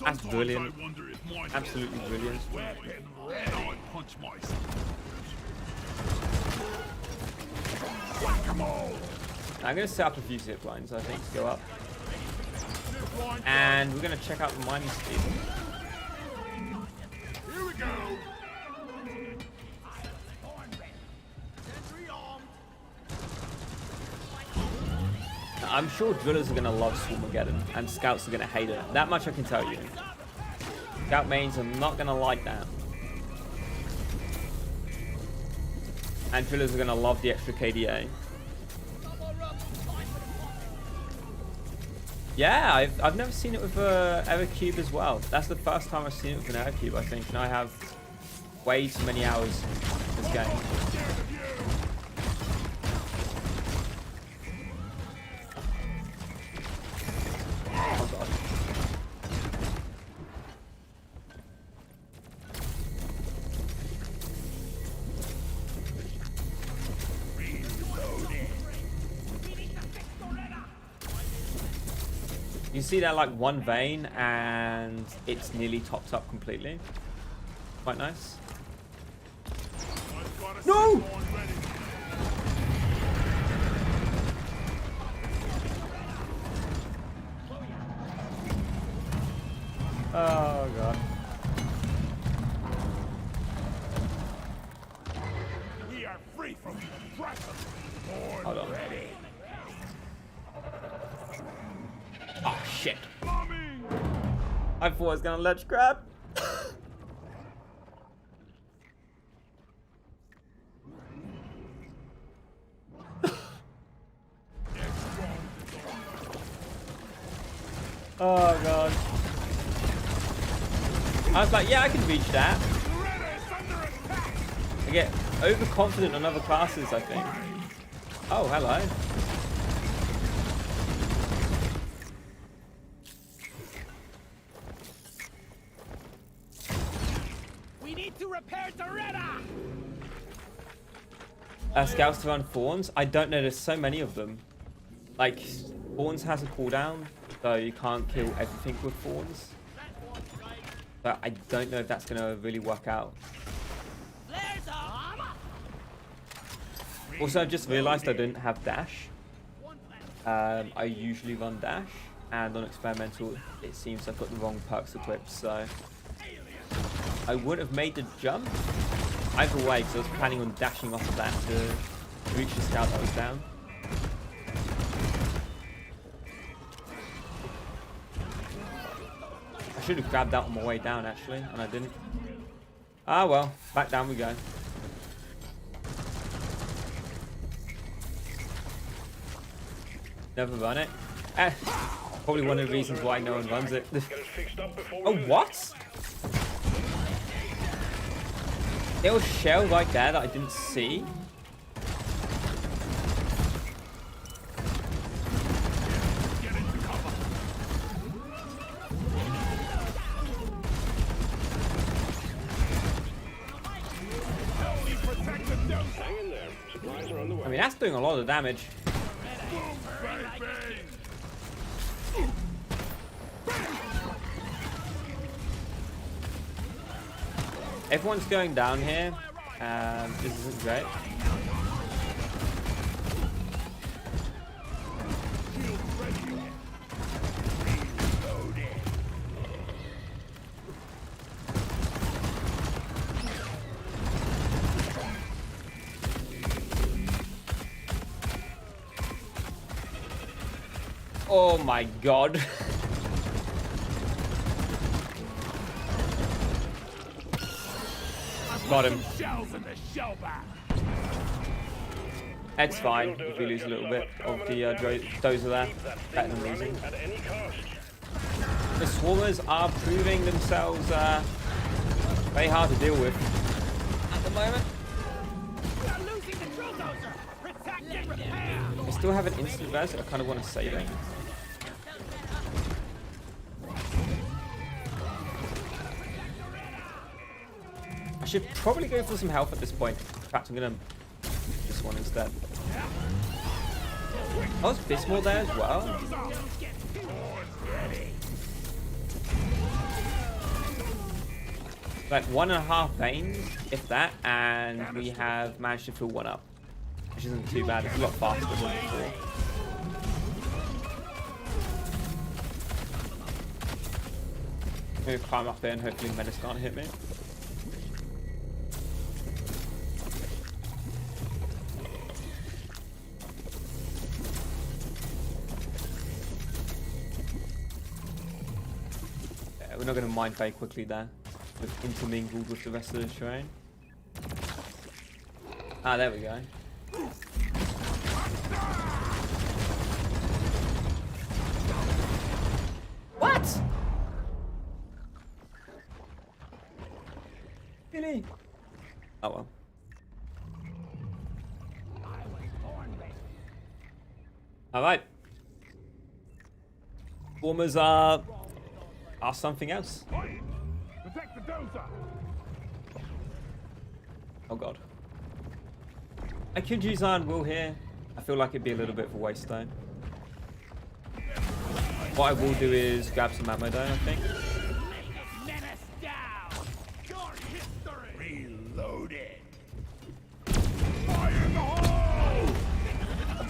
That's Sometimes brilliant. I wonder if mine Absolutely brilliant. wet and red. I'd punch myself. Whack 'em all. I'm going to set up a few zip lines, I think, to go up. And we're going to check out the mining speed. Here we go. Now, I'm sure drillers are going to love Swarmageddon, and scouts are going to hate it. That much I can tell you. Scout mains are not going to like that. And drillers are going to love the extra KDA. Yeah, I've never seen it with Error Cube as well. That's the first time I've seen it with an Error Cube, I think. And I have way too many hours in this game. Oh god. You see that like one vein and it's nearly topped up completely. Quite nice. I've got a No! signal ready. Oh god. We are free from the pressure. Hold on. Oh shit. Bombing! I thought I was gonna ledge grab. Oh god. I was like, yeah, I can reach that. I get overconfident on other classes, I think. Oh, hello. We need to repair Doretta! Scouts to run Fawns. I don't know, there's so many of them. Like, Fawns has a cooldown, so you can't kill everything with Fawns. But I don't know if that's going to really work out. There's a... Also, I've just realized I didn't have dash. I usually run dash, and on experimental, it seems I've got the wrong perks equipped, so I wouldn't have made the jump either way, because I was planning on dashing off of that to reach the scout that was down. I should have grabbed that on my way down, actually, and I didn't. Ah well, back down we go. Never run it. Probably one of the reasons why no one runs it. Get it fixed up before Oh, we lose what? There was a shell right there that I didn't see. Get into cover. Help me protect the dome. Hang in there. Supplies are on the way. I mean, that's doing a lot of damage. Baby! Everyone's going down here. This isn't great. Oh my god. Got him. Shells in the shell back. It's fine if we lose a little bit of the dozer there. Better than losing. At any cost. The swarmers are proving themselves very hard to deal with at the moment. We are losing the drill dozer! Protect and repair! I still have an instant res. I kind of want to save it. I should probably go for some health at this point. In fact, I'm gonna this one instead. Oh, is Bismore there as well? Like 1.5 veins, if that, and we have managed to fill one up, which isn't too bad. It's a lot faster than before. I'm gonna climb up there and hopefully Menace can't hit me. Yeah, we're not gonna mine very quickly there. We've intermingled with the rest of the terrain. Ah, there we go. What? Really? Oh well. Alright. Swarmers are something else. Protect the dozer. Oh god. I could use Iron Will here. I feel like it'd be a little bit of a waste though. What I will do is grab some ammo though, I think. Menace down! Your history!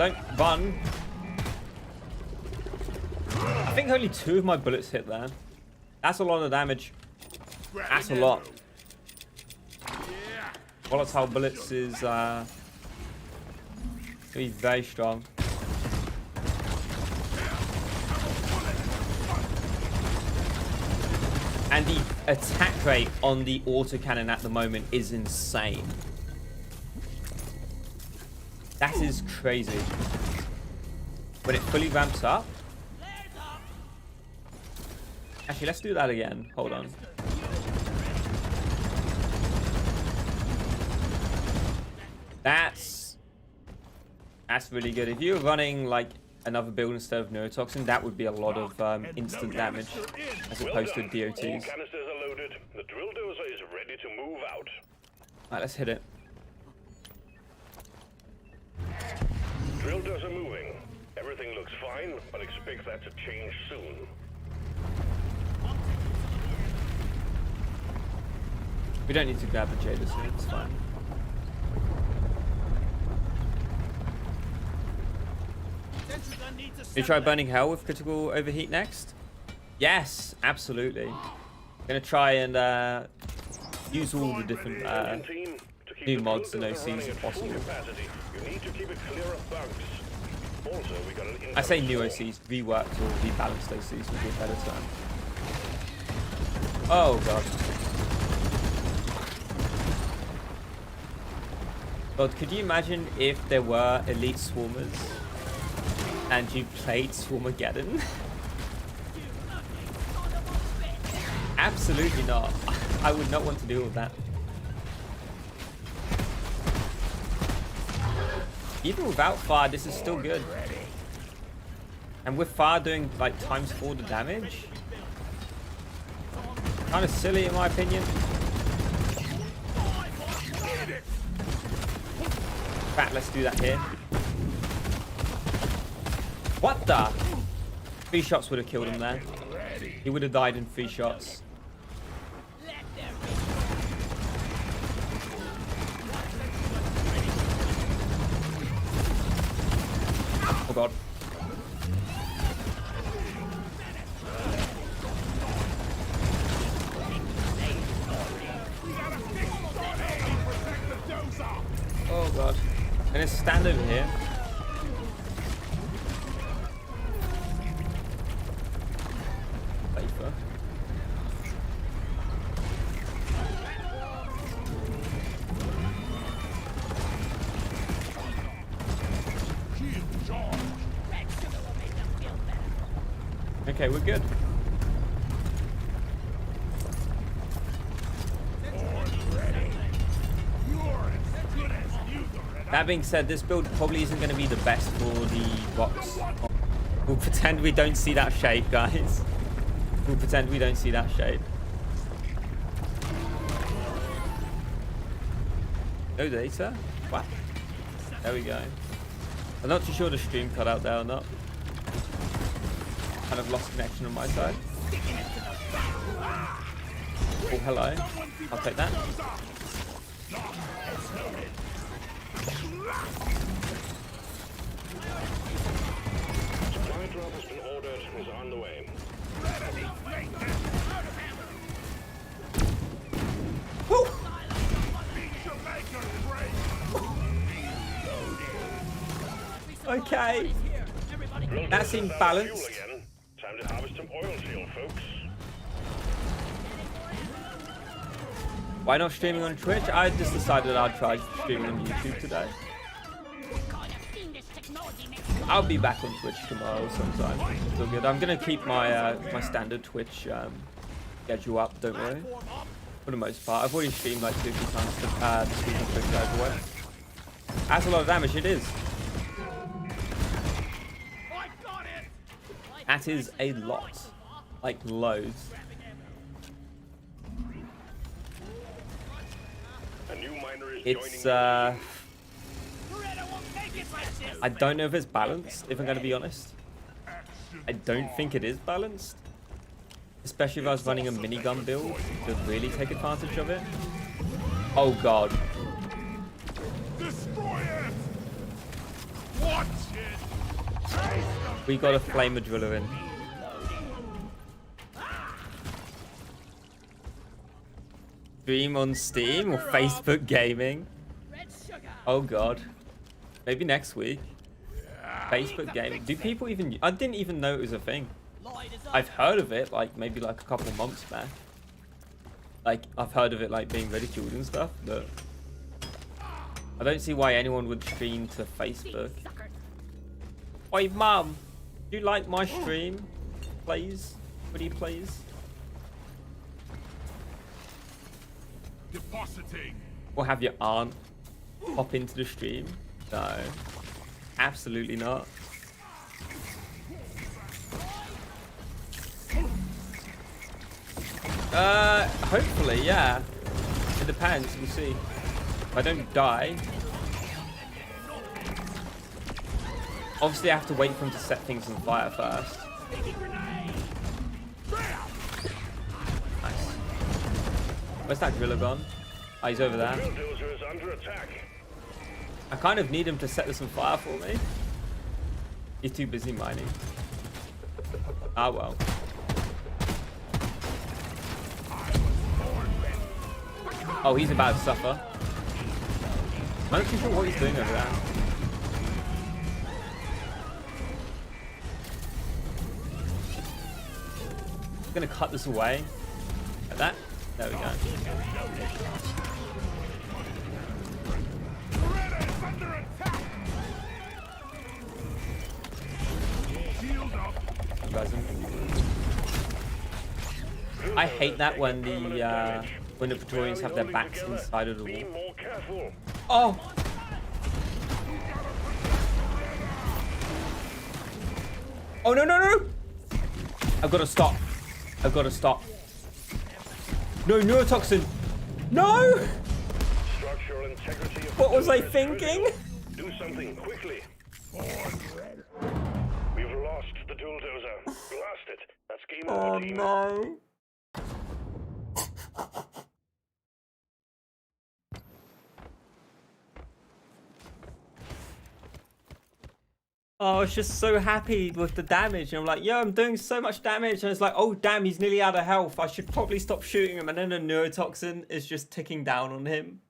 Don't run. I think only 2 of my bullets hit there. That's a lot of damage. That's a lot. Volatile bullets is very strong. And the attack rate on the autocannon at the moment is insane. That is crazy. When it fully ramps up. Actually, let's do that again. Hold on. That's really good. If you're running like another build instead of neurotoxin, that would be a lot of instant damage as opposed to All DOTs. canisters are loaded. The drill dozer is ready to move out. Alright, let's hit it. Drill dozer moving. Everything looks fine, but expect that to change soon. We don't need to grab the Jada soon, it's fine. You try burning hell with critical overheat next? Yes, absolutely. Gonna try and use all the different new mods and OCs if possible. You need to keep it clear of bugs. Also, we got an I say new OCs, reworked or rebalanced OCs would be a better term. Oh god. God, could you imagine if there were elite swarmers and you played Swarmageddon? Absolutely not. I would not want to deal with that. Even without fire, this is still good. And with fire doing like ×4 the damage, kind of silly in my opinion. In fact, let's do that here. What the? 3 shots would have killed him there. He would have died in 3 shots. Oh god. Oh god. And it's stand over here. Safer. Okay, we're good. That being said, this build probably isn't going to be the best for the box. We'll pretend we don't see that shape, guys. We'll pretend we don't see that shape. No data? What? There we go. I'm not too sure the stream cut out there or not. Kind of lost connection on my side. Oh, hello. I'll take that. Supply drop has been ordered and is on the way. Woo! Okay. That seemed balanced. Time to harvest some oil seal, folks. Why not streaming on Twitch? I just decided I'd try streaming on YouTube today. I'll be back on Twitch tomorrow sometime. It's all good. I'm gonna keep my my standard Twitch schedule up. Don't worry. For the most part, I've already streamed like 50 times this week on Twitch either way. That's a lot of damage. It is. That is a lot. Like loads. A new miner is It's joining I don't know if it's balanced, if I'm going to be honest. I don't think it is balanced. Especially if I was running a minigun build to really take advantage of it. Oh god. Destroy it! Watch We got a flamer driller in. Stream on Steam or Facebook Gaming? Oh god. Maybe next week. Facebook Gaming. Do people even... I didn't even know it was a thing. I've heard of it, like, maybe like a couple months back. Like, I've heard of it, like, being ridiculed and stuff, but... I don't see why anyone would stream to Facebook. Oi, Mum! Do you like my stream? Please? Would you please? Depositing. Or have your aunt hop into the stream? No. Absolutely not. Hopefully, yeah. It depends, we'll see. If I don't die. Obviously, I have to wait for him to set things on fire first. Nice. Where's that driller gone? Oh, he's over there. Bulldozer is under attack. I kind of need him to set this on fire for me. He's too busy mining. Ah, well. Oh, he's about to suffer. I'm not too sure what he's doing over there. I'm gonna cut this away. Like that. There we go. I hate that when the Praetorians have their backs inside of the Be wall. more careful. Oh! Oh no no no! I've got to stop. I've got to stop. No neurotoxin. No! Structural integrity of What was I the is thinking? critical. Do something quickly. We've lost the bulldozer. Blast it. That's game Oh over, team. no! Oh, I was just so happy with the damage. And I'm like, yo, I'm doing so much damage. And it's like, oh, damn, he's nearly out of health. I should probably stop shooting him. And then a neurotoxin is just ticking down on him.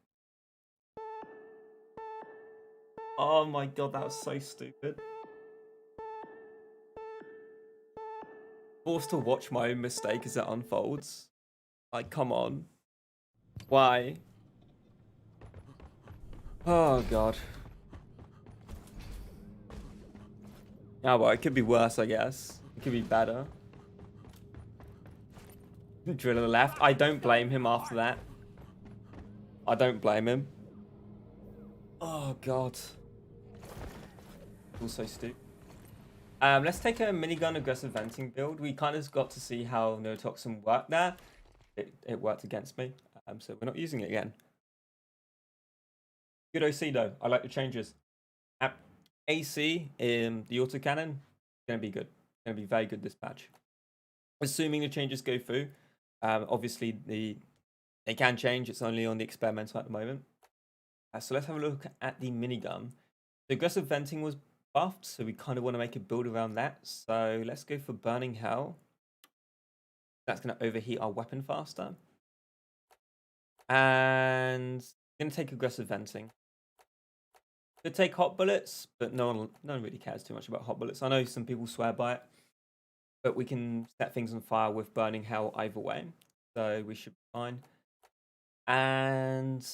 Oh my god, that was so stupid. Forced to watch my own mistake as it unfolds. Like, come on. Why? Oh god. Yeah, well, it could be worse, I guess. It could be better. Driller left. I don't blame him after that. I don't blame him. Oh, God. Also stupid. Let's take a minigun aggressive venting build. We kind of got to see how no toxin worked there. It worked against me. So we're not using it again. Good OC, though. I like the changes. AC in the autocannon, going to be good. Going to be very good this patch. Assuming the changes go through. Obviously, they can change. It's only on the experimental at the moment. So let's have a look at the minigun. The aggressive venting was buffed, so we kind of want to make a build around that. So let's go for Burning Hell. That's going to overheat our weapon faster. And I'm going to take aggressive venting. Could take hot bullets, but no one really cares too much about hot bullets. I know some people swear by it, but we can set things on fire with Burning Hell either way, so we should be fine. And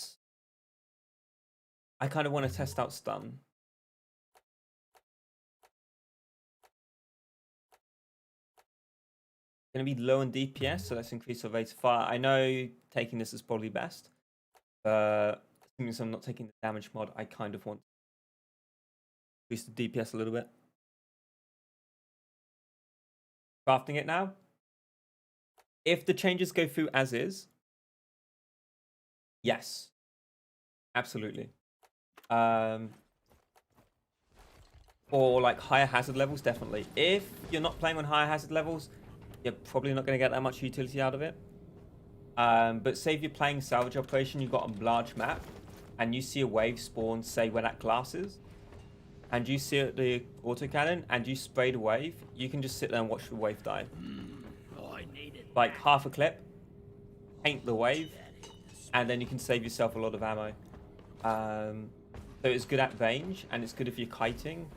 I kind of want to test out stun. Going to be low on DPS, so let's increase our rate of fire. I know taking this is probably best, but since I'm not taking the damage mod, I kind of want increase the DPS a little bit. Crafting it now. If the changes go through as is, yes, absolutely. For like higher hazard levels, definitely. If you're not playing on higher hazard levels, you're probably not going to get that much utility out of it. But say if you're playing salvage operation, you've got a large map, and you see a wave spawn, say where that glass is. and you see the autocannon and you spray the wave, you can just sit there and watch the wave die. Oh, I need it. Like half a clip, paint the wave, and then you can save yourself a lot of ammo. So it's good at range, and it's good if you're kiting.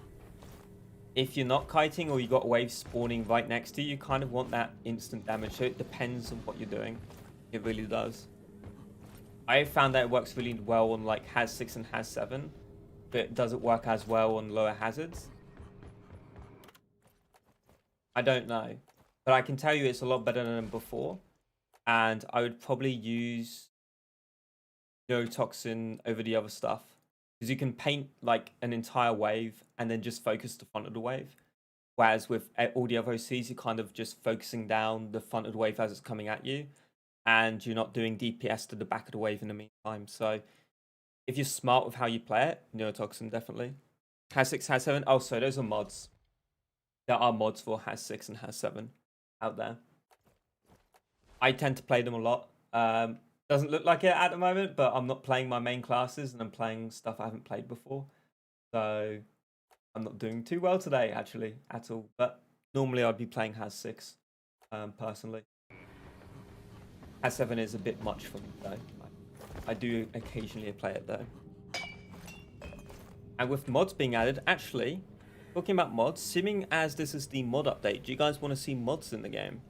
If you're not kiting or you got waves spawning right next to you, you kind of want that instant damage. So it depends on what you're doing. It really does. I found that it works really well on like Has 6 and Has 7, but it doesn't work as well on lower hazards. I don't know, but I can tell you it's a lot better than before, and I would probably use neurotoxin over the other stuff because you can paint like an entire wave and then just focus the front of the wave. Whereas with all the other OCs, you're kind of just focusing down the front of the wave as it's coming at you, and you're not doing DPS to the back of the wave in the meantime. So if you're smart with how you play it, neurotoxin definitely. Has 6, Has 7. Oh, so those are mods. There are mods for Has 6 and Has 7 out there. I tend to play them a lot. Doesn't look like it at the moment, but I'm not playing my main classes and I'm playing stuff I haven't played before. So I'm not doing too well today, actually, at all. But normally I'd be playing Has 6, personally. Has 7 is a bit much for me, though. I do occasionally play it, though. And with mods being added, actually, talking about mods, seeming as this is the mod update, do you guys want to see mods in the game?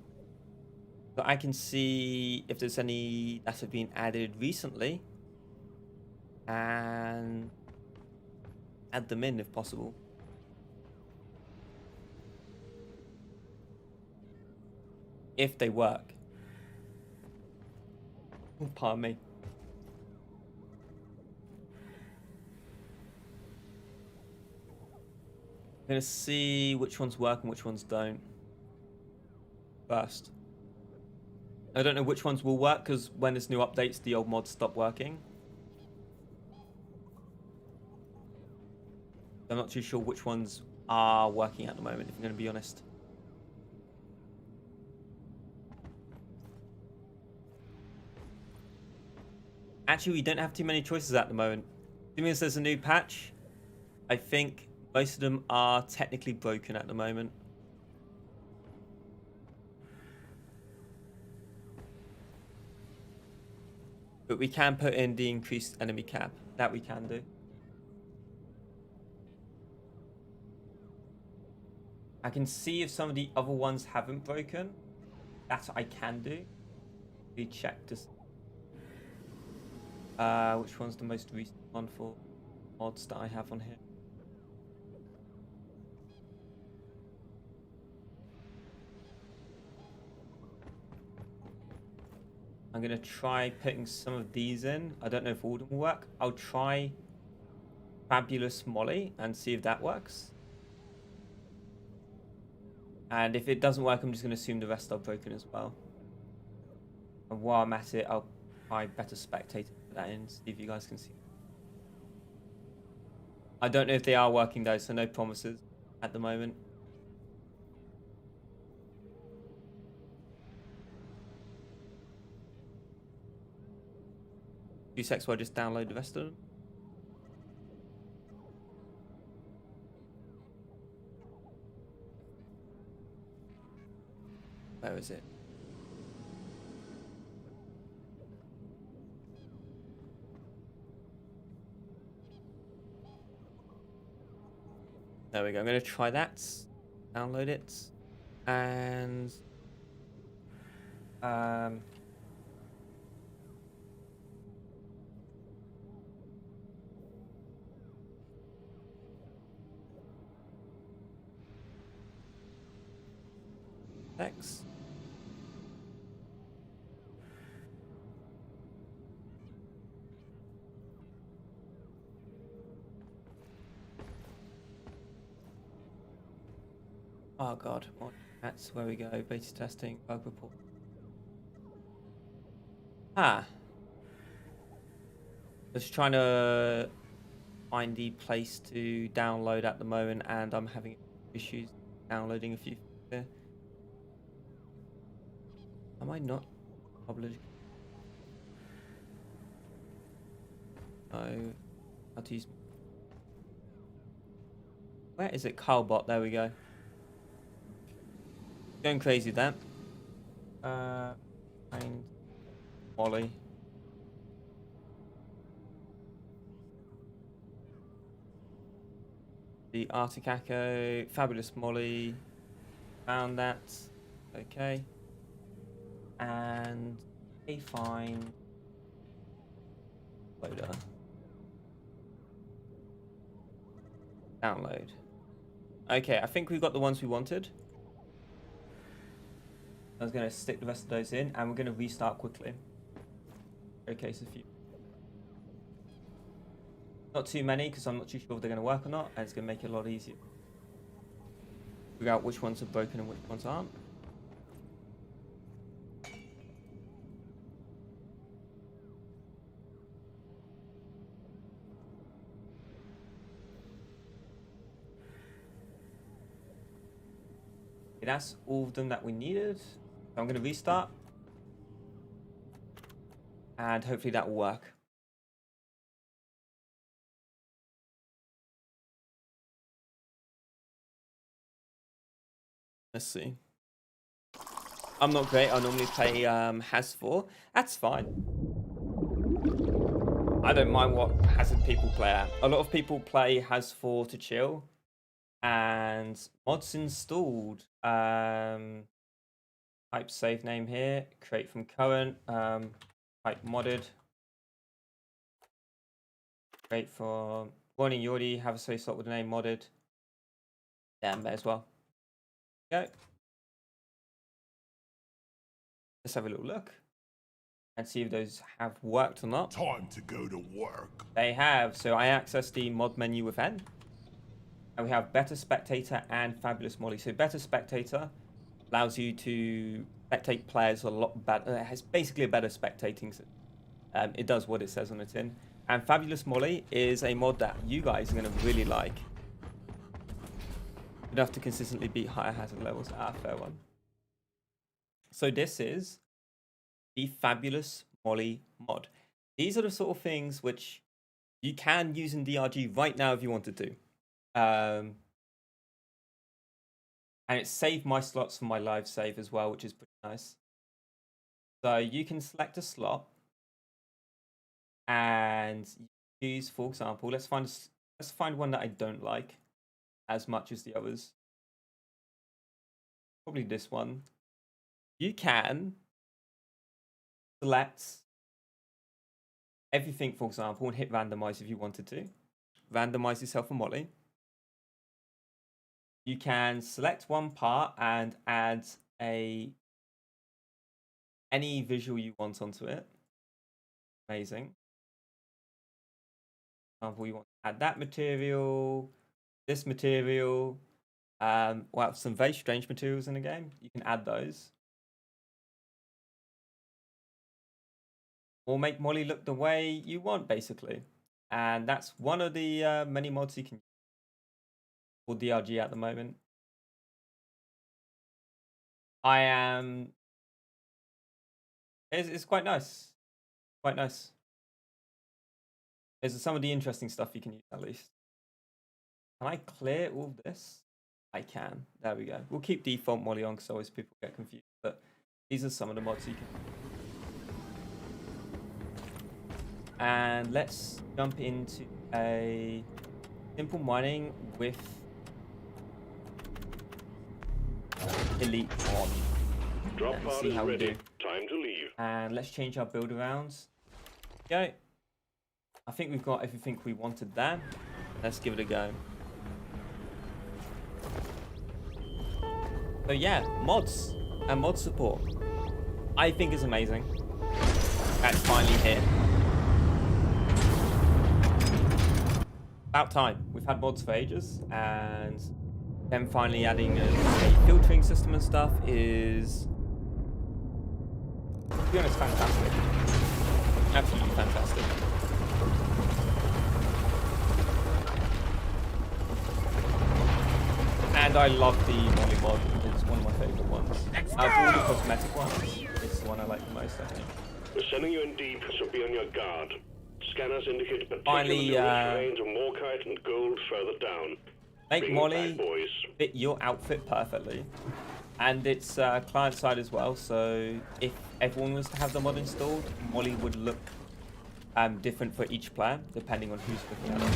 So I can see if there's any that have been added recently and add them in if possible. If they work. Oh, pardon me. I'm going to see which ones work and which ones don't first. I don't know which ones will work because when there's new updates, the old mods stop working. I'm not too sure which ones are working at the moment, if I'm going to be honest. Actually, we don't have too many choices at the moment. Assuming there's a new patch, I think most of them are technically broken at the moment. But we can put in the increased enemy cap. That we can do. I can see if some of the other ones haven't broken. That's what I can do. We check to see. Which one's the most recent one for mods that I have on here? I'm going to try putting some of these in. I don't know if all of them will work. I'll try Fabulous Molly and see if that works. And if it doesn't work, I'm just going to assume the rest are broken as well. And while I'm at it, I'll try Better Spectator to put that in, see if you guys can see. I don't know if they are working though, so no promises at the moment. Few seconds while I just download the rest of them. Where is it? There we go. I'm going to try that. Download it. And next. Oh god, that's where we go. Beta testing, bug report. Just trying to find the place to download at the moment, and I'm having issues downloading a few things here. Am I not published? No. How to use. Where is it? Carlbot. There we go. Going crazy there. Find Molly. The Arctic Echo, Fabulous Molly. Found that. Okay. And a fine loader. Download. Okay, I think we've got the ones we wanted. I was going to stick the rest of those in, and we're going to restart quickly. Okay, so a few. Not too many, because I'm not too sure if they're going to work or not, and it's going to make it a lot easier. Figure out which ones are broken and which ones aren't. Okay, that's all of them that we needed. So I'm going to restart. And hopefully that will work. Let's see. I'm not great. I normally play Has 4. That's fine. I don't mind what Hazard people play at. A lot of people play Has 4 to chill. And mods installed. Type save name here. Create from current. Type modded. Create from warning. You already have a save slot with the name modded. Yeah, may as well. Go. Let's have a little look and see if those have worked or not. Time to go to work. They have. So I access the mod menu within. And we have Better Spectator and Fabulous Molly. So Better Spectator allows you to spectate players a lot better. It has basically a better spectating system. It does what it says on the tin. And Fabulous Molly is a mod that you guys are going to really like. Enough to consistently beat higher hazard levels. Fair one. So this is the Fabulous Molly mod. These are the sort of things which you can use in DRG right now if you wanted to. And it saved my slots for my live save as well, which is pretty nice. So you can select a slot and use, for example, let's find one that I don't like as much as the others. Probably this one. You can select everything, for example, and hit randomize if you wanted to. Randomize yourself a Molly. You can select one part and add any visual you want onto it. Amazing. For example, you want to add that material, this material. Well, some very strange materials in the game. You can add those. Or make Molly look the way you want, basically. And that's one of the many mods you can use for DRG at the moment. It's quite nice. Quite nice. There's some of the interesting stuff you can use, at least. Can I clear all this? I can. There we go. We'll keep default Molly on because always people get confused. But these are some of the mods you can. And let's jump into a simple mining with Elite on. Drop Let's pod see is how we ready. do. Time to leave. And let's change our build arounds. Go. I think we've got everything we wanted there. Let's give it a go. So yeah, mods and mod support, I think is amazing. That's finally here. About time. We've had mods for ages, and them finally adding a filtering system and stuff is, to be honest, fantastic. Absolutely fantastic. And I love the Molly mod. It's one of my favourite ones. Out of all the cosmetic ones, it's the one I like the most, I think. We're sending you in deep, so be on your guard. Scanners indicate particularly Finally, rich veins of morkite and gold further down. Make Bring it back, Molly boys. fit your outfit perfectly. And it's client side as well, so if everyone was to have the mod installed, Molly would look different for each player, depending on who's looking at it.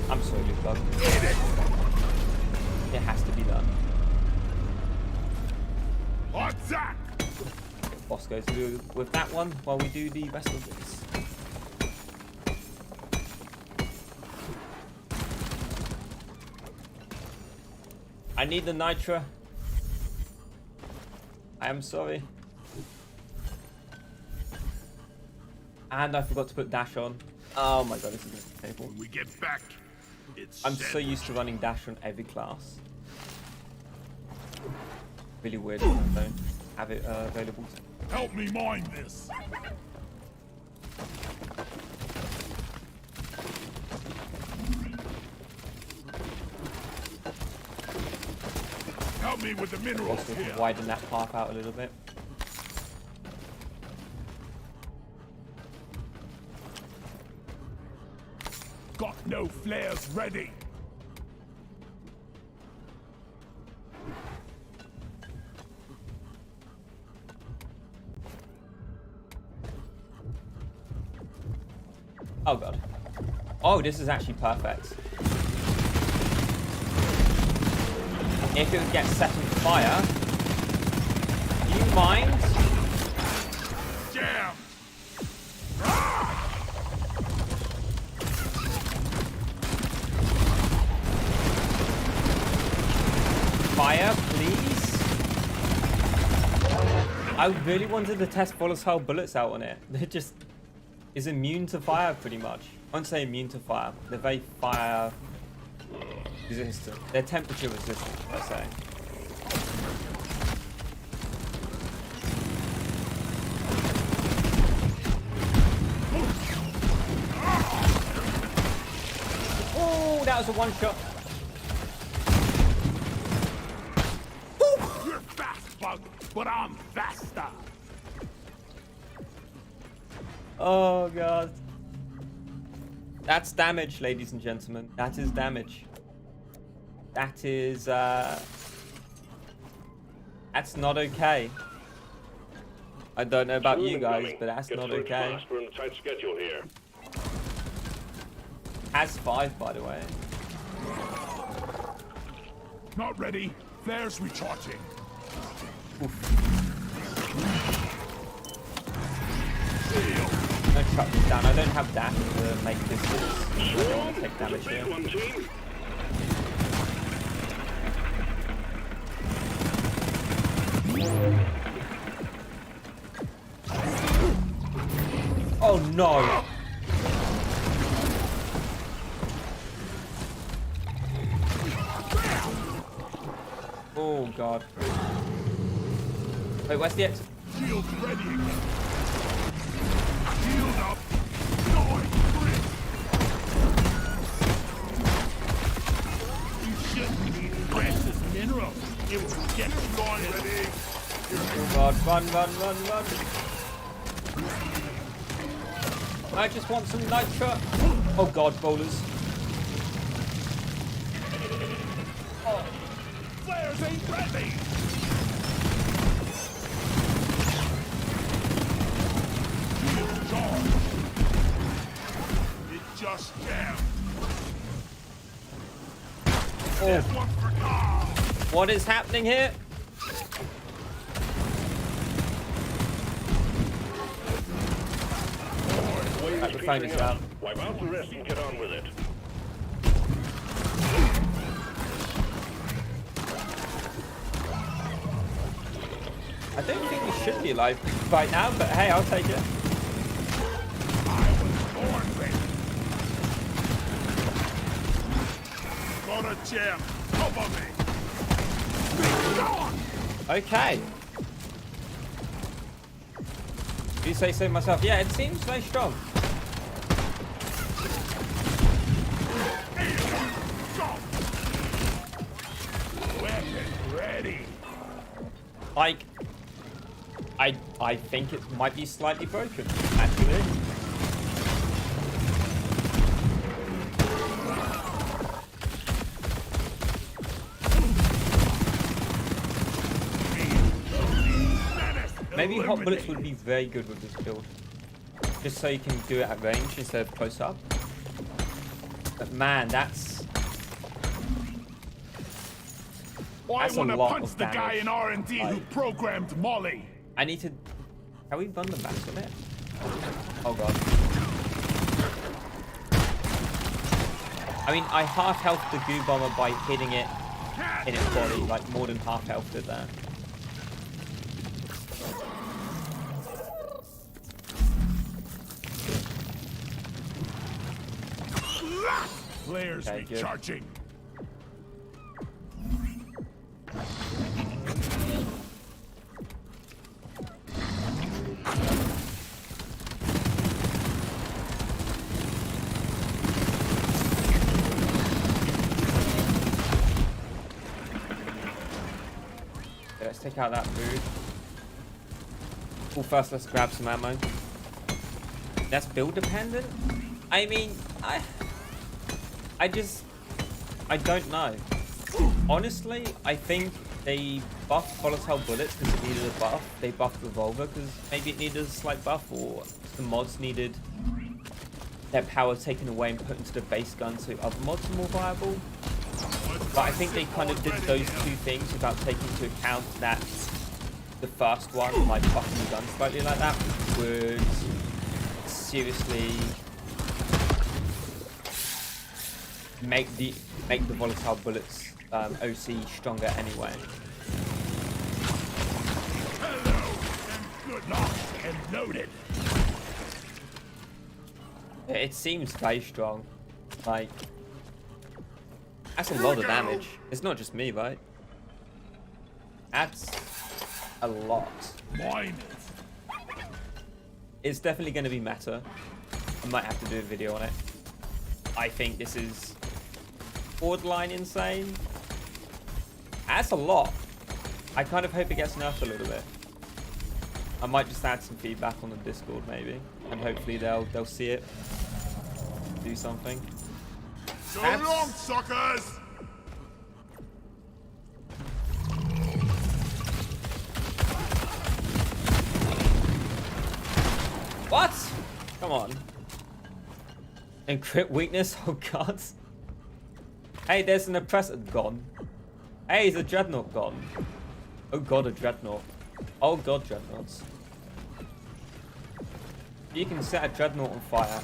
I'm sorry, Luke Bug. It has to be done. Attack! Boss goes through with that one while we do the rest of this. I need the nitra. I am sorry. And I forgot to put dash on. Oh my god, this is going to be painful. When we get back, it's I'm so used to running dash on every class. Really weird when I don't have it available. Help me mine this. Help me with the minerals Also here. widen that path out a little bit. Got no flares ready. Oh god. Oh, this is actually perfect. If it would get set on fire, do you mind? Jam! Fire, please? I really wanted to test volatile bullets out on it. It just is immune to fire pretty much. I won't say immune to fire. They're very fire resistant. They're temperature resistant, I say. Oh, that was a one shot. You're fast, Bug, but I'm faster. Oh god. That's damage, ladies and gentlemen. That is damage. That is that's not okay. I don't know about you guys, but that's Get not to it okay. fast. We're on a tight schedule here. Has 5, by the way. Not ready. Flares recharging. Don't shut this down. I don't have dash to make distance. I don't want to take damage Big here. one, team. Oh no! Oh god. Wait, where's the exit? Shields ready again. Shield up. Noise, grit. You shouldn't need precious minerals. It will get you going ready. Oh god, run, run, run, run. I just want some nitro. Oh god, bowlers. Flares ain't ready. Shield charged. It just jammed. Oh, One for Carl. what is happening here? Right, the phone is down. Wipe out the rest and get on with it. I don't think we should be alive right now, but hey, I'll take it. I was born ready. Got a gem. Cover me. Be gone. Okay. You say so myself. Yeah, it seems very strong. Weapon ready. Like, I think it might be slightly broken, actually. Maybe hot bullets would be very good with this build. Just so you can do it at range instead of close up. But man, that's I a want to lot punch of the guy damage. in R&D who Like- programmed Molly. I need to... Can we run the max on it? Oh god. I mean, I half health the goo bomber by hitting it in its body, like more than half health it there. Players Okay, good. recharging. Okay, let's take out that food. Well, first let's grab some ammo. That's build dependent? I mean, I don't know. Honestly, I think they buffed volatile bullets because it needed a buff. They buffed revolver because maybe it needed a slight buff, or the mods needed their power taken away and put into the base gun so other mods are more viable. But I think they kind of did those two things without taking into account that the first one, like buffing the gun slightly like that, would seriously make the volatile bullets OC stronger anyway. Hello, and good luck, and loaded. It seems very strong. Like, that's a lot of damage. It's not just me, right? That's a lot. Mine. It's definitely going to be meta. I might have to do a video on it. I think this is borderline insane. That's a lot. I kind of hope it gets nerfed a little bit. I might just add some feedback on the Discord maybe, and hopefully they'll see it, do something. So That's- long, suckers. What? Come on. And crit weakness? Oh god. Hey, there's an oppressor gone. Hey, is a dreadnought gone? Oh god, a dreadnought. Oh god, dreadnoughts. You can set a dreadnought on fire.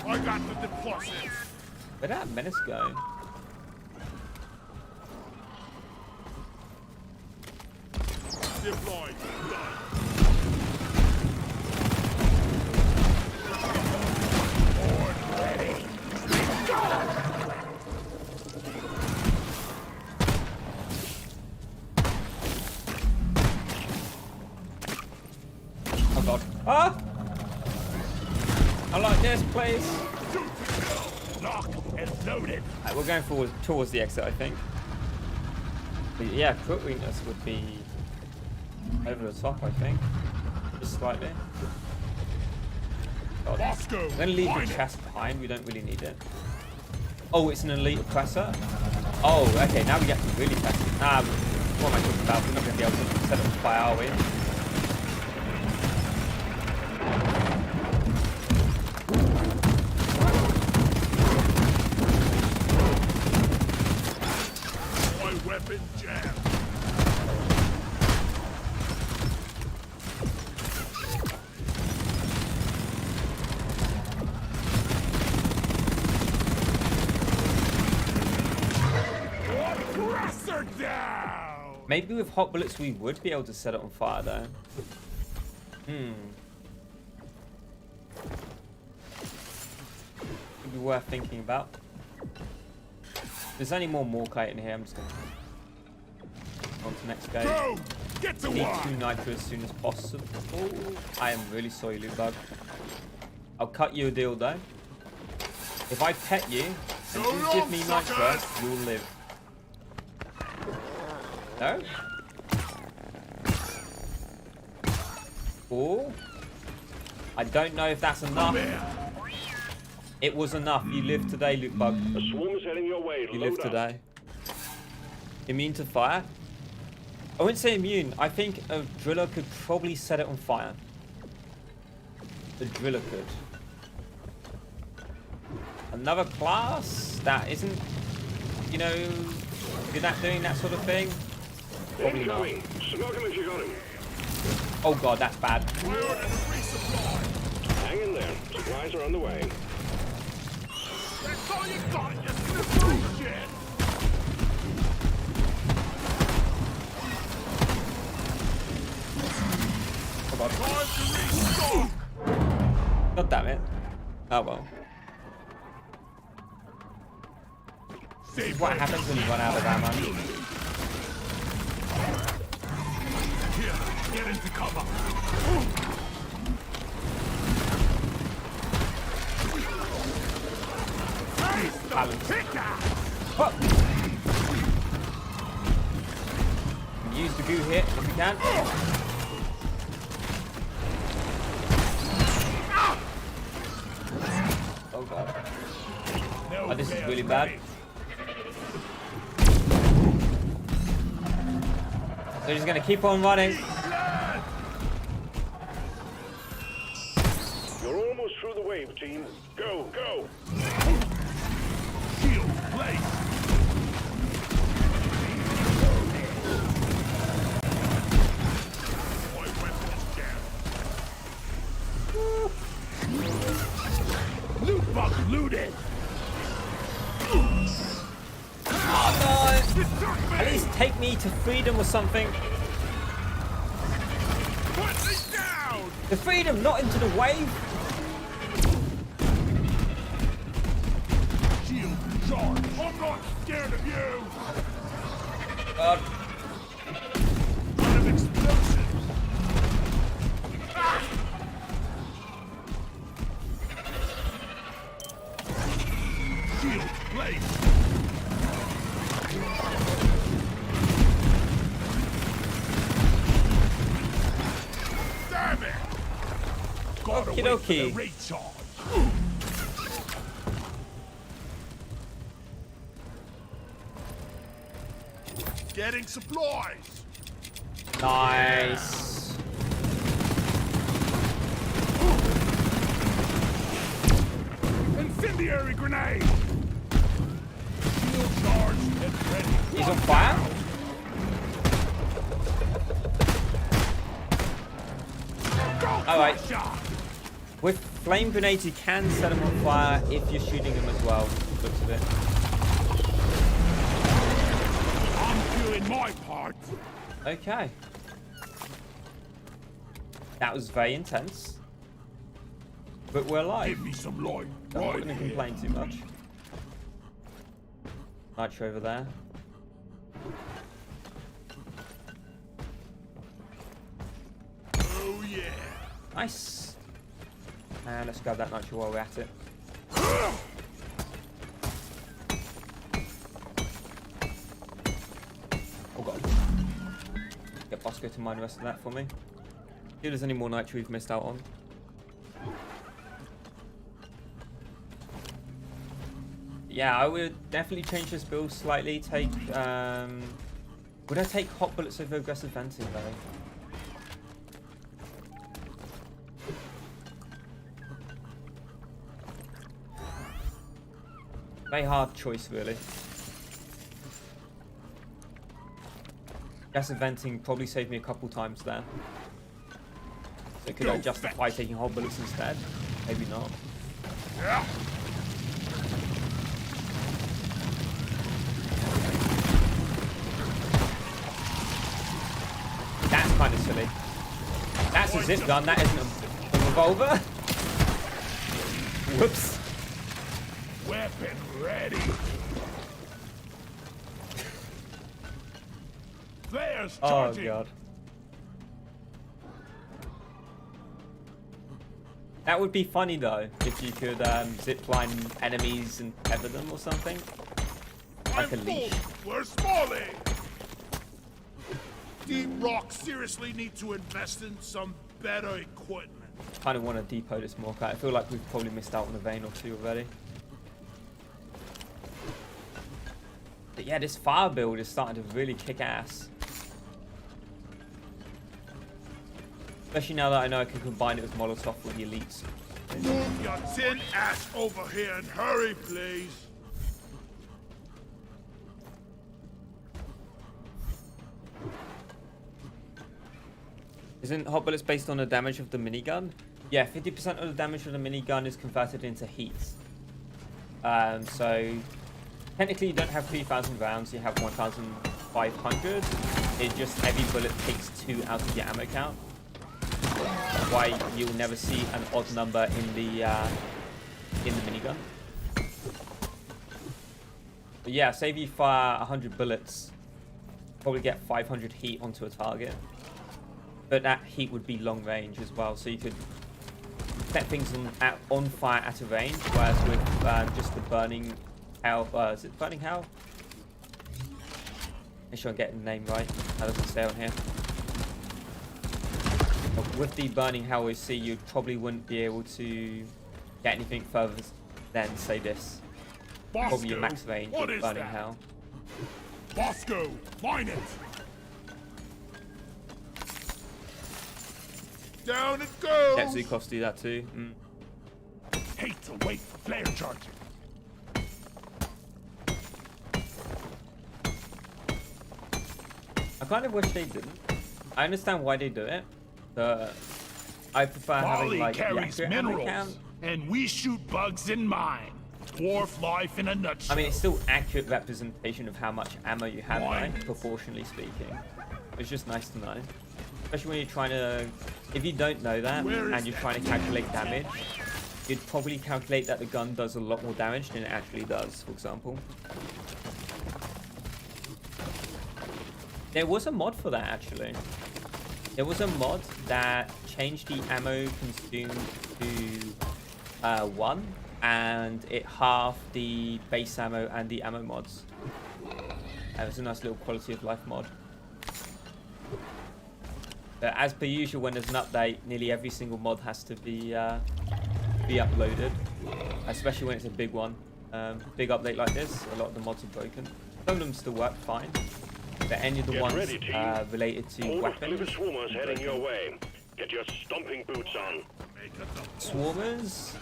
I got the deposits. Where'd that menace go? Deployed. Oh god. Ah! I like this place. Lock and loaded. Right, we're going forward towards the exit, I think. But yeah, crit weakness would be over the top, I think. Just slightly. God. Moscow. I'm going to leave the mine it. chest behind. We don't really need it. Oh, it's an elite oppressor? Oh, okay. Now we get to really test it. What am I talking about? We're not going to be able to set it on fire, are we? My weapon jam. Oppressor down. Maybe with hot bullets we would be able to set it on fire, though. Could be worth thinking about. There's only more Morkite in here. I'm just going to on to next game. Go. Get to Need work. 2 nitro as soon as possible. I am really sorry, Lootbug. I'll cut you a deal, though. If I pet you and So you give long, me nitro, suckers. you'll live. No? Oh. I don't know if that's enough. It was enough. You live today, Lootbug. A swarm is heading your way. You Load live up. today. Immune to fire? I wouldn't say immune. I think a driller could probably set it on fire. The driller could. Another class that isn't, you know, good at doing that sort of thing. Probably not. Incoming. Smoke him if you got him. Oh god, that's bad. Hang in there. Supplies are on the way. That's all you got, you slippery shit! Oh god. Time to restock! God damn it. Oh well. This is what happens when you run out of ammo. Here, get into cover. Balance. Picker! Oh. Use the goo hit if you can. Oh god. Oh, this is really bad. They're just gonna keep on running. You're almost through the wave, team. Go, go! Shield placed! My weapon is jammed. Loot box looted! Oh no! At least take me to freedom or something. Put me down! The freedom, not into the wave. Shield charge! I'm not scared of you! God. Out of explosives! Shield placed! Damn it! Gotta Okie wait for the dokie. recharge. Getting supplies! Nice. Incendiary grenade! Shield charged and ready. He's on fire? Alright. With flame grenades, you can set them on fire if you're shooting them as well. Looks of it. I'm doing my part. Okay. That was very intense. But we're live. Give me some light. I'm not Right going to here. complain too much. Nitro over there. Oh yeah. Nice. And let's grab that nitro while we're at it. Oh god. Get Bosco to mine the rest of that for me. See if there's any more nitro we've missed out on. Yeah, I would definitely change this build slightly. Take, would I take hot bullets over aggressive venting though? Very hard choice, really. Aggressive venting probably saved me a couple times there. So could I justify taking hot bullets instead? Maybe not. Yeah. That's kind of silly. That's a zip gun, that isn't a revolver. Whoops. Weapon ready. Flares Oh charging. god. That would be funny though, if you could zipline enemies and tether them or something. Like a I'm leash. full. We're smalling. Deep Rock seriously need to invest in some better equipment. Kind of want to depot this more. I feel like we've probably missed out on a vein or two already. But yeah, this fire build is starting to really kick ass. Especially now that I know I can combine it with Molotov with the elites. Move your tin ass over here and hurry, please. Isn't hot bullets based on the damage of the minigun? Yeah, 50% of the damage of the minigun is converted into heat. So technically you don't have 3,000 rounds, you have 1,500. It just every bullet takes 2 out of your ammo count. That's why you'll never see an odd number in the minigun. But yeah, say if you fire 100 bullets, probably get 500 heat onto a target. But that heat would be long range as well, so you could set things on fire at a range, whereas with just the burning hell, is it burning hell? Make sure I get the name right. How does it say on here? But with the burning hell we see, you probably wouldn't be able to get anything further than say this. Probably your max range what with is burning that? hell. Bosco, mine it. Down it goes. Tetsu costs do that too. Hate to wait for flare charging. I kind of wish they didn't. I understand why they do it, but I prefer having Molly like the carries accurate ammo minerals, count. and we shoot bugs in mine. Dwarf life in a nutshell. I mean, it's still accurate representation of how much ammo you have, Why? right? Proportionally speaking. It's just nice to know. Especially when you're trying to... If you don't know that, Where is and you're trying to calculate damage, you'd probably calculate that the gun does a lot more damage than it actually does, for example. There was a mod for that, actually. There was a mod that changed the ammo consumed to 1, and it halved the base ammo and the ammo mods. It was a nice little quality of life mod. But as per usual, when there's an update, nearly every single mod has to be uploaded, especially when it's a big one. Big update like this, a lot of the mods are broken. Some of them still work fine, but any of the Get ones ready, team. related to Hold up, weapons, Clipper Swarmers heading your way. Get your stomping boots on. swarmers.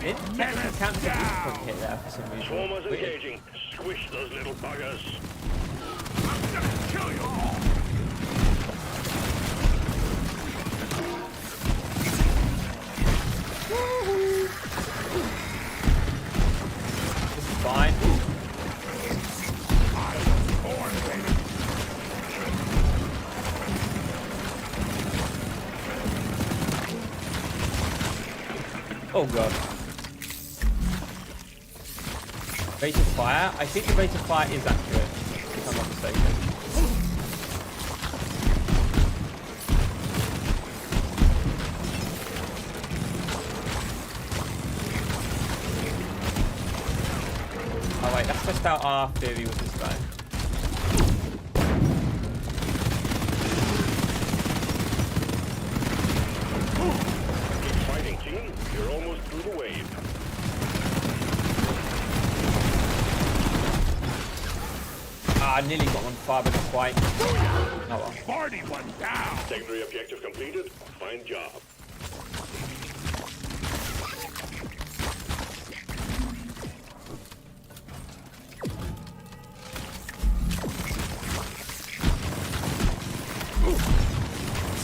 It technically counts as a weak point hit there for some reason. Swarmers Weird. engaging. Squish those little buggers. I'm gonna kill you all. This is fine. I was born ready. Oh god. Rate of fire? I think the rate of fire is accurate, if I'm not mistaken. Oh wait, let's test out our theory with this guy. Keep fighting, team. You're almost through the wave. Ah, I nearly got one fire, but not quite. Oh well. Party one down. Secondary objective completed. Fine job.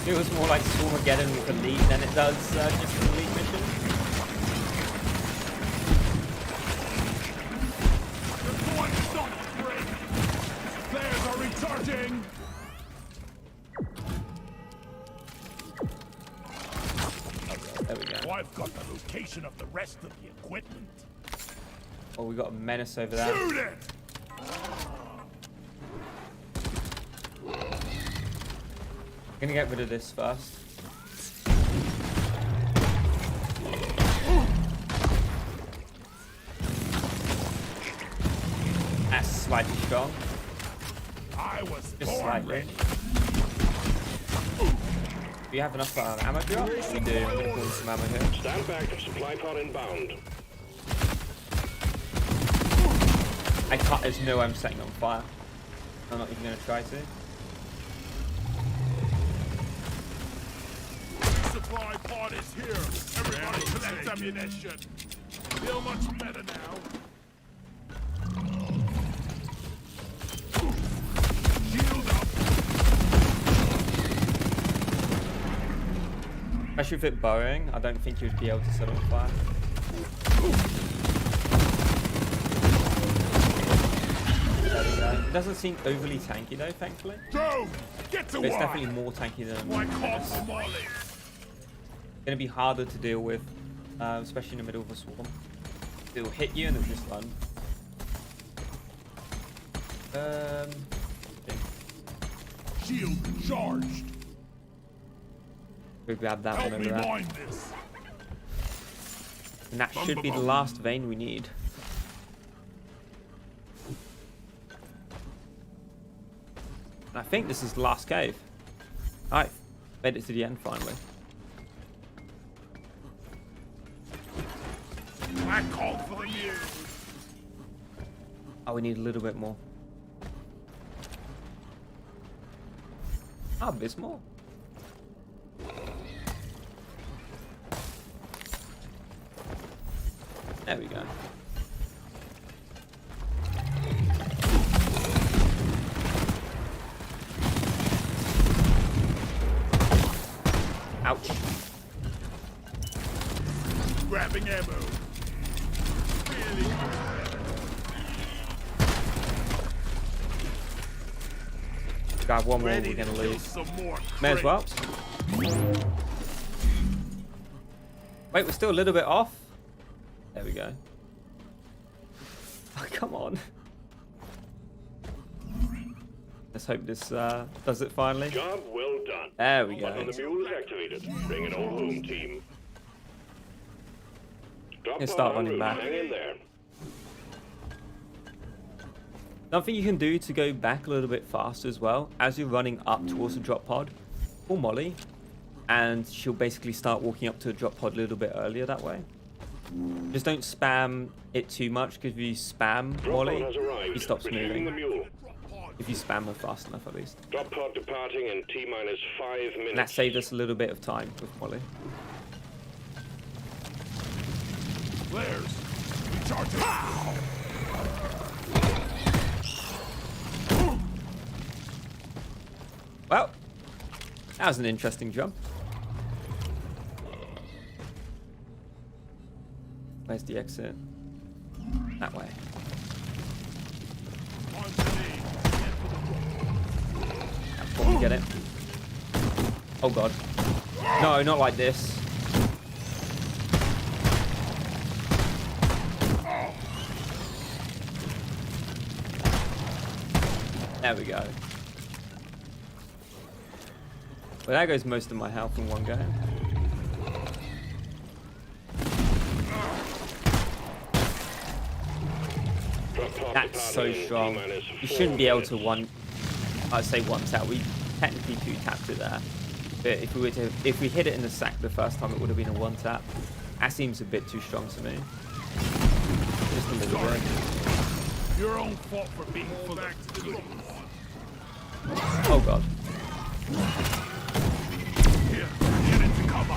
Feels more like Swarmageddon with a lead than it does just an elite mission. You're going to stop the break. Flares are recharging. There we go. Oh, I've got the location of the rest of the equipment. Oh, we got a menace over there. Shoot it! Gonna get rid of this first. That's slightly strong. I was Just born slightly. ready. Do you have enough ammo drop? We do. I'm gonna pull some ammo here. Stand back. Supply pod inbound. I can't. There's no way I'm setting on fire. I'm not even gonna try to. Supply pod is here. Everybody collect ammunition. Feel much better now. Shield up. Especially with it burrowing, I don't think you'd be able to set it on fire. There we go. It doesn't seem overly tanky though, thankfully. Go! Get to But it's work! definitely more tanky than Why call Menace. for Molly? Gonna be harder to deal with, especially in the middle of a swarm. It'll hit you and it'll just run. Shield charged. We grab that Help one me over there. mine this. And that should be the last vein we need. And I think this is the last cave. Alright, made it to the end finally. I called for the mule. Oh, we need a little bit more. Ah, there's more. There we go. Ouch. Grabbing ammo. Really good. Grab one more, Ready we're to gonna kill lose. some more May as well. crates. Wait, we're still a little bit off. There we go. Oh, come on. Let's hope this does it finally. Job well done. There we Button on go. the mule is activated. Bring it all home, team. Drop Let's pod start en running route. back. Hang in there. Something you can do to go back a little bit faster as well, as you're running up towards the drop pod, or Molly, and she'll basically start walking up to the drop pod a little bit earlier that way. Just don't spam it too much, because if you spam Drop Molly, pod has arrived. he stops Retrieving the moving. mule. If you spam her fast enough, at least. Drop pod departing in T-minus 5 minutes. And that saved us a little bit of time with Molly. Flares. Recharging. Well, that was an interesting jump. Where's the exit? That way. On to me. Get for the rope. That's where we get it. Oh god. No, not like this. There we go. Well, there goes most of my health in one go. Drop pod That's so departing in strong. T-minus You 4 shouldn't be able to minutes. I'd say one tap. We technically two tapped it there. But if we hit it in the sack the first time, it would have been a one tap. That seems a bit too strong to me. Just a little bit. Your own fault for being full back to the Oh god. Here, get into cover.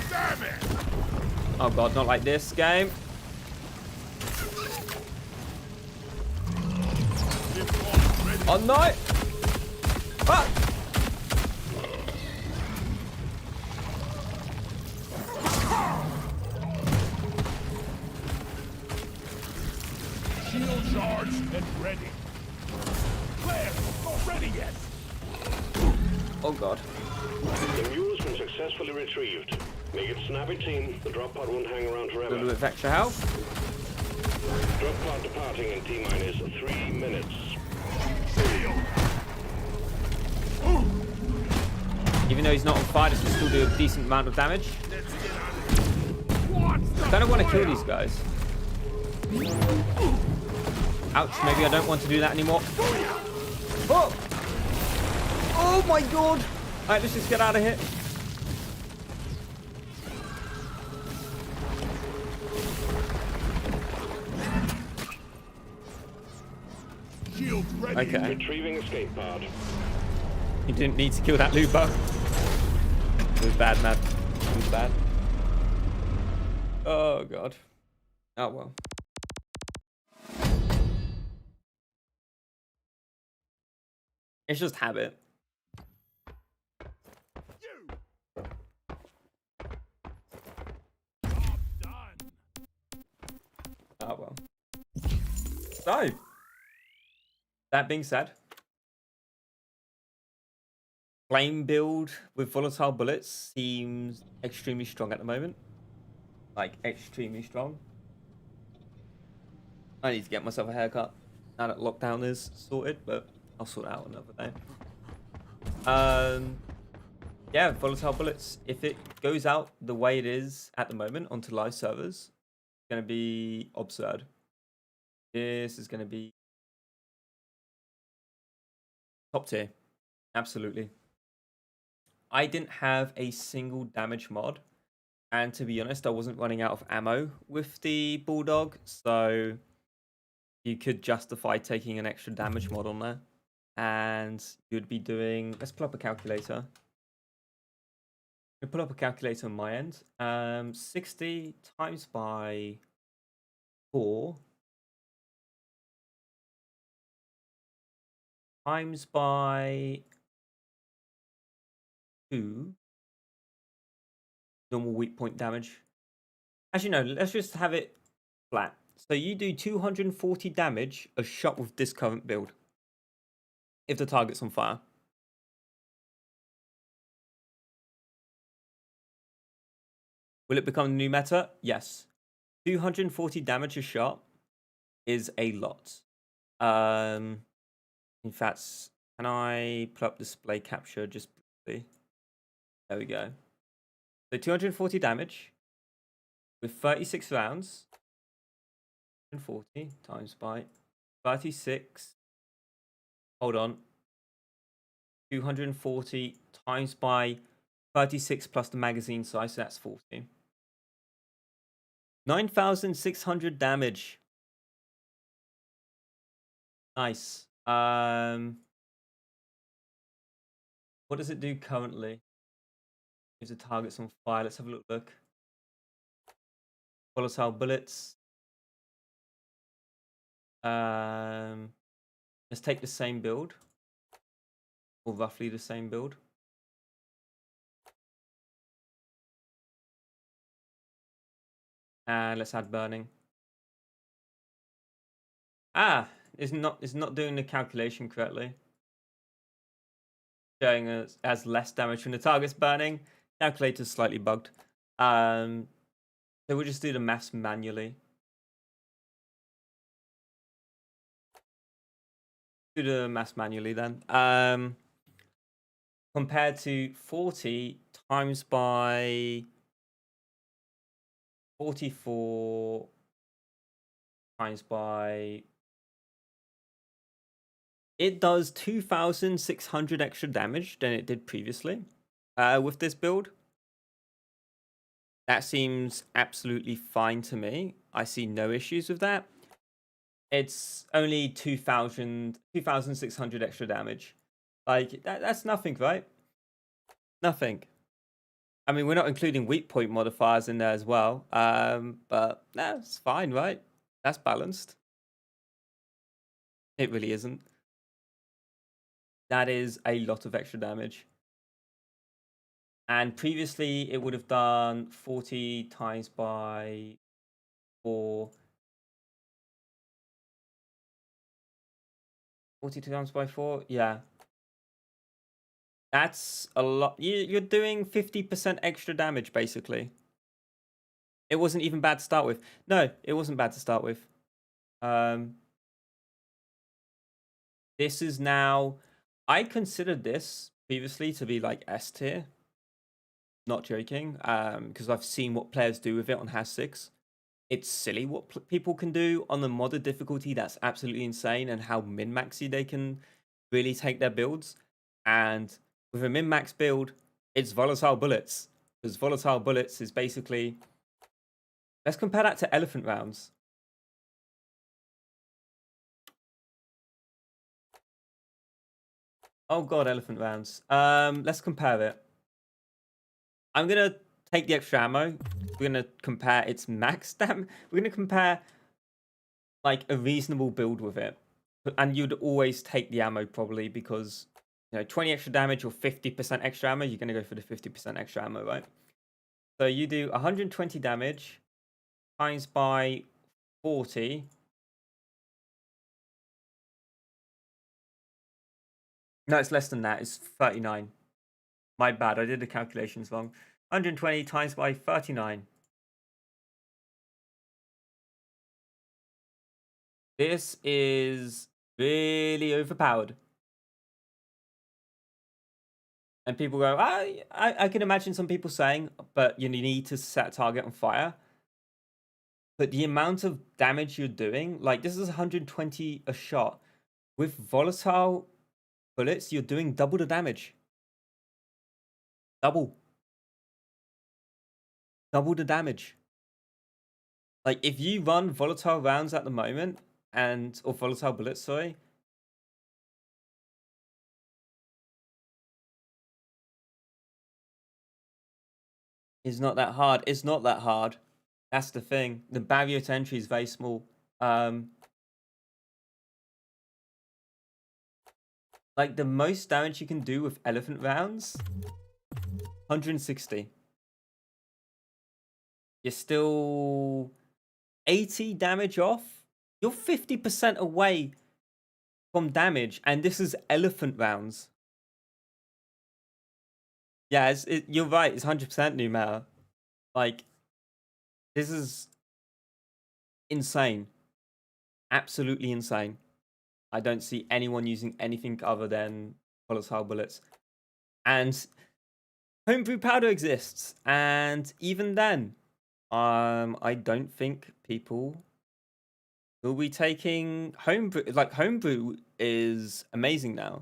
Damn it! Oh god, not like this game. Oh no! Ah! Shield charged and ready. Flare, not ready yet. Oh god. The mule's been successfully retrieved. Make it snappy, team. The drop pod won't hang around A little forever. bit of extra health. Drop pod departing in T-minus 3 minutes. Shield. Even though he's not on fire, this will still do a decent amount of damage. Let's get out of here. What's the I kind of want to kill fire? these guys. Ouch, maybe I don't want to do that anymore. Oh! Oh my god! Alright, let's just get out of here. Ready. Okay. Retrieving escape pod. You didn't need to kill that Lupo. It was bad, man. It was bad. Oh, God. Oh, well. It's just habit. You. Job done. Oh, well. So, that being said, flame build with volatile bullets seems extremely strong at the moment. Like, extremely strong. I need to get myself a haircut now that lockdown is sorted, but I'll sort it out another day. Yeah, volatile bullets. If it goes out the way it is at the moment onto live servers, it's going to be absurd. This is going to be top tier. Absolutely. I didn't have a single damage mod. And to be honest, I wasn't running out of ammo with the Bulldog. So you could justify taking an extra damage mod on there. And you'd be doing... Let's pull up a calculator. Pull up a calculator on my end. 60 times by 4 times by 2 normal weak point damage. Actually, no, let's just have it flat. So you do 240 damage a shot with this current build if the target's on fire. Will it become a new meta? Yes. 240 damage a shot is a lot. In fact, can I pull up display capture just briefly? There we go. So 240 damage with 36 rounds. 240 times by 36. Hold on. 240 times by 36 plus the magazine size, so that's 40. 9,600 damage. Nice. What does it do currently? If the target's on fire, let's have a look. Volatile bullets. Let's take the same build, or roughly the same build. And let's add burning. Ah, it's not doing the calculation correctly. Showing us as less damage when the target's burning. Calculator's slightly bugged. So we'll just do the maths manually. Do the maths manually then. Compared to 40 times by 44 times by... It does 2,600 extra damage than it did previously with this build. That seems absolutely fine to me. I see no issues with that. It's only 2,600 extra damage. Like, that's nothing, right? Nothing. I mean, we're not including weak point modifiers in there as well. But that's fine, right? That's balanced. It really isn't. That is a lot of extra damage. And previously, it would have done 40 times by 4. 42 times by 4? Yeah. That's a lot. You're doing 50% extra damage, basically. It wasn't even bad to start with. No, it wasn't bad to start with. This is now... I considered this previously to be like S tier. Not joking. Because I've seen what players do with it on Has 6. It's silly what people can do on the modded difficulty. That's absolutely insane. And how min-maxy they can really take their builds. And with a min-max build, it's volatile bullets. Because volatile bullets is basically... Let's compare that to elephant rounds. Oh god, elephant rounds. Let's compare it. I'm gonna take the extra ammo. We're gonna compare its max damage. We're gonna compare like a reasonable build with it. And you'd always take the ammo probably because 20 extra damage or 50% extra ammo, you're gonna go for the 50% extra ammo, right? So you do 120 damage times by 40. No, it's less than that. It's 39. My bad. I did the calculations wrong. 120 times by 39. This is really overpowered. And people go, I can imagine some people saying, but you need to set a target on fire. But the amount of damage you're doing, like this is 120 a shot. With volatile bullets, you're doing double the damage. Double the damage. Like if you run volatile rounds at the moment or volatile bullets, sorry. It's not that hard. It's not that hard. That's the thing. The barrier to entry is very small. Like the most damage you can do with elephant rounds, 160. You're still 80 damage off. You're 50% away from damage, and this is elephant rounds. Yeah, you're right. It's 100% new meta. Like, this is insane. Absolutely insane. I don't see anyone using anything other than volatile bullets. And homebrew powder exists, and even then, I don't think people will be taking homebrew. Like homebrew is amazing now,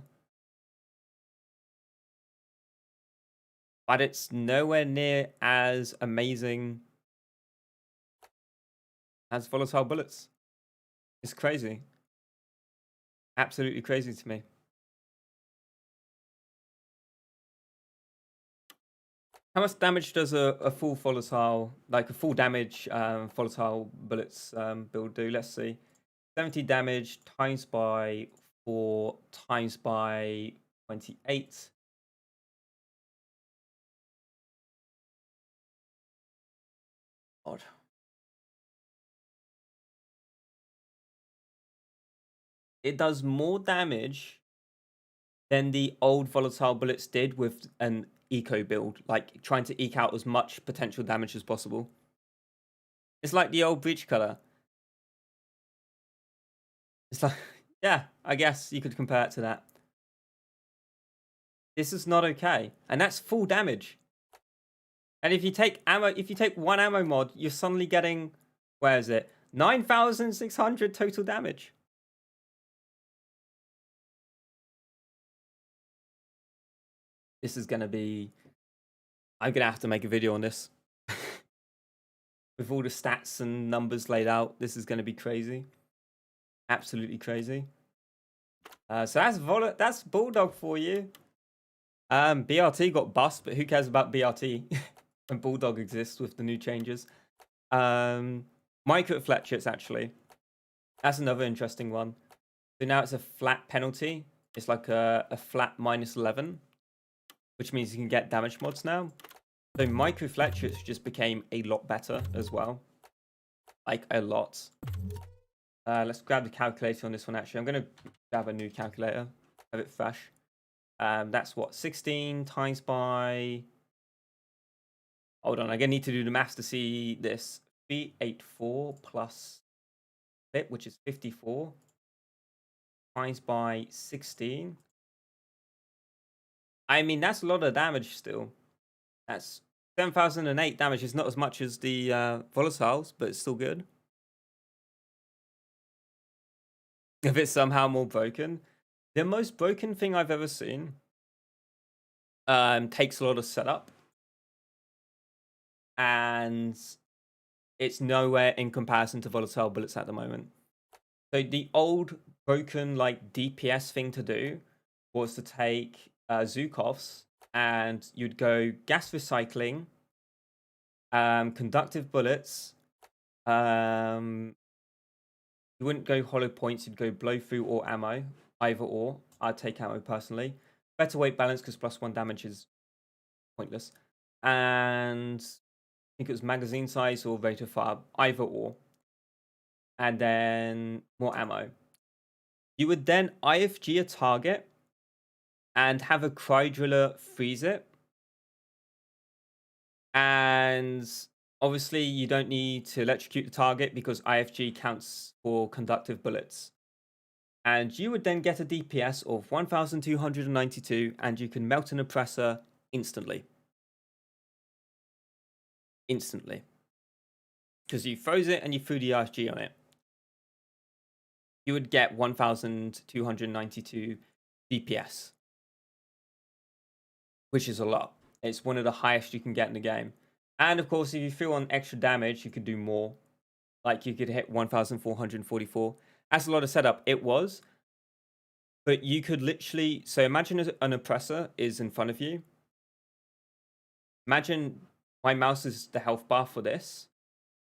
but it's nowhere near as amazing as volatile bullets. It's crazy, absolutely crazy to me. How much damage does a full volatile, like a full damage volatile bullets build do? Let's see. 70 damage times by 4 times by 28. Odd. It does more damage than the old volatile bullets did with an eco build, like trying to eke out as much potential damage as possible. It's like the old breach color. It's like, yeah, I guess you could compare it to that. This is not okay, and that's full damage. And if you take one ammo mod, you're suddenly getting, where is it? 9,600 total damage. This is gonna be. I'm gonna have to make a video on this. With all the stats and numbers laid out, this is gonna be crazy. Absolutely crazy. So that's Bulldog for you. BRT got bust, but who cares about BRT when Bulldog exists with the new changes? Micro Fletchers, actually. That's another interesting one. So now it's a flat penalty. It's like a flat -11, which means you can get damage mods now. So Micro Fletchers just became a lot better as well. Like a lot. Let's grab the calculator on this one, actually. I'm going to grab a new calculator. Have it fresh. That's what? 16 times by... Hold on, I'm going to need to do the maths to see this. 384 plus it, which is 54. Times by 16. I mean, that's a lot of damage still. That's 7,008 damage. It's not as much as the volatiles, but it's still good. If it's somehow more broken. The most broken thing I've ever seen takes a lot of setup. And it's nowhere in comparison to volatile bullets at the moment. So the old broken like DPS thing to do was to take Zhukov's and you'd go gas recycling, conductive bullets. You wouldn't go hollow points, you'd go blow through or ammo, either or. I'd take ammo personally. Better weight balance because +1 damage is pointless. And I think it was magazine size or rate of fire, either or. And then more ammo. You would then IFG a target and have a cry driller freeze it. And obviously you don't need to electrocute the target because IFG counts for conductive bullets. And you would then get a DPS of 1292 and you can melt an oppressor instantly. Instantly. Because you froze it and you threw the IFG on it. You would get 1292 DPS. Which is a lot. It's one of the highest you can get in the game. And of course, if you threw on extra damage, you could do more. Like you could hit 1444. That's a lot of setup. It was. But you could literally... So imagine an oppressor is in front of you. Imagine my mouse is the health bar for this.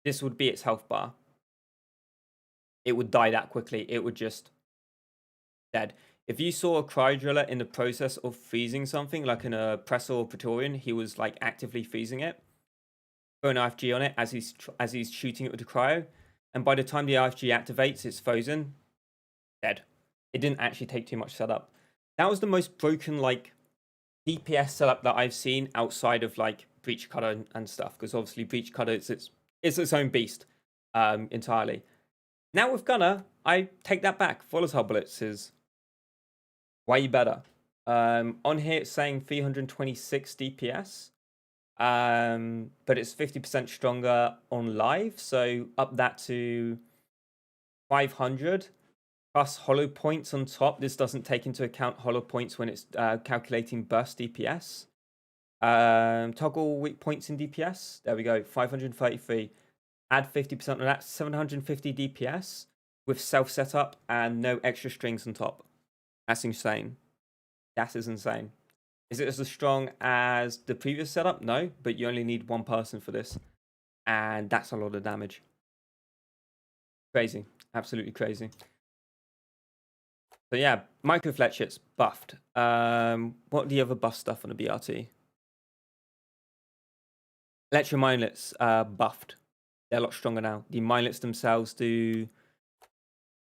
This would be its health bar. It would die that quickly. It would just... dead. If you saw a cry driller in the process of freezing something, like an oppressor or Praetorian, he was like actively freezing it. Throw an IFG on it as he's shooting it with the cryo. And by the time the IFG activates, it's frozen. Dead. It didn't actually take too much setup. That was the most broken like DPS setup that I've seen outside of like Breach Cutter and stuff. Because obviously Breach Cutter it's its own beast entirely. Now with Gunner, I take that back. Volatile bullets is way better. On here it's saying 326 DPS. But it's 50% stronger on live, so up that to 500 plus hollow points on top. This doesn't take into account hollow points when it's calculating burst DPS. Toggle weak points in DPS. There we go, 533. Add 50% on that, 750 DPS with self setup and no extra strings on top. That's insane. That is insane. Is it as strong as the previous setup? No, but you only need one person for this. And that's a lot of damage. Crazy. Absolutely crazy. So yeah, Micro Fletchets buffed. What are the other buff stuff on the BRT? Electro Mindlets buffed. They're a lot stronger now. The Mindlets themselves do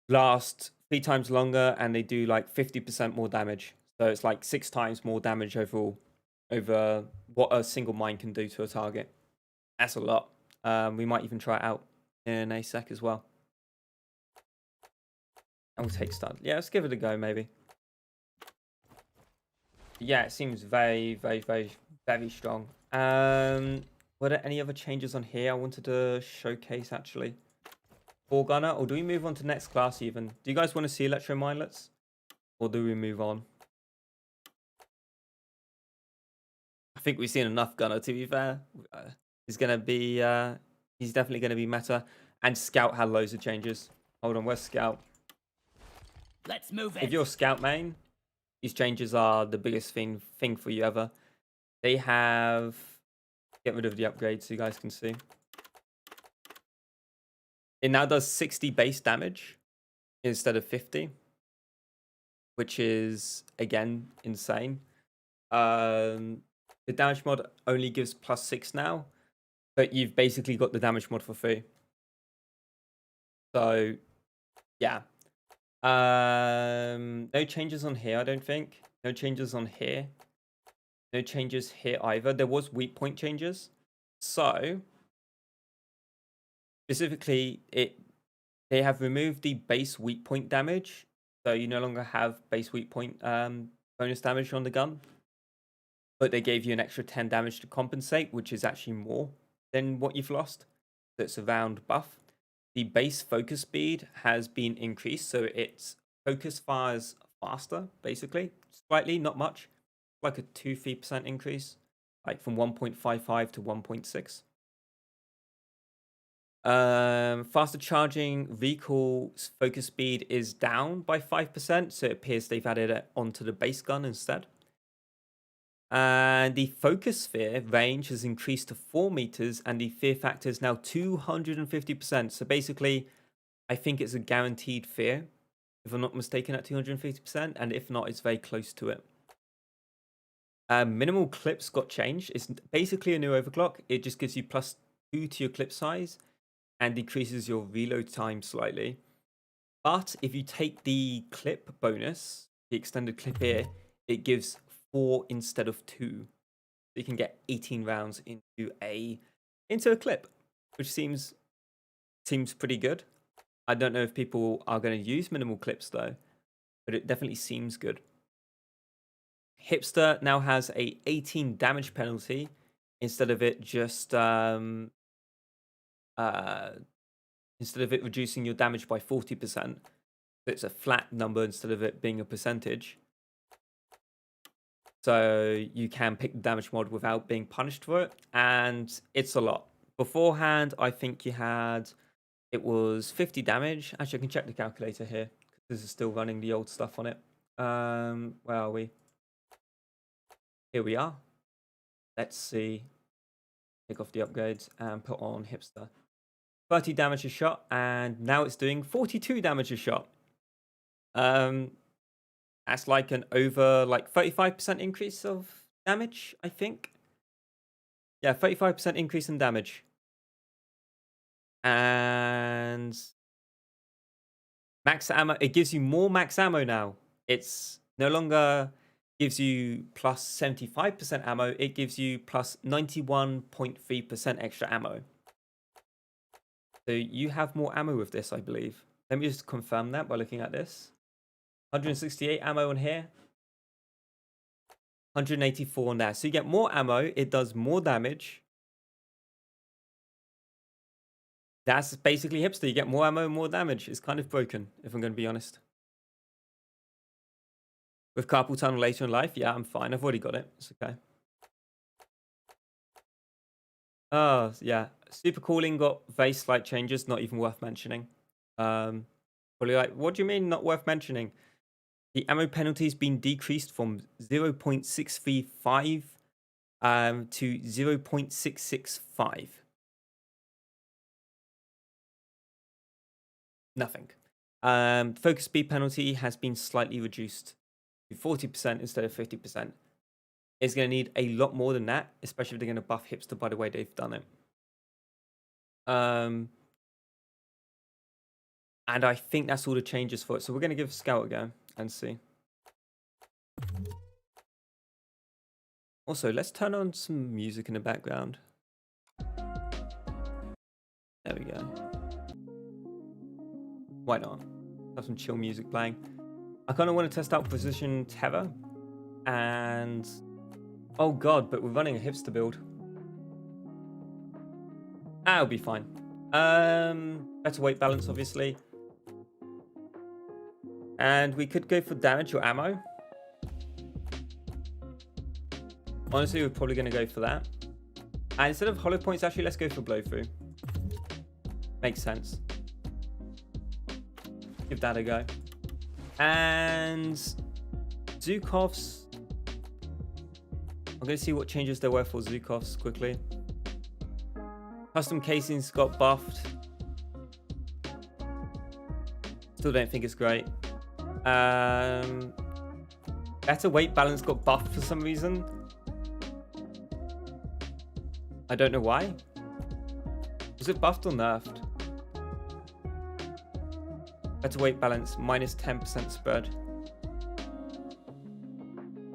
last 3 times longer and they do like 50% more damage. So it's like 6 times more damage overall over what a single mine can do to a target. That's a lot. We might even try it out in a sec as well. And we'll take stud. Yeah, let's give it a go maybe. Yeah, it seems very, very, very, very strong. Were there any other changes on here I wanted to showcase actually? For Gunner, or do we move on to next class even? Do you guys want to see Electro Mindlets? Or do we move on? I think we've seen enough Gunner, to be fair. He's definitely going to be meta. And Scout had loads of changes. Hold on, where's Scout? Let's move it. If you're Scout main, these changes are the biggest thing for you ever. They have... Get rid of the upgrade so you guys can see. It now does 60 base damage instead of 50. Which is, again, insane. The damage mod only gives +6 now, but you've basically got the damage mod for free. So, yeah. No changes on here, I don't think. No changes on here. No changes here either. There was weak point changes. So, specifically, they have removed the base weak point damage. So you no longer have base weak point bonus damage on the gun. But they gave you an extra 10 damage to compensate, which is actually more than what you've lost. So it's a round buff. The base focus speed has been increased, so its focus fires faster, basically. Slightly, not much. Like a 2-3% increase. Like from 1.55 to 1.6. Faster charging recoil focus speed is down by 5%, so it appears they've added it onto the base gun instead. And the focus sphere range has increased to 4 meters, and the fear factor is now 250%. So basically, I think it's a guaranteed fear, if I'm not mistaken, at 250%, and if not, it's very close to it. Minimal clips got changed. It's basically a new overclock. It just gives you +2 to your clip size and decreases your reload time slightly. But if you take the clip bonus, the extended clip here, it gives 4 instead of 2. So you can get 18 rounds into a clip, which seems pretty good. I don't know if people are going to use minimal clips though, but it definitely seems good. Hipster now has a 18 damage penalty instead of it just instead of it reducing your damage by 40%. So it's a flat number instead of it being a percentage. So you can pick the damage mod without being punished for it, and it's a lot. Beforehand, I think it was 50 damage. Actually, I can check the calculator here because this is still running the old stuff on it. Where are we? Here we are. Let's see. Take off the upgrades and put on Hipster. 30 damage a shot, and now it's doing 42 damage a shot. That's like an over 35% increase of damage, I think. Yeah, 35% increase in damage. And max ammo, it gives you more max ammo now. It's no longer gives you plus 75% ammo, it gives you plus 91.3% extra ammo. So you have more ammo with this, I believe. Let me just confirm that by looking at this. 168 ammo on here. 184 on there. So you get more ammo, it does more damage. That's basically Hipster. You get more ammo, more damage. It's kind of broken, if I'm going to be honest. With Carpal Tunnel later in life, yeah, I'm fine. I've already got it. It's okay. Oh, yeah. Super cooling got very slight changes, not even worth mentioning. Probably like, what do you mean not worth mentioning? The ammo penalty has been decreased from 0.635 to 0.665. Nothing. Focus speed penalty has been slightly reduced to 40% instead of 50%. It's going to need a lot more than that, especially if they're going to buff Hipster by the way they've done it. And I think that's all the changes for it. So we're going to give Scout a go and see. Also, let's turn on some music in the background. There we go. Why not? Have some chill music playing. I kind of want to test out Precision Terror. And... oh god, but we're running a Hipster build. I'll be fine. Better weight balance, obviously. And we could go for damage or ammo. Honestly, we're probably going to go for that. And instead of hollow points, actually, let's go for blow through. Makes sense. Give that a go. And Zhukov's. I'm going to see what changes there were for Zhukov's quickly. Custom casings got buffed. Still don't think it's great. Better weight balance got buffed for some reason. I don't know why. Was it buffed or nerfed? Better weight balance, minus 10% spread.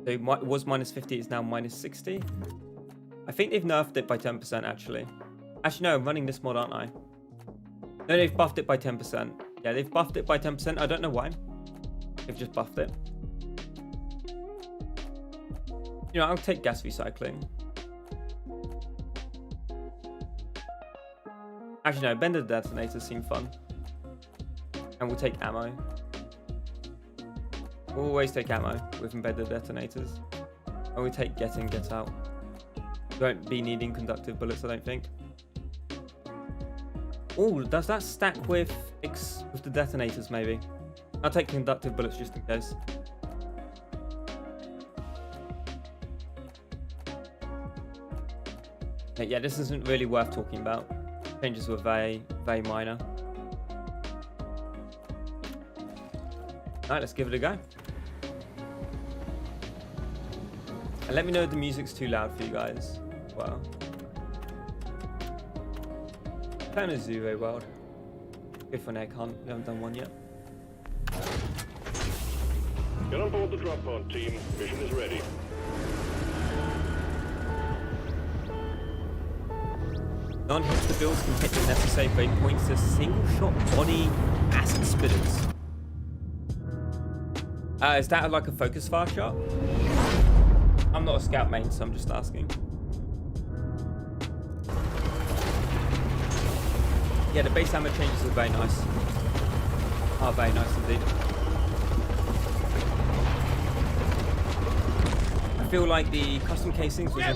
So it was minus 50, it's now minus 60. I think they've nerfed it by 10% actually. Actually no, I'm running this mod, aren't I? No, they've buffed it by 10%. Yeah, they've buffed it by 10%. I don't know why. They've just buffed it. You know, I'll take gas recycling. Actually no, bender detonators seem fun. And we'll take ammo. We'll always take ammo with embedded detonators. And we take get in, get out. Won't be needing conductive bullets, I don't think. Oh, does that stack with the detonators? Maybe. I'll take conductive bullets just in case. Yeah, this isn't really worth talking about. Changes were very minor. Alright, let's give it a go. And let me know if the music's too loud for you guys. Wow. Playing a Zero World. Go for an egg hunt. We haven't done one yet. Get on board the drop pod, team. Mission is ready. Non-hipster builds can hit the necessary breakpoints to single-shot body acid spitters. Is that like a focus fire shot? I'm not a scout main, so I'm just asking. Yeah, the base ammo changes are very nice. Are very nice indeed. I feel like the custom casings was a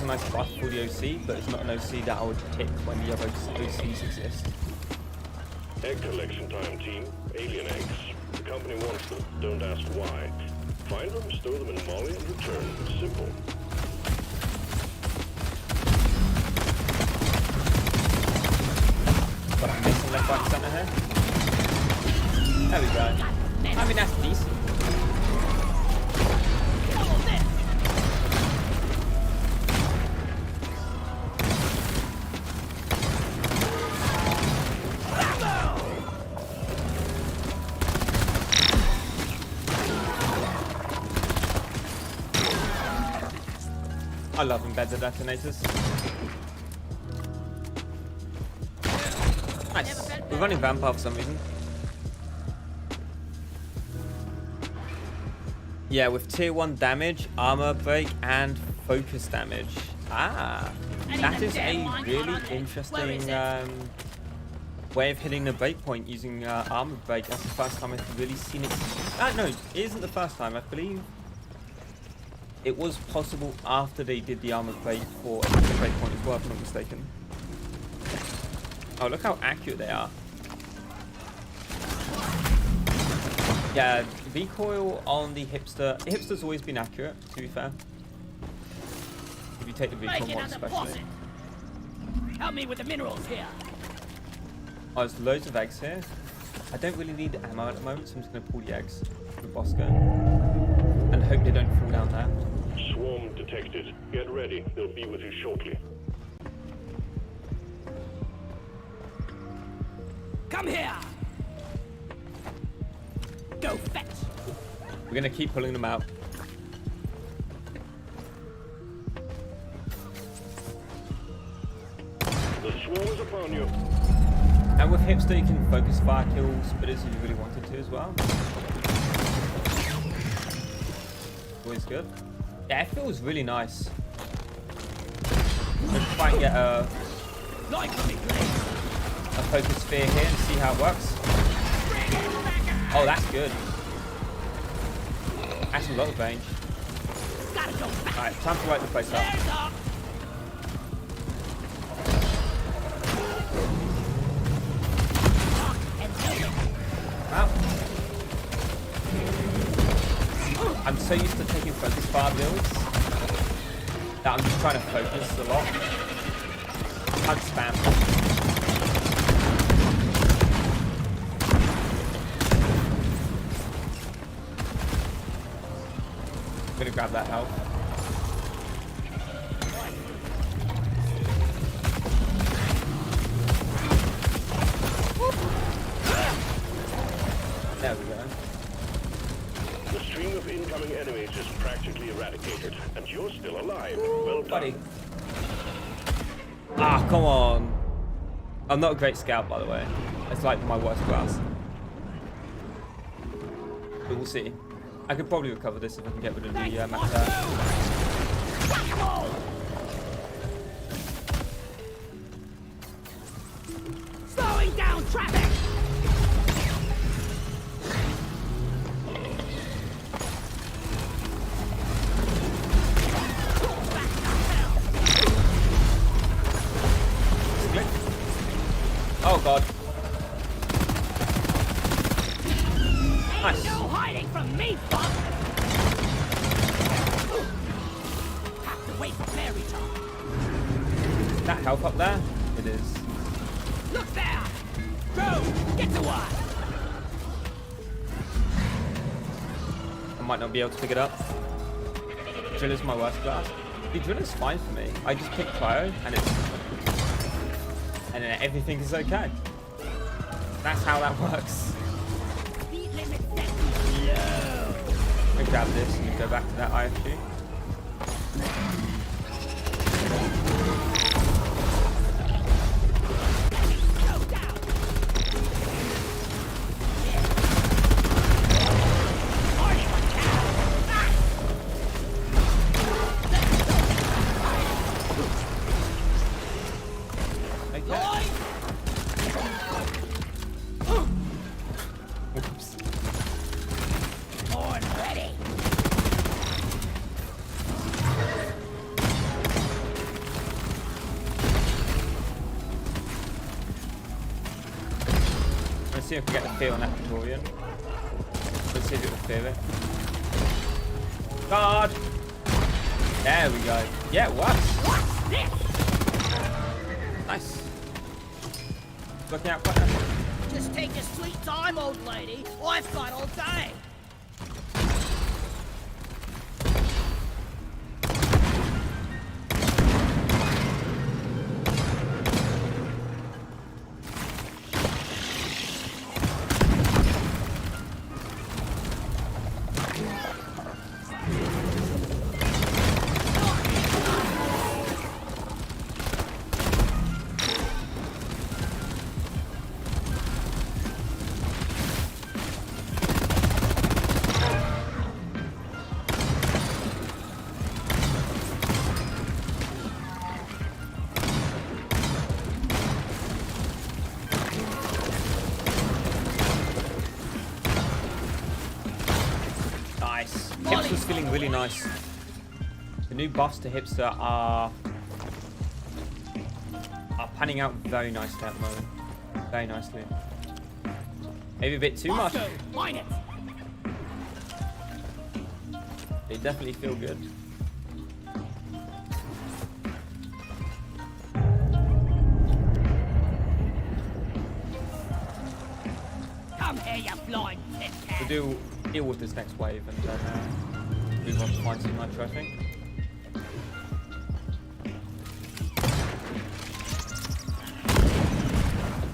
nice buff for the OC, but it's not an OC that I would pick when the other OCs exist. Egg collection time, team. Alien eggs. The company wants them. Don't ask why. Find them, store them in Molly, and return. Simple. Got a miss on left, right, center here. There we go. I mean, that's decent. I love embedded detonators. Nice. We're running Vampire for some reason. Yeah, with tier 1 damage, armor break, and focus damage. Ah, that is a really interesting way of hitting the breakpoint using armor break. That's the first time I've really seen it. No, it isn't the first time. I believe it was possible after they did the armor break for a breakpoint as well, if I'm not mistaken. Oh, look how accurate they are. Yeah, recoil on the hipster. The hipster's always been accurate, to be fair. If you take the recoil mod especially. Help me with the minerals here. Oh, there's loads of eggs here. I don't really need ammo at the moment, so I'm just going to pull the eggs for Bosco. And hope they don't fall down there. Swarm detected. Get ready. They'll be with you shortly. Come here. Go fetch. We're going to keep pulling them out. The swarm is upon you. And with hipster, you can focus fire kills, but if you really wanted to as well. Always good. Yeah, it feels really nice. Let's try and get a focus sphere here and see how it works. Oh, that's good. That's a lot of range. Alright, time to light the place up. Wow. I'm so used to taking focus fire builds that I'm just trying to focus a lot. Can't spam. I'm gonna grab that health. There we go. The stream of incoming enemies is practically eradicated, and you're still alive. Well done. Buddy. Ah, come on. I'm not a great scout, by the way. It's like my worst class. But we'll see. I could probably recover this if I can get rid of the map attack. Slowing down traffic. Oh god. Nice. No hiding from me, fuck! Have to wait for fairy time. That health up there? It is. Look there! Go! Get to work! I might not be able to pick it up. Driller's my worst class. The driller's fine for me. I just pick cryo and then everything is okay. That's how that works. Speed limit set to low. I grab this and go back to that IFG. Go down! Party one down! Ah! Okay. Lloyd! Oops. Horn ready! Let's see if we get the feel on that Praetorian. Let's see if it will feel it. Guard! There we go. Yeah, it works. What's this? Nice. Looking out quite nicely. Just take your sweet time, old lady. I've got all day. Nice. Hipster's feeling really nice. The new buffs to Hipster are panning out very nicely at the moment. Very nicely. Maybe a bit too much. Mine it. They definitely feel good. Come here, you blind pit cat. We'll deal with this next wave and then move on to find some nitro, I think.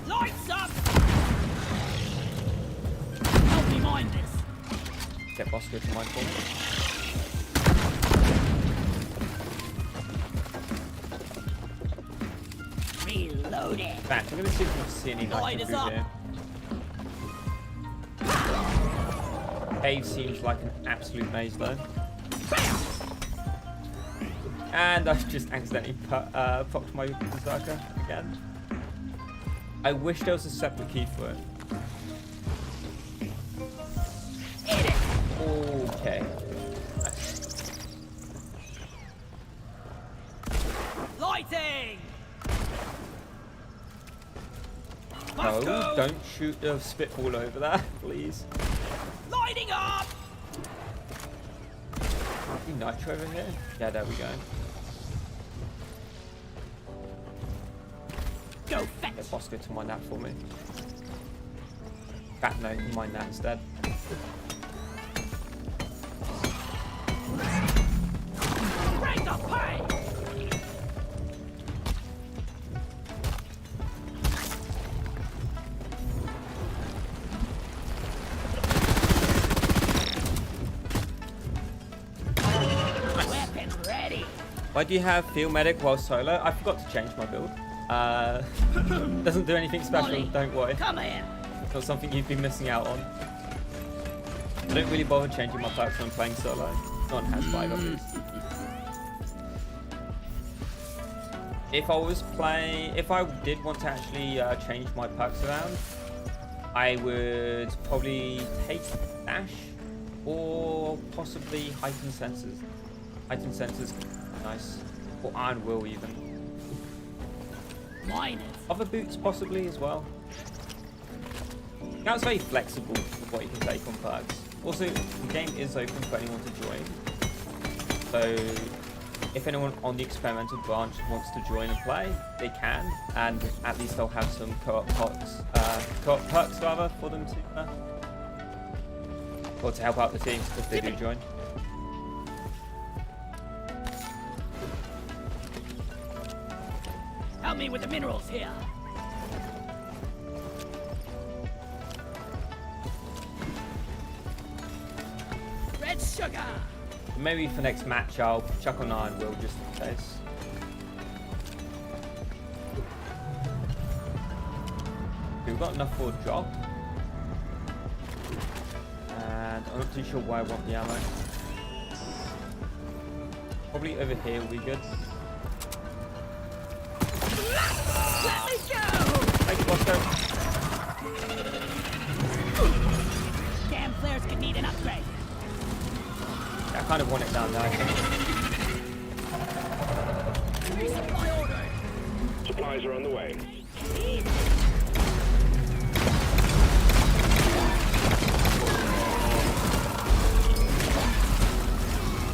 Lights up! Help me mind this. Get Bosco to mine for me. Reload it. In fact, I'm going to see if we can see any Light nitro is through up. here. Cave seems like an absolute maze though. And I've just accidentally popped my Berserker again. I wish there was a separate key for it. Okay. Lighting! No, don't shoot the spitball over there, please. Lighting up! Any nitro over here? Yeah, there we go. Go fetch! Get Bosco to mine that for me. In fact, no, mine that instead. Break the pipe! Weapon ready! Why do you have field medic while solo? I forgot to change my build. Doesn't do anything special, Molly, don't worry. come here! It's not something you've been missing out on. I don't really bother changing my perks when I'm playing solo. Not has 5 at least. If I did want to actually change my perks around, I would probably take Dash or possibly Heightened Sensors. Heightened Sensors, nice. Or Iron Will even. Mine is. Other boots possibly as well. Now it's very flexible with what you can take on perks. Also, the game is open for anyone to join. So if anyone on the experimental branch wants to join and play, they can, and at least they'll have some co-op perks rather for them to or to help out the team if they do join. Help me with the minerals here. Red sugar. Maybe for next match I'll chuck on Iron Will just in case. We've got enough for a drop. And I'm not too sure why I want the ammo. Probably over here will be good. Let me go! Thank you, Bosco. Damn flares could need an upgrade. Yeah, I kind of want it down there, I think. Resupply order. Supplies are on the way.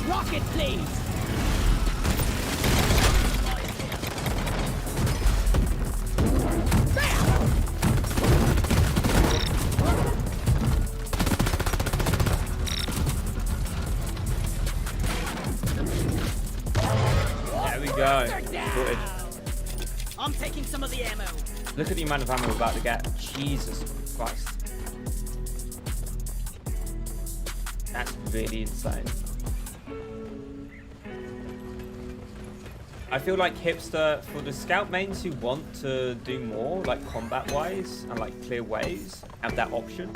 Rocket, please. There we go. Sorted. I'm taking some of the ammo. Look at the amount of ammo we're about to get. Jesus Christ. That's really insane. I feel like Hipster, for the scout mains who want to do more, like combat-wise, and like clear ways, have that option.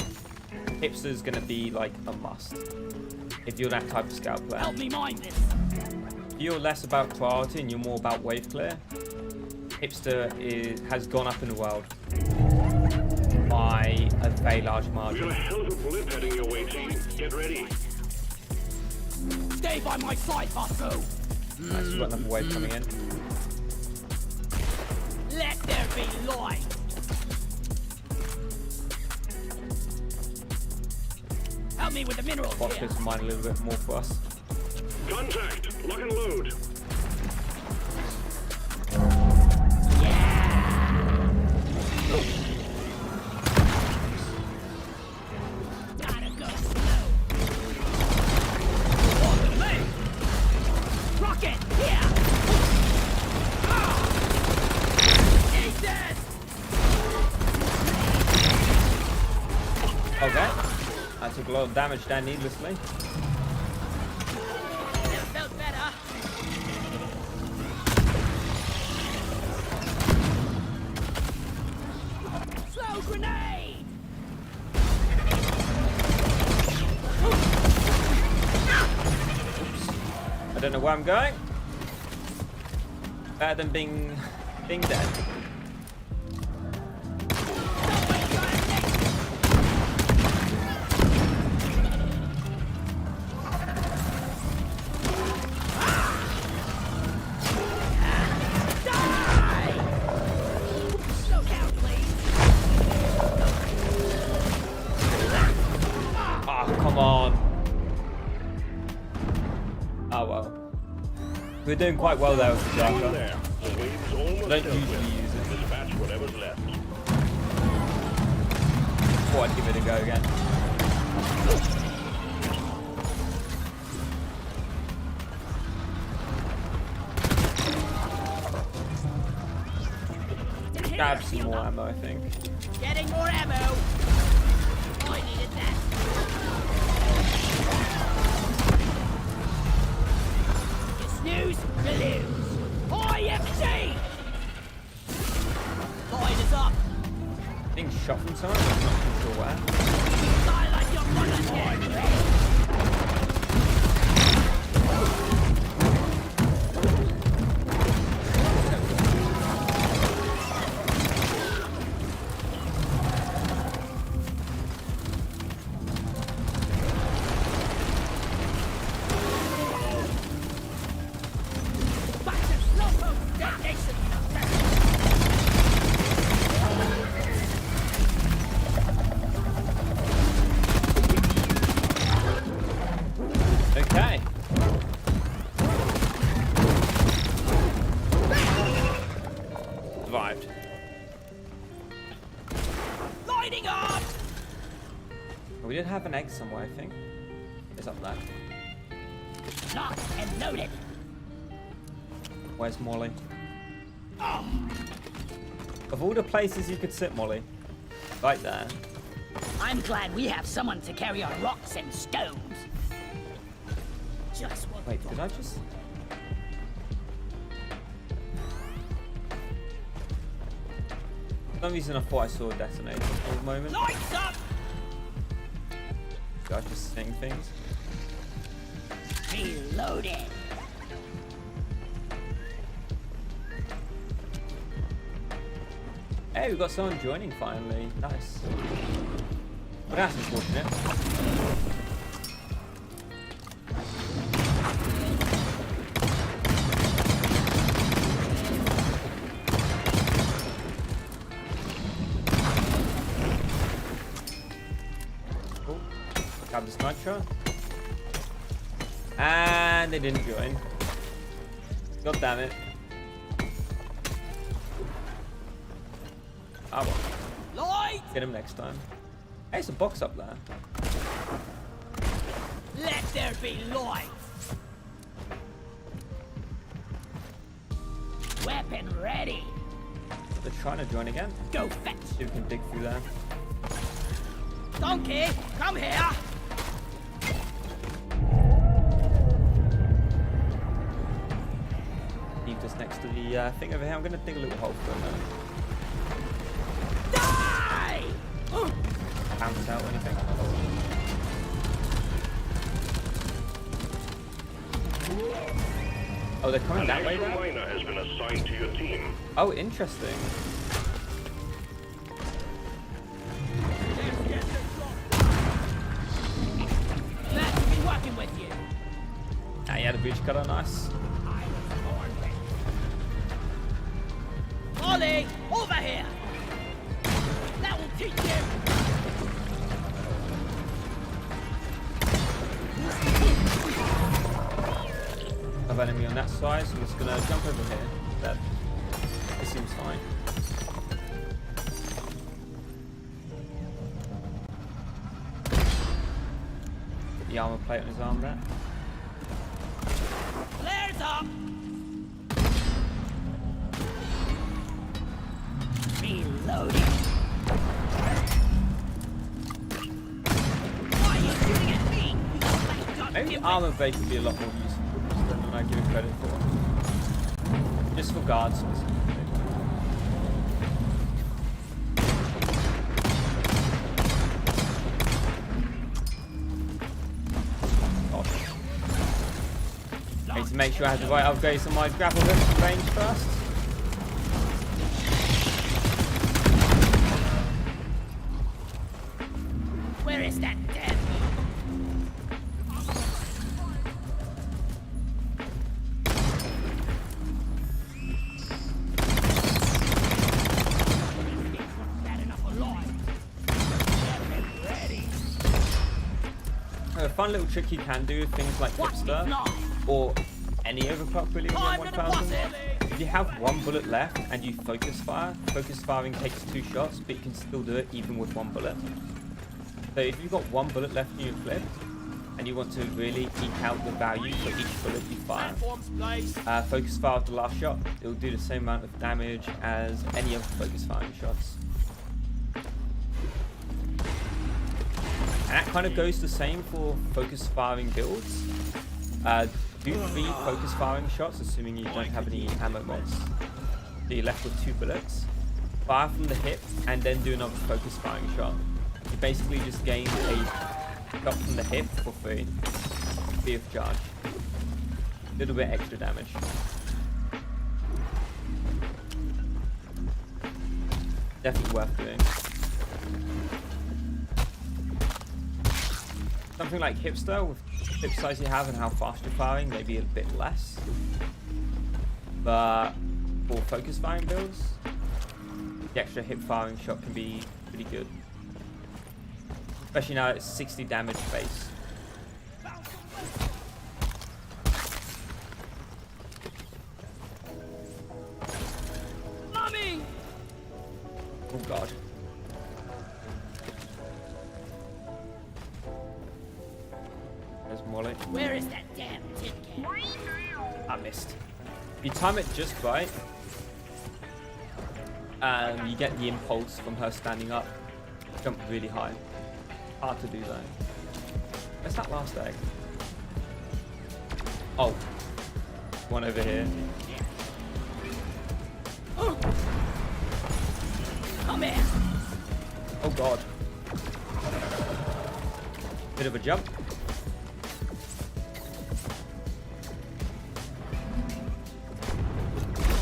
Hipster's gonna be like a must. If you're that type of scout player. Help me mine this. If you're less about priority and you're more about wave clear, Hipster has gone up in the world by a very large We got margin. a hell of a blip heading your way, team. Get ready. Stay by my side, Bosco. Nice, we've got another wave coming in. Let there be light. Help me with the minerals Watch here. this mine a little bit more for us. Contact. Lock and load. Gotta go slow. Over to me. Rocket, here. He's dead. Okay. I took a lot of damage there needlessly. Never felt better. Slow grenade. I don't know where I'm going. Better than being dead. Slow down, please. Ah, come on. Oh well. We're doing quite well there with the Hang on Shaka. there. The wave's almost Don't dealt usually with. use it. Dispatch whatever's left. Thought I'd give it a go again. Grab some more ammo, I think. Getting more ammo. I needed that. You snooze, you lose. IFG! Line is up. Being shot from somewhere, I'm not too sure where. Silent your mother's head. Back to slowpoke detonation. survived. Lighting up! We did have an egg somewhere, I think. It's up there. Locked and loaded. Where's Molly? Oh, Of all the places you could sit, Molly, right there. I'm glad we have someone to carry our rocks and stones. Just what Wait, did I just... For some reason I thought I saw a detonator for a moment. Lights up! Did I just saying things? Reloaded. Hey, we got someone joining finally. Nice. But that's unfortunate. Cool. Grab this nitro. And they didn't join. God damn it. Ah, well. Light! Get him next time. Hey, there's a box up there. Let there be light! Weapon ready! They're trying to join again. Go fetch! See if we can dig through there. Donkey, come here! Leave this next to the thing over here. I'm going to dig a little hole for a minute. Die! Bounce out or anything. Oh, they're coming An that way extra now? miner has been assigned to your team. Oh, interesting. Glad to be working with you. Ah, yeah, the breach cutter, nice. Ollie, over here! That will teach you! I have an enemy on that side, so I'm just gonna jump over here. That this seems fine. Get the armor plate on his arm there. Flares up! Reloading! Why are you shooting at me? You bloody gun Maybe gimlet. armor plate would be a lot more useful than I give it credit for. Just for guards specifically. I need to make sure I have the right upgrades on my grapple hook and range first. Where is that dead? Bad enough alive. Ready. A fun little trick you can do with things like hipster or any overclock really I'm within gonna bust 1000. it. If you have one bullet left and you focus firing takes 2 shots, but you can still do it even with 1 bullet. So if you've got 1 bullet left in your clip and you want to really eke out the value for each bullet you fire, Platforms placed. focus fire with the last shot. It will do the same amount of damage as any other focus firing shots. And that kind of goes the same for focus firing builds. Do 3 focus firing shots, assuming you don't have any ammo mods. So you're left with 2 bullets. Fire from the hip, and then do another focus firing shot. You basically just gain a shot from the hip for free. Free of charge. A little bit extra damage. Definitely worth doing. Something like hipster, with hip size you have and how fast you're firing, maybe a bit less. But for focus firing builds, the extra hip firing shot can be pretty good. Especially now it's 60 damage base. Mommy! Oh god. There's Molly. Where is that damn tin can? I missed. If you time it just right, you get the impulse from her standing up. Jump really high. Hard to do though. Where's that last egg? Oh. One over here. Come here. Oh god. Bit of a jump.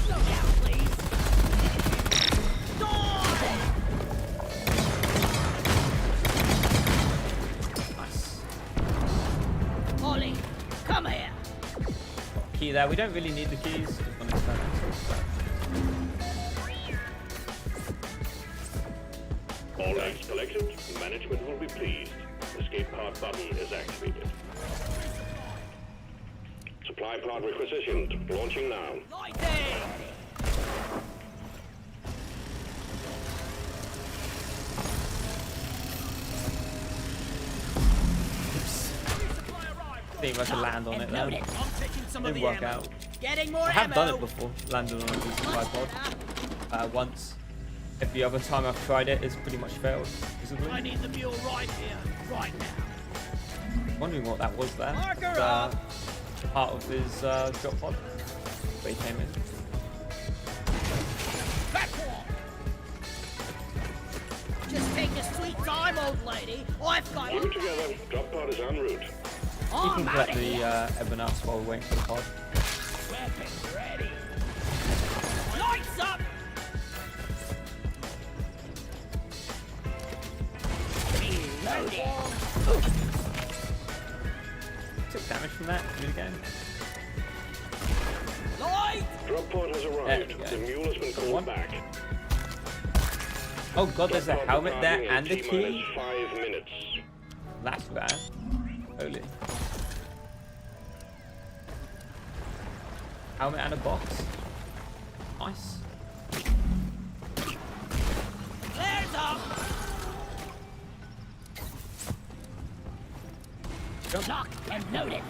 Slow down, please. Die! Nice. Ollie, come here. Key there. We don't really need the keys. Just want to expand All eggs collected. Management will be pleased. Escape pod button is activated. Supply pod requisitioned. Launching now. Lighting! See if I can land on it Load there. it. I'm taking some of Didn't the work ammo. out. Getting more I have ammo. done it before. Landed on a supply pod. Once. Every other time I've tried it, it's pretty much failed. Visibly. I need the mule right here, right now. Wondering what that was there. Mark her It's, up. part of his drop pod. Where he came in. Back one. Just take your sweet time, old lady. I've got Keep it. it together. Drop pod is en route. You can I'm collect outta the here. ebonauts while we're waiting for the pod. Weapons ready. Lights up. Reloading. Took damage from that. Do it again. Light. Drop pod has arrived. we go. The mule has been called One. back. Oh god, there's a Drop pod helmet there departing in and a key. T-minus 5 minutes. That's bad. Holy. Helmet and a box. Nice. Flares up. Jump. Lock and loaded.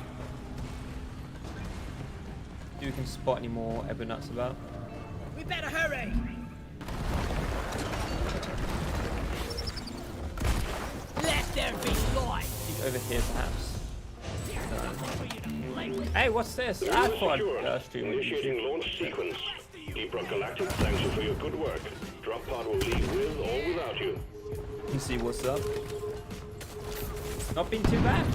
See if we can spot any more ebonauts about. We better hurry. Let there be light. Peek over here perhaps. Play with. Hey, what's this? The I mule is thought secured. stream on Initiating YouTube. launch sequence. Deep Rock Galactic, thanks you for your good work. Drop pod will leave with or without you. You can see what's up. Not been too bad.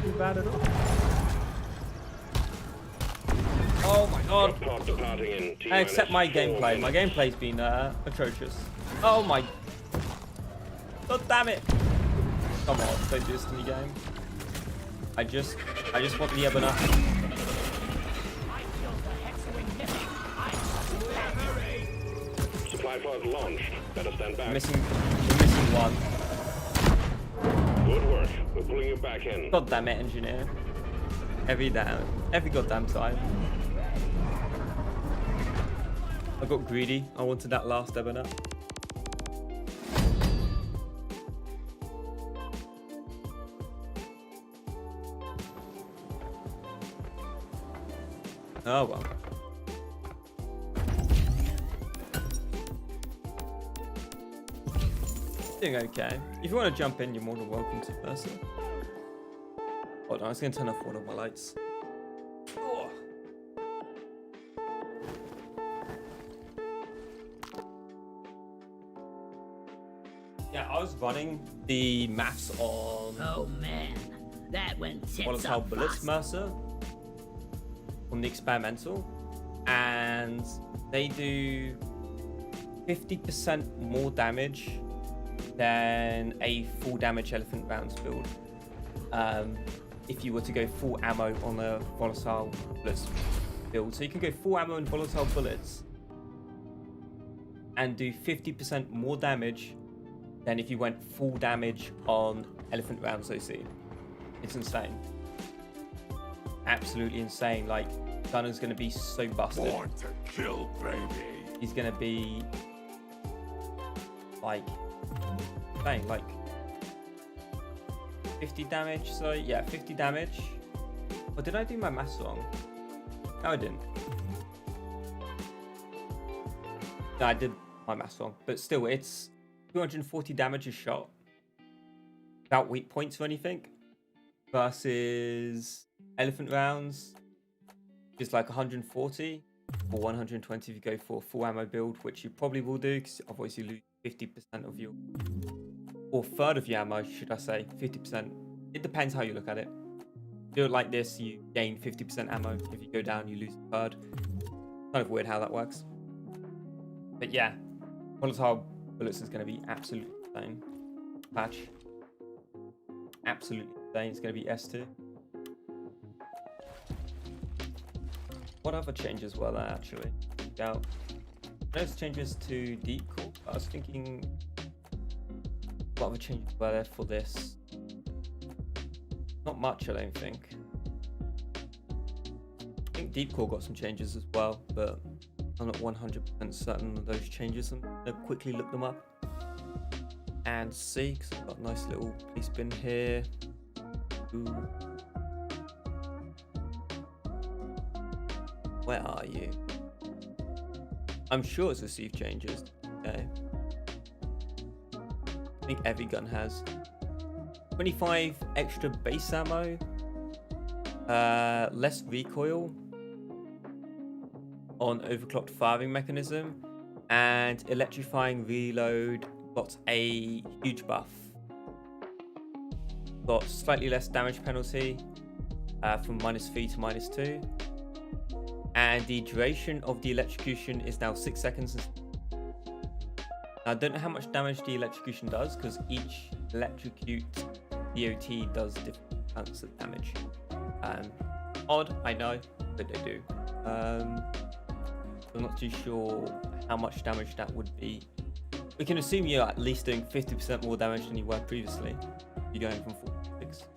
Too bad at all. Oh my god. Drop pod departing in T-minus Except my 4 gameplay. My minutes. gameplay's been atrocious. Oh my. God damn it. Come on, don't do this to me, game. I just want the ebonauts. I feel the Hexawing missing. I Supply pod launched. Better stand back. We're missing one. Good work. We're pulling you back in. God damn it, engineer. Every goddamn time. I got greedy. I wanted that last ebonut. Oh well. Doing okay. If you want to jump in, you're more than welcome to, person. Hold on, I was going to turn off one of my lights. Oh. Yeah, I was running the maths on Oh man, that went tits Volatile up Bullets fast. Mercer from the experimental, and they do 50% more damage than a full damage elephant rounds build. If you were to go full ammo on a Volatile Bullets build, so you can go full ammo and Volatile Bullets and do 50% more damage than if you went full damage on elephant rounds OC. It's insane. Absolutely insane. Like, Gunner's gonna be so busted. Born to kill, baby. He's gonna be like, bang, like 50 damage. So yeah, 50 damage. Or did I do my maths wrong? No, I didn't. No, I did my maths wrong. But still, it's 240 damage a shot without weak points or anything. Versus elephant rounds, just like 140 or 120 if you go for a full ammo build, which you probably will do because otherwise you lose 50% of your, or third of your ammo, should I say, 50%. It depends how you look at it. Do it like this, you gain 50% ammo. If you go down, you lose a third. Kind of weird how that works. But yeah, volatile bullets is going to be absolutely insane. Patch. Absolutely insane. It's going to be S2. What other changes were there actually? Those changes to deep core. I was thinking, what other changes were there for this? Not much, I don't think. I think deep core got some changes as well, but I'm not 100% certain of those changes. I'm gonna quickly look them up and see, because I've got a nice little police bin here. Ooh. Where are you? I'm sure it's received changes. Okay. I think every gun has 25 extra base ammo, less recoil on overclocked firing mechanism, and electrifying reload got a huge buff. Got slightly less damage penalty from -3 to -2. And the duration of the electrocution is now 6 seconds. I don't know how much damage the electrocution does, because each electrocute DOT does different amounts of damage. Odd, I know, but they do. I'm not too sure how much damage that would be. We can assume you're at least doing 50% more damage than you were previously. You're going from 46.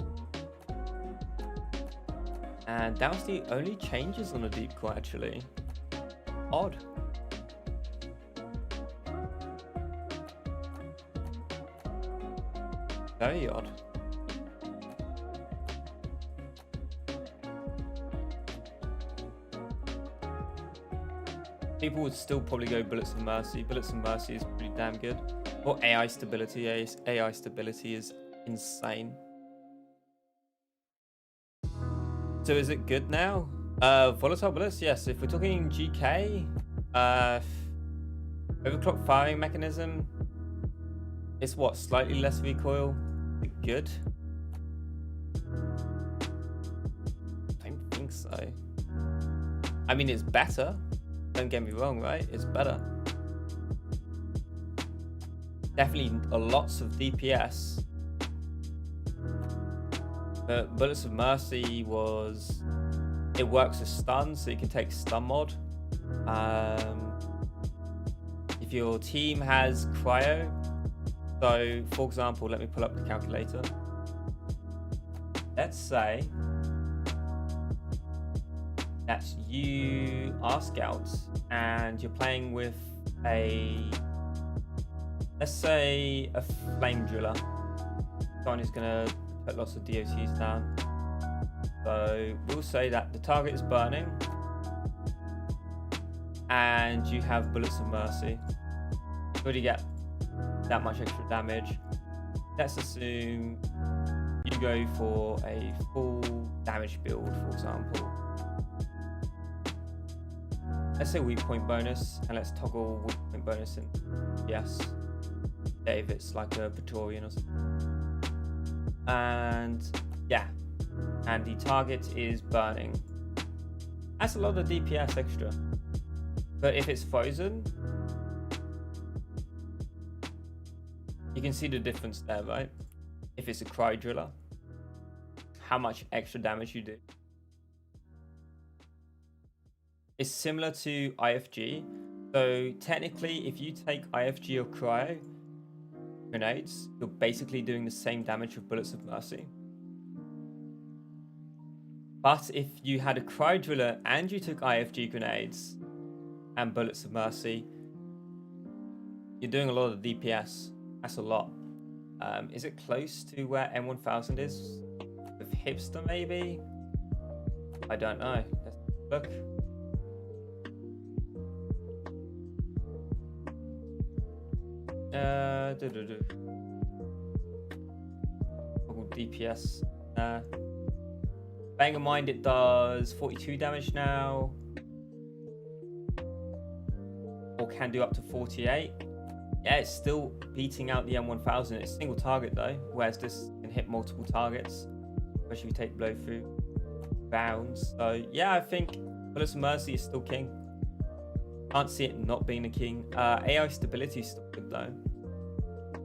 And that was the only changes on the deep core actually. Odd. Very odd. People would still probably go Bullets of Mercy. Bullets of Mercy is pretty damn good. Or AI stability. AI stability is insane. So is it good now? Volatile bullets, yes. If we're talking GK, overclock firing mechanism, it's what, slightly less recoil? Is it good? I don't think so. I mean, it's better. Don't get me wrong, right? It's better. Definitely lots of DPS. But Bullets of Mercy it works as stun, so you can take stun mod. If your team has cryo, so for example, let me pull up the calculator. Let's say that you are scouts and you're playing with let's say a flame driller. Someone who's gonna put lots of DOTs down. So we'll say that the target is burning and you have Bullets of Mercy. You already get that much extra damage. Let's assume you go for a full damage build, for example. Let's say weak point bonus, and let's toggle weak point bonus in yes. If it's like a Praetorian or something. And yeah, and the target is burning. That's a lot of DPS extra. But if it's frozen, you can see the difference there, right? If it's a cryo driller, how much extra damage you do. It's similar to IFG. So technically, if you take IFG or cryo grenades, you're basically doing the same damage with Bullets of Mercy. But if you had a cryo driller and you took IFG grenades and Bullets of Mercy, you're doing a lot of DPS. That's a lot. Is it close to where M1000 is? With Hipster, maybe? I don't know. Let's look. DPS. Bearing in mind it does 42 damage now, or can do up to 48. Yeah, it's still beating out the M1000. It's a single target though, whereas this can hit multiple targets, especially if you take blow through bounds. So yeah, I think Bullets of Mercy is still king. Can't see it not being a king. AI stability is still good though.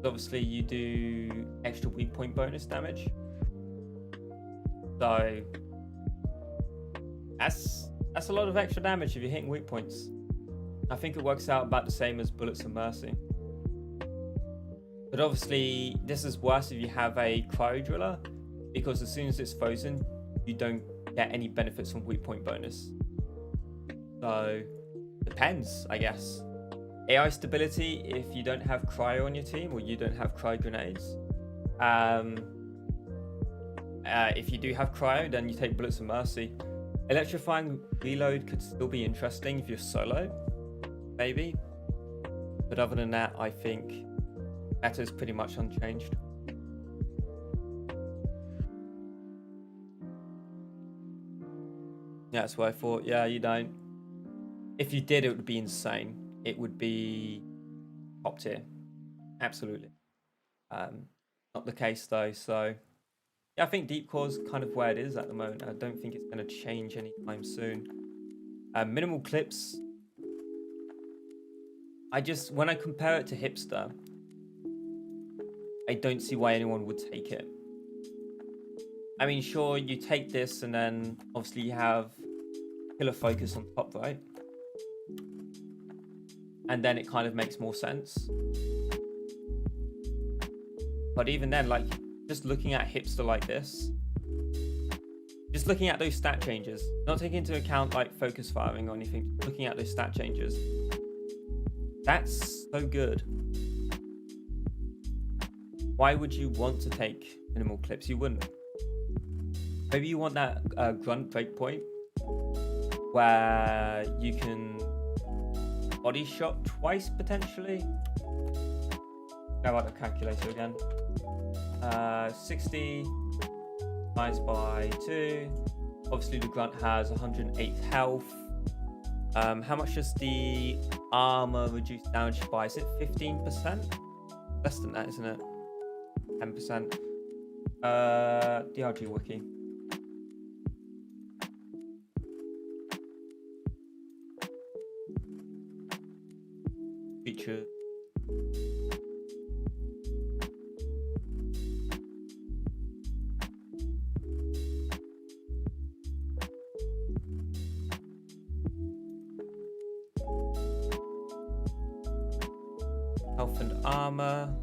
Obviously you do extra weak point bonus damage, so that's a lot of extra damage if you're hitting weak points. I think it works out about the same as Bullets of Mercy, but obviously this is worse if you have a cryo driller, because as soon as it's frozen you don't get any benefits from weak point bonus. So depends, I guess. AI stability, if you don't have cryo on your team, or you don't have cryo grenades. If you do have cryo, then you take Bullets of Mercy. Electrifying reload could still be interesting if you're solo, maybe. But other than that, I think meta is pretty much unchanged. Yeah, that's what I thought. Yeah, you don't. If you did, it would be insane. It would be top tier. Absolutely. Not the case though. So yeah, I think Deep Core is kind of where it is at the moment. I don't think it's going to change anytime soon. Minimal clips. When I compare it to Hipster, I don't see why anyone would take it. I mean, sure, you take this and then obviously you have Killer Focus on top, right? And then it kind of makes more sense. But even then, like, just looking at Hipster like this, just looking at those stat changes, not taking into account like focus firing or anything, looking at those stat changes, that's so good. Why would you want to take minimal clips? You wouldn't. Maybe you want that grunt breakpoint where you can body shot twice potentially. How about the calculator again? 60 divided by 2. Obviously the grunt has 108 health. How much does the armor reduce damage by? Is it 15%? Less than that, isn't it? 10%. DRG wiki. Feature. Health and armor.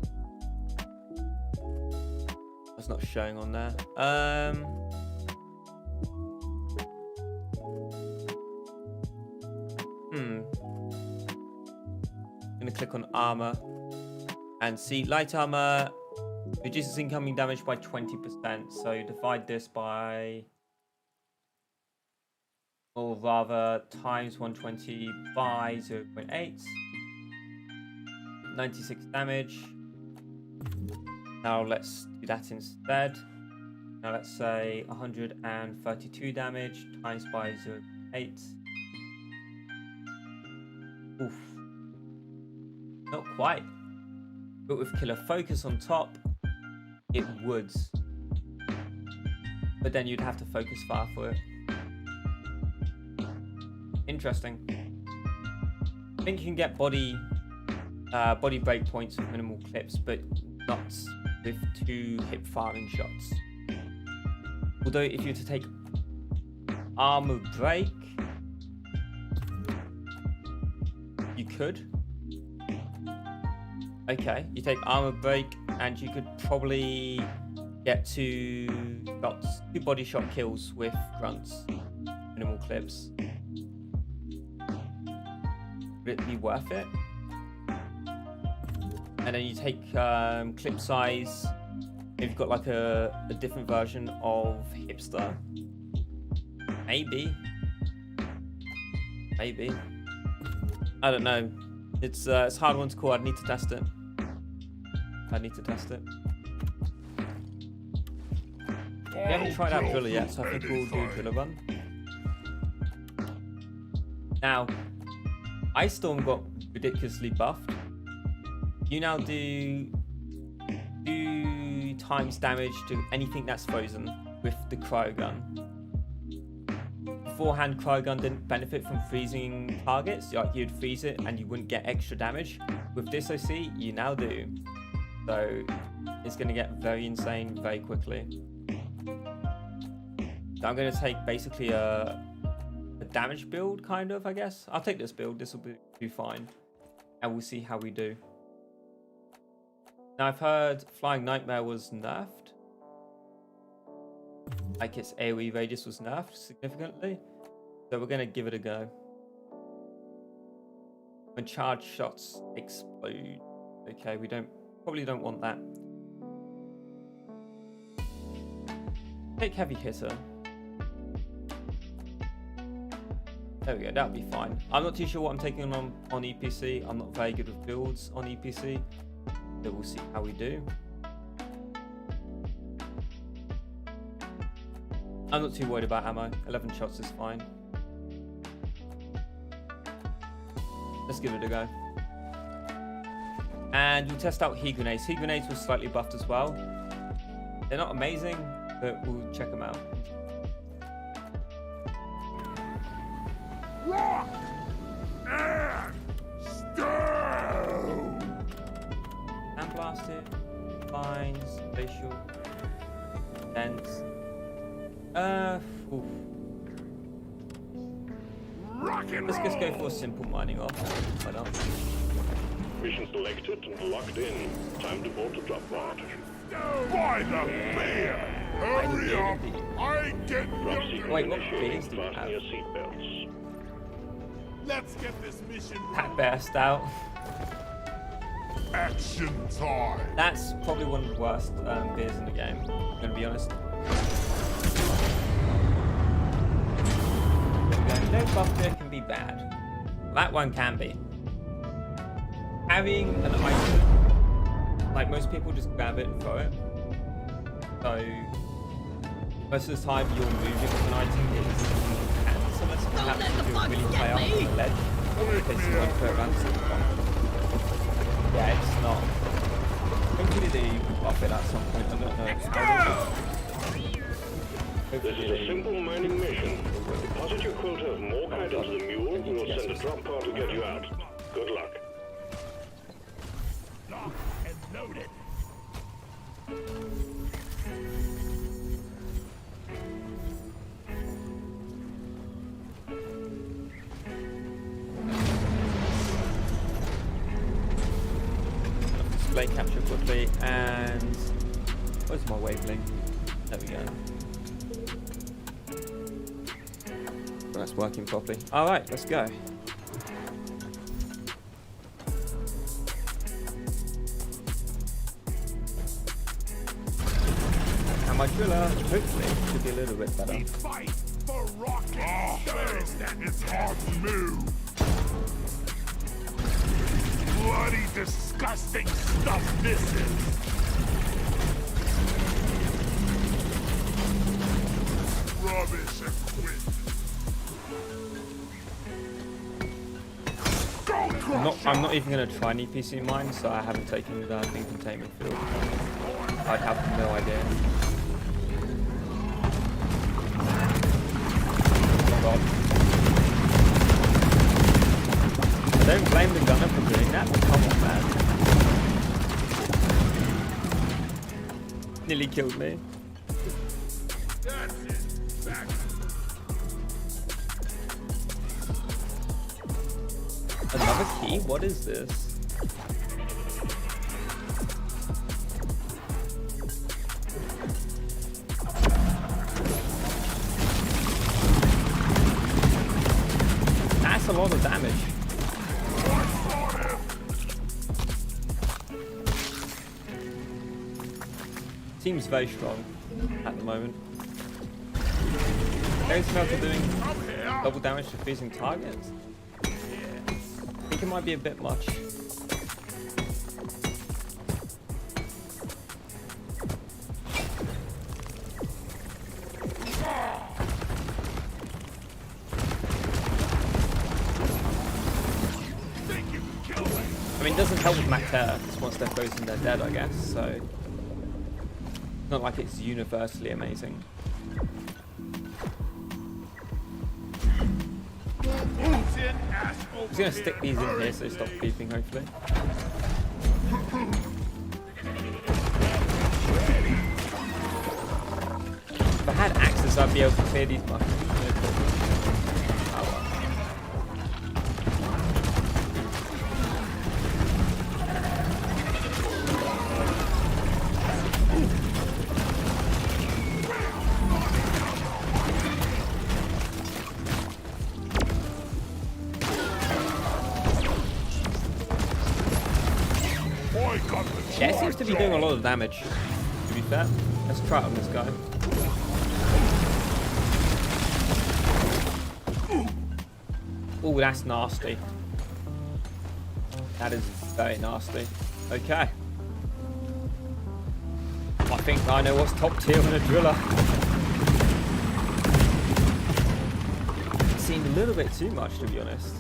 That's not showing on there. Gonna click on armor and see light armor reduces incoming damage by 20%. So divide this by, or rather times 120 by 0.8. 96 damage. Now let's do that instead. Now let's say 132 damage times by 0.8. Oof. Not quite. But with Killer Focus on top, it would. But then you'd have to focus fire for it. Interesting. I think you can get body break points with minimal clips, but not with 2 hip firing shots. Although if you were to take armor break, you could. Okay, you take armor break and you could probably get 2 shots, 2 body shot kills with grunts, minimal clips. Would it be worth it? and then you take clip size. If you've got like a different version of hipster, maybe. I don't know. It's a hard one to call. I'd need to test it. We haven't tried out Driller yet, so I think we'll do Driller run. Now, Ice Storm got ridiculously buffed. You now do 2 times damage to anything that's frozen with the cryo gun. Beforehand, cryo gun didn't benefit from freezing targets. Like, you'd freeze it and you wouldn't get extra damage. With this OC, you now do. So it's going to get very insane very quickly. So I'm going to take basically a damage build, kind of, I guess. I'll take this build. This will be fine. And we'll see how we do. Now, I've heard Flying Nightmare was nerfed. Like, its AoE radius was nerfed significantly. So we're going to give it a go. When charged shots explode. Okay, we probably don't want that. Take Heavy Hitter. There we go, that'll be fine. I'm not too sure what I'm taking on EPC. I'm not very good with builds on EPC. So we'll see how we do. I'm not too worried about ammo. 11 shots is fine. Let's give it a go. And we'll test out heat grenades. Heat grenades were slightly buffed as well. They're not amazing, but we'll check them out. Rock and stone. Sandblasted, fines, facial, dents. Oof. Rock and Let's just go roll. for a simple mining off. Why not? Mission selected and locked in. Time to board the drop pod. By the bear! Hurry up! I get Drop your... sequence Wait, what initiating. beers do you Fasten have? your seatbelts. Let's get this mission Pack burst out. action time. That's probably one of the worst beers in the game. I'm gonna be honest. No buff beer can be bad. That one can be. Carrying an item, like most people just grab it and throw it. So most of the time you're moving with an item is hands, unless you have to do a really high up on the ledge. In case you want to put it around the yeah, it's not. Hopefully they buff it at some point. I don't know. This is a simple mining mission. Deposit your quota of more items to the mule. We'll send a drop pod to get you out. Good luck. Locked and loaded. Display capture quickly, and where's my wavelength? There we go. Well, that's working properly. All right, let's go. And my driller, hopefully, should be a little bit better. We fight for rock and stone. It's hard to move. Bloody, disgusting stuff this is. Rubbish equipment. I'm not even going to try an EPC mine, so I haven't taken the thing containment field. I'd have no idea. Oh god. I don't blame the gunner for doing that, but come on, man. Nearly killed me. That's it. Back. Another key? What is this? That's a lot of damage. Seems very strong at the moment. Air smelter doing double damage to freezing targets. I think it might be a bit much. I mean, it doesn't help with max terror, because once they're frozen, they're dead, I guess, so... It's not like it's universally amazing. I'm just gonna stick these in here so they stop beeping, hopefully. If I had axes, I'd be able to clear these mushrooms. No problem. Oh well. Yeah, it seems to be doing a lot of damage, to be fair. Let's try it on this guy. Oh, that's nasty. That is very nasty. Okay. I think I know what's top tier in a driller. It seemed a little bit too much, to be honest.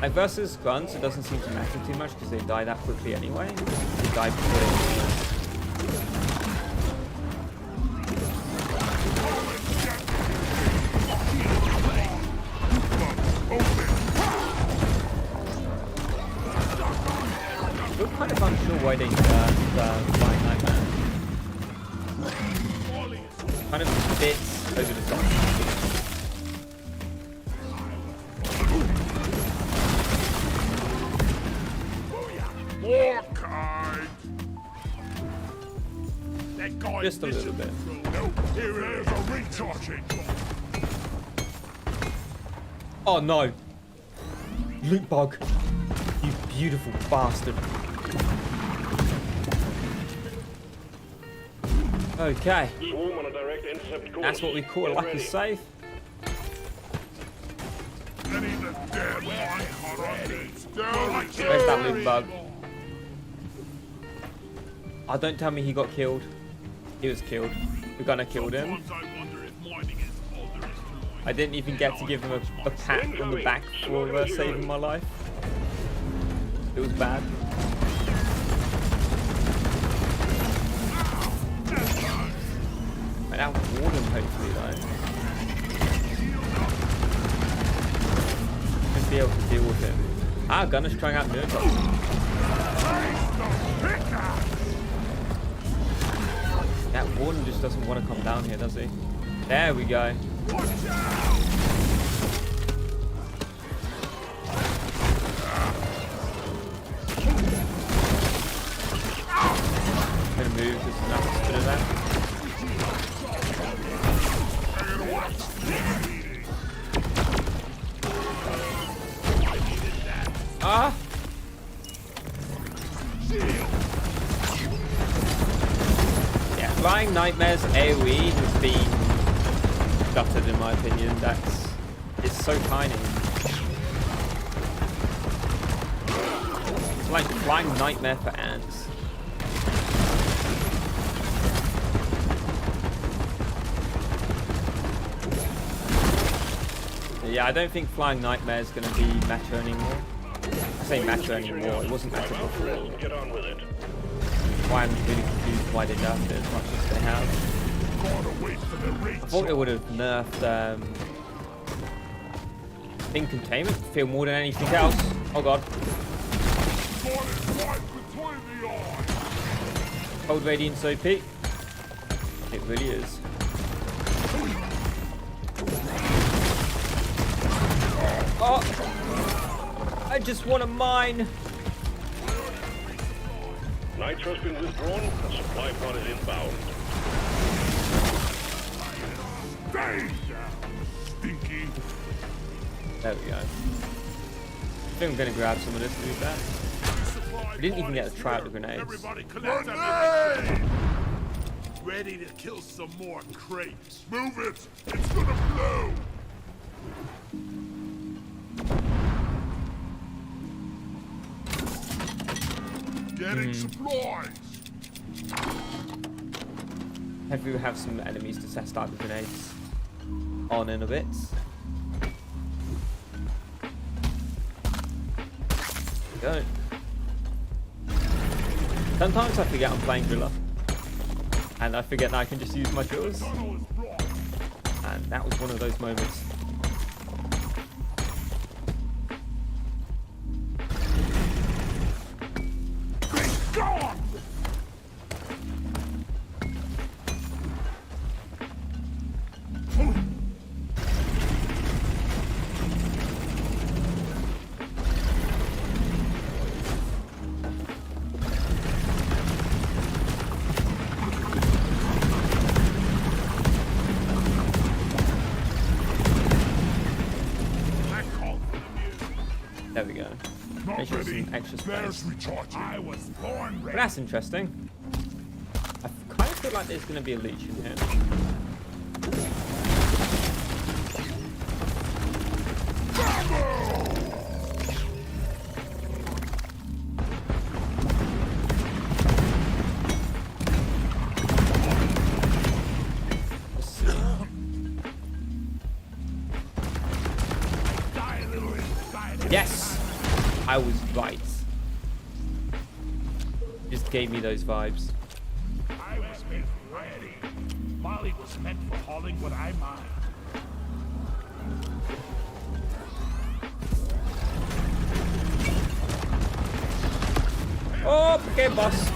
Like versus guns, it doesn't seem to matter too much because they die that quickly anyway. They die before I'm still kind of unsure why they Flying Nightmare. Kind of fits over the top. More kind. That guy Just a little bit. Here it is, a recharging. Oh no! Loot bug! You beautiful bastard. Okay. Swarm on a direct intercept course. That's what we call a Get lucky ready. save. Any the damn line Where's that loot bug? Oh, don't tell me he got killed. He was killed. We're gonna kill him. I didn't even get to give him a pat on the back for saving my life. It was bad. I now ward him hopefully though. Should be able to deal with him. Ah, Gunner's trying out miracles. That warden just doesn't want to come down here, does he? There we go. Gonna move just enough to do that. Ah! Yeah, Flying Nightmare's AoE has been gutted in my opinion. It's so tiny. It's like Flying Nightmare for ants. Yeah, I don't think Flying Nightmare is going to be meta anymore. I say meta anymore, it wasn't meta before. Get on with it. Why I'm really confused why they nerfed it as much as they have. I thought they would have nerfed in containment field more than anything else. Oh god. Cold Radiance OP. It really is. Oh! I just want to mine! Nitro's been withdrawn. A supply pod is inbound. Stinky. There we go. I think I'm going to grab some of this to do that. We didn't even get to try out the grenades. Everybody collect ammunition. Ready to kill some more crates. Move it! It's gonna blow! Getting supplies! Hopefully we have some enemies to test out the grenades on in a bit. Go. Sometimes I forget I'm playing Driller. And I forget that I can just use my drills. And that was one of those moments. There we go. Make sure some extra space. I was born But ready. that's interesting. I kind of feel like there's going to be a leech in here. Yes! I was right. Just gave me those vibes. I was made ready. Molly was meant for hauling what I mine. Oh, okay, boss.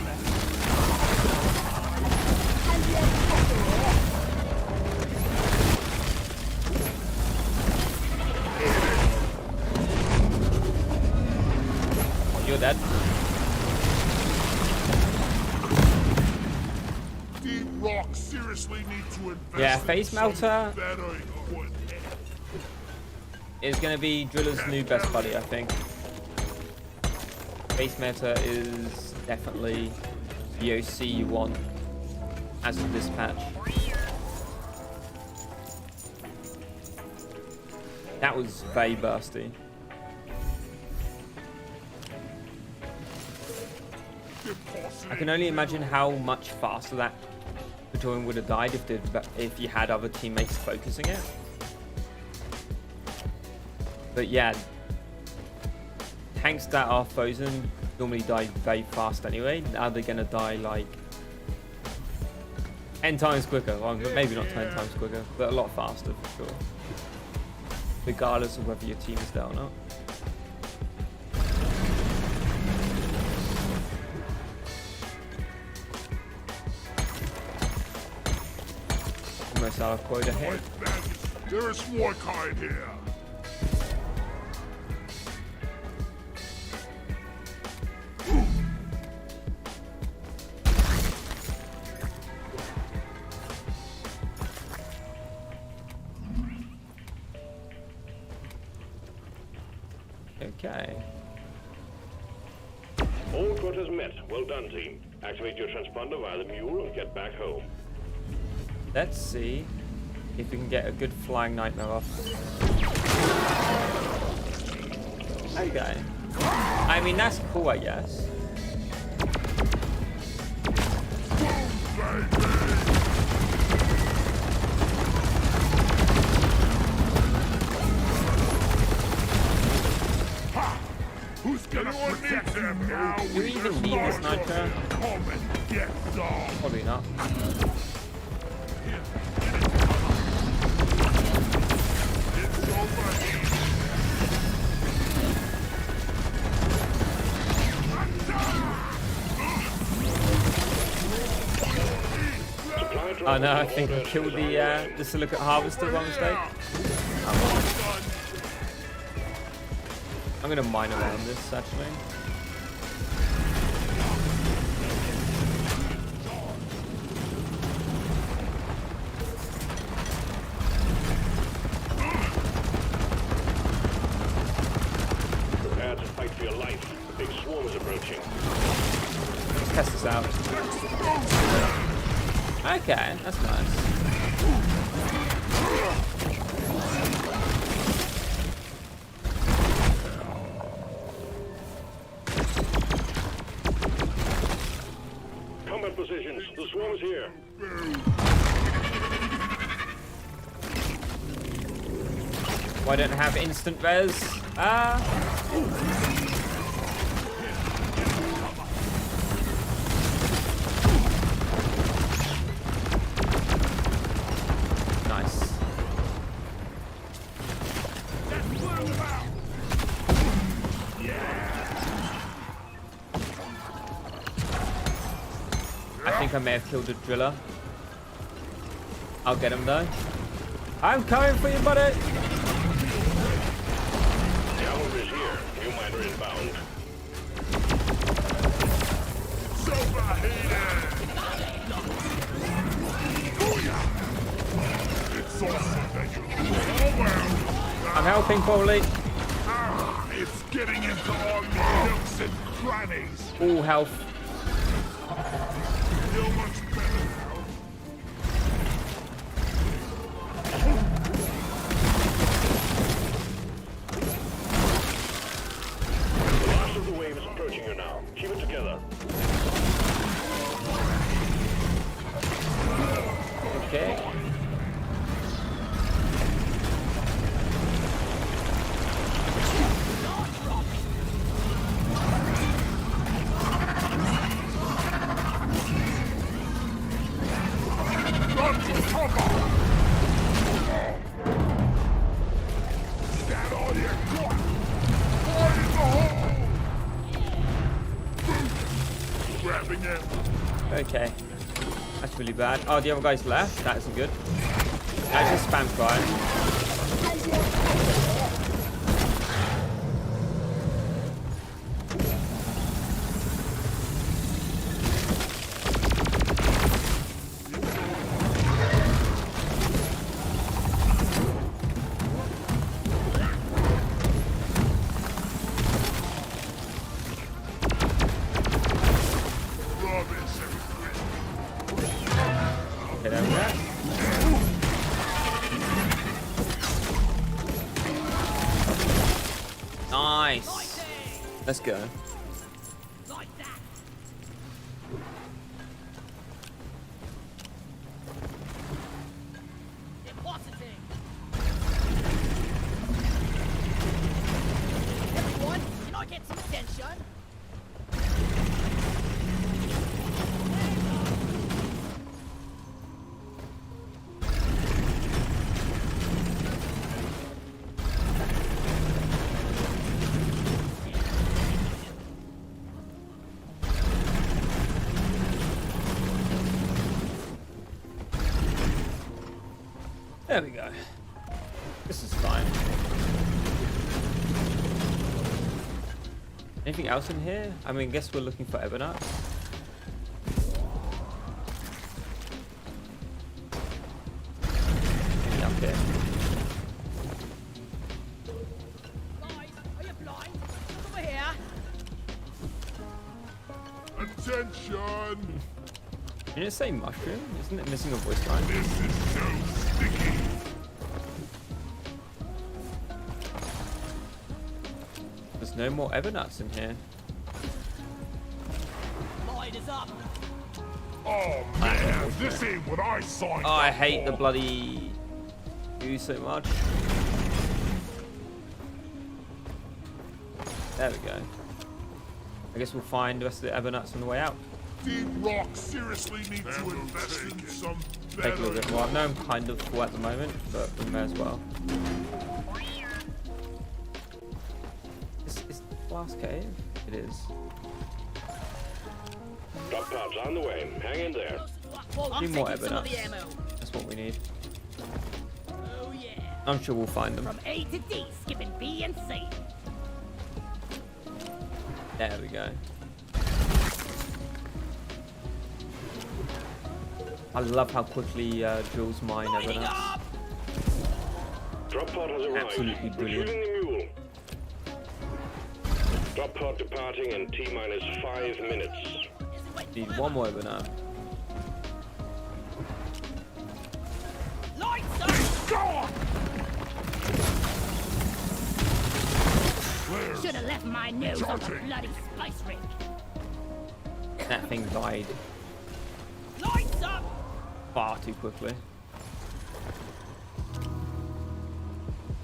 You're dead. Deep Rock seriously need to invest Yeah, in face some melter better equipment. is going to be Driller's new best buddy, I think. Face Meta is definitely the OC you want as of this patch. That was very bursty. I can only imagine how much faster that battalion would have died if you had other teammates focusing it. But yeah, tanks that are frozen normally die very fast anyway. Now they're gonna die like 10 times quicker. Well, maybe not 10 times quicker, but a lot faster for sure. Regardless of whether your team is there or not. Almost out of quota here. White baggage. There is more kind here. Okay. All quotas met. Well done, team. Activate your transponder via the mule and get back home. Let's see if we can get a good flying nightmare off. Okay. I mean, that's cool, I guess. Who's gonna protect them now? Do we even need this nitro? Come and get some. Probably not. It's over. Oh no, I think I killed the silicate harvester by mistake. I'm gonna mine around this actually. Prepare to fight for your life. The big swarm is approaching. approaching. Let's test this out. Okay, that's nice. Combat positions. The swarm is here. Why don't I have instant res? Ah. Nice. I think I may have killed a driller. I'll get him though. I'm coming for you, buddy. Cavalry is here. New miner inbound. It's overheated! It's awesome that you... Oh well! I'm helping, Paulie. It's getting into all your nooks and crannies. All health. Feel much better now. The last of the wave is approaching you now. Keep it together. Okay. Run for cover! Stand all you got! Fire in the hole! Grabbing him. Okay. That's really bad. Oh, the other guy's left. That isn't good. That's just spam fire. Rubbish. Okay, there we go. Nice. Let's go. Like that. Depositing. Everyone, can I get some attention? There we go. This is fine. Anything else in here? I mean, guess we're looking for Ebonite. Maybe up here. Guys, are you blind? Look over here. Attention! Did it say mushroom? Isn't it missing a voice line? This is so sticky. There's no more Ebonites in here. Light is up. Oh man, this ain't what I signed Oh, I up hate the for. bloody goo so much. There we go. I guess we'll find the rest of the Ebonites on the way out. Deep Rock seriously need to invest in some Take a little better... bit more. I know I'm kind of full at the moment, but we may as well. Is the last cave? It is. Drop pods on the way. Hang in there. Well, Few I'm more taking some of the Ebonites. ammo. That's what we need. Oh yeah. I'm sure we'll find them. From A to D, skipping B and C. There we go. I love how quickly Jules mine Lighting Ebonites. up. Drop pod has arrived. Absolutely brilliant. Retrieving the mule. Drop pod departing in T-minus 5 minutes. Need one more banana. Lights up! Should have left my nose on the bloody spice rig. That thing died Lights up! far too quickly.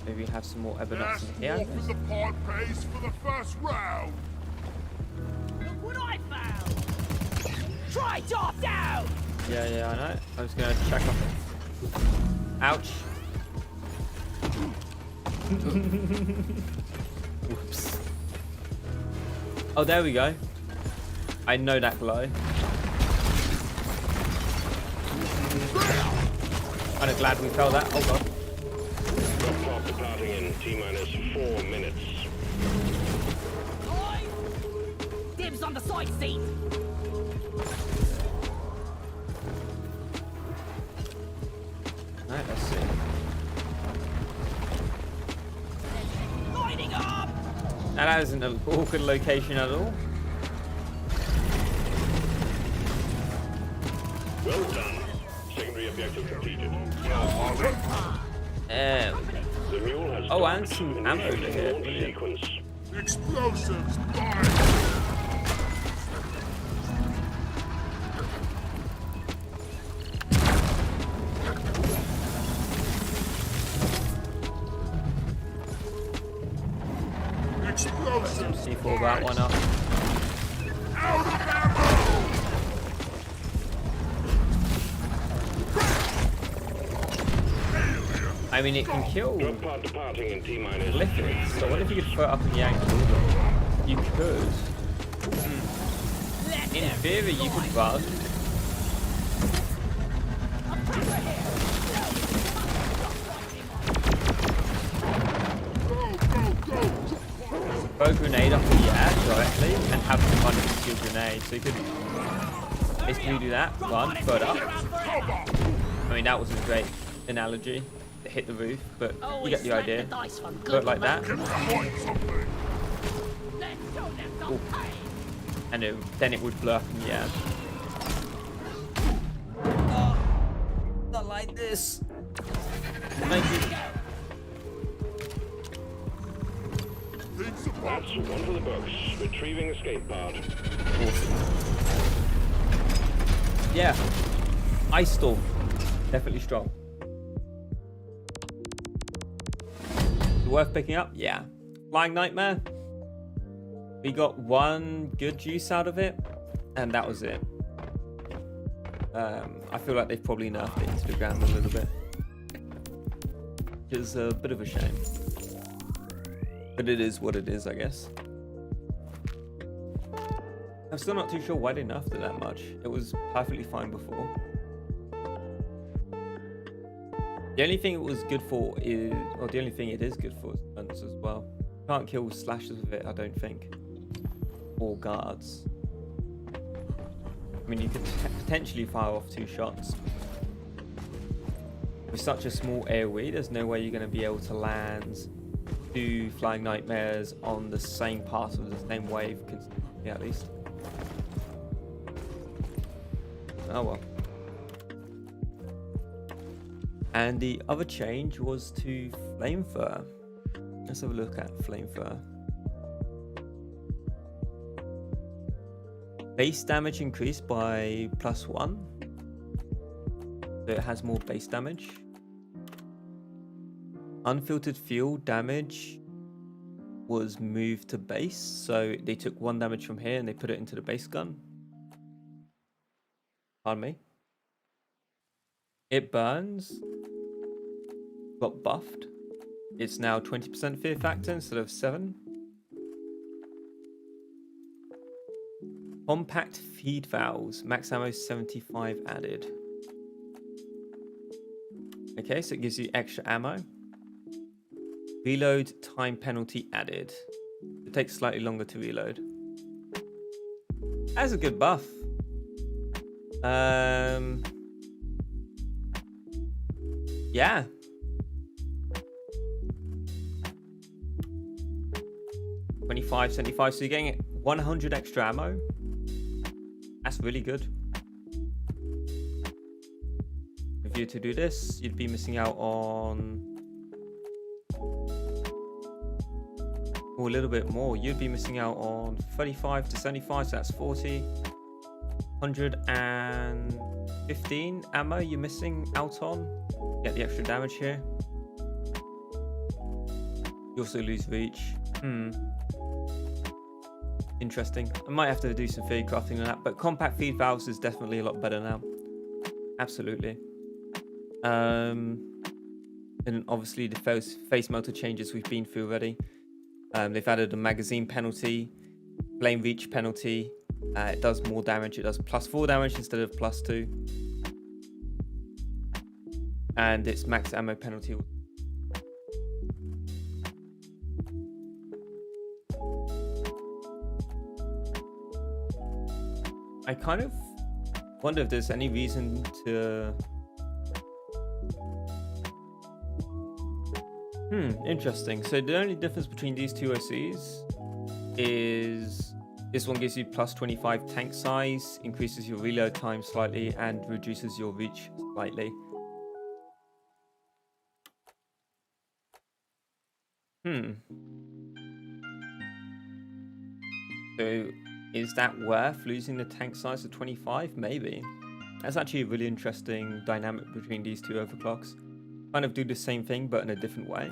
Maybe have some more evidence That's in here. more than the pod pays for the first round. Look what I found! Try top down! Yeah, I know. I'm just gonna check off it. Ouch. Oops. Oh, there we go. I know that glow. Kinda glad we fell that. Oh god. Drop pod departing in T-minus 4 minutes. Oi! Dibs on the side seat! Alright, let's see. Lighting up! Now that isn't an awkward location at all. Well done. Secondary objective completed. There we go. The mule has Oh, docked and some and ammo initiated here. launch Brilliant. sequence. Explosives, fire! Explosives, C4 that one up. out of ammo! I mean, it can kill Drop pod departing in T-minus liquids. So what if you could throw it up in the ankle? You could. In theory, you could run. Throw a grenade up in the air directly and have them run into your grenade. So you could basically do that, run, throw it up. I mean, that wasn't a great analogy to hit the roof, but you get the idea. Throw it like that, and then it would blow up in the air. Not like this. Thank you. That's one for the books. Retrieving escape pod. Awesome. Yeah. Ice Storm. Definitely strong. Worth picking up? Yeah. Flying Nightmare. We got one good use out of it, and that was it. I feel like they've probably nerfed Instagram a little bit. Which is a bit of a shame. But it is what it is, I guess. I'm still not too sure why they nerfed it that much. It was perfectly fine before. The only thing it was good for is, or the only thing it is good for is guns as well. You can't kill slashers with it, I don't think. Or guards. I mean, you could potentially fire off 2 shots. With such a small AoE, there's no way you're going to be able to land 2 Flying Nightmares on the same part of the same wave, yeah, at least. Oh well. And the other change was to Flamethrower. Let's have a look at Flamethrower. Base damage increased by +1. So it has more base damage. Unfiltered fuel damage was moved to base. So they took 1 damage from here and they put it into the base gun. Pardon me. It burns. Got buffed. It's now 20% fear factor instead of 7. Compact feed valves, max ammo 75 added. Okay, so it gives you extra ammo. Reload time penalty added. It takes slightly longer to reload. That's a good buff. Yeah. 25, 75. So you're getting 100 extra ammo. That's really good. If you were to do this, you'd be missing out on a little bit more. You'd be missing out on 35 to 75, so that's 40. 115 ammo you're missing out on. Get the extra damage here. You also lose reach. Interesting. I might have to do some feed crafting on that, but compact feed valves is definitely a lot better now. Absolutely. And obviously the face melter changes we've been through already. They've added a magazine penalty, flame reach penalty. It does more damage. It does +4 damage instead of +2. And its max ammo penalty. I kind of wonder if there's any reason to... Interesting. So the only difference between these two OCs is this one gives you +25 tank size, increases your reload time slightly, and reduces your reach slightly. So is that worth losing the tank size to 25? Maybe. That's actually a really interesting dynamic between these two overclocks. Kind of do the same thing, but in a different way.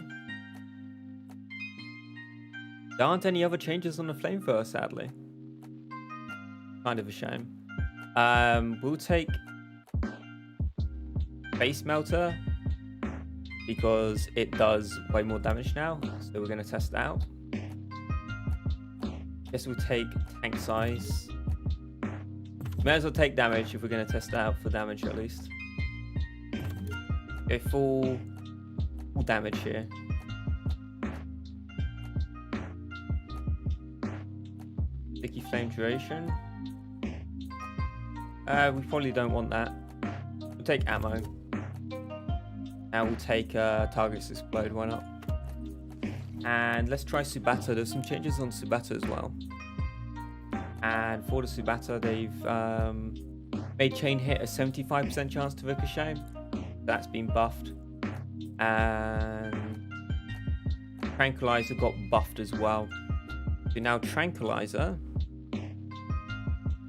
There aren't any other changes on the flamethrower, sadly. Kind of a shame. We'll take Face Melter because it does way more damage now. So we're going to test it out. Guess we'll take tank size. May as well take damage if we're going to test it out for damage at least. Okay, full damage here. Sticky flame duration. We probably don't want that. We'll take ammo. And we'll take targets explode, why not? And let's try Subata. There's some changes on Subata as well. And for the Subata, they've made chain hit a 75% chance to ricochet. That's been buffed. And Tranquilizer got buffed as well. So now Tranquilizer,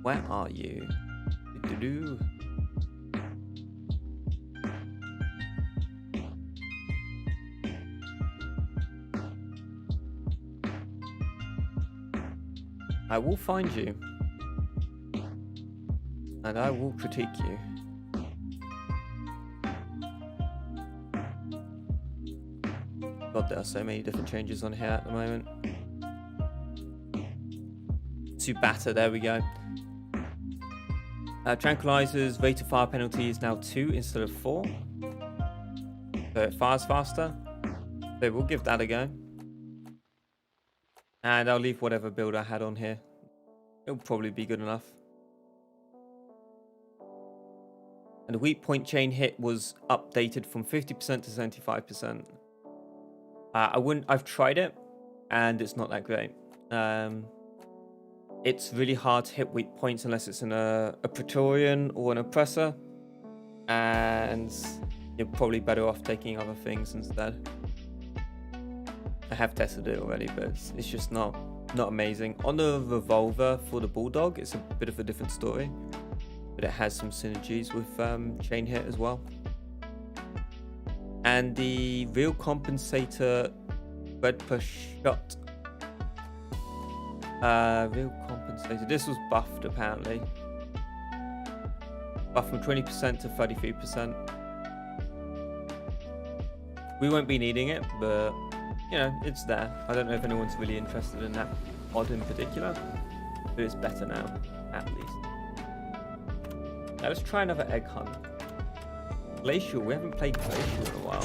where are you? I will find you, and I will critique you. God, there are so many different changes on here at the moment. Subata, there we go. Tranquilizer's rate of fire penalty is now 2 instead of 4. So it fires faster. So we'll give that a go. And I'll leave whatever build I had on here. It'll probably be good enough. And the weak point chain hit was updated from 50% to 75%. I've tried it, and it's not that great. It's really hard to hit weak points unless it's in a Praetorian or an Oppressor. And you're probably better off taking other things instead. I have tested it already, but it's just not amazing. On the Revolver for the Bulldog, it's a bit of a different story. But it has some synergies with chain hit as well. And the Real Compensator Red Push Shot. Real Compensator. This was buffed apparently. Buffed from 20% to 33%. We won't be needing it, but you know, it's there. I don't know if anyone's really interested in that mod in particular, but it's better now, at least. Now let's try another egg hunt. Glacial. We haven't played Glacial in a while.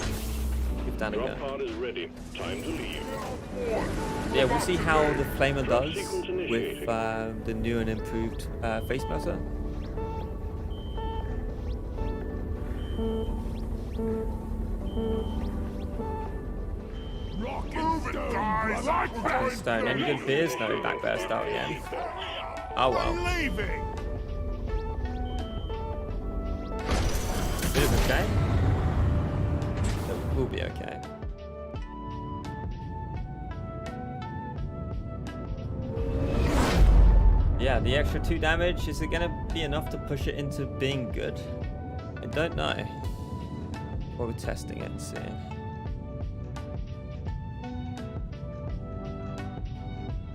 Give that a go. Drop pod is ready. Time to leave. Yeah, we'll see how the Flamer does with the new and improved face melter. Rock Move it, guys! Stone. Any good beers? No, backburst out again. Oh well. I'm leaving! Bit of a shame. But we'll be okay. Yeah, the extra 2 damage, is it going to be enough to push it into being good? I don't know. Well, we're testing it and seeing.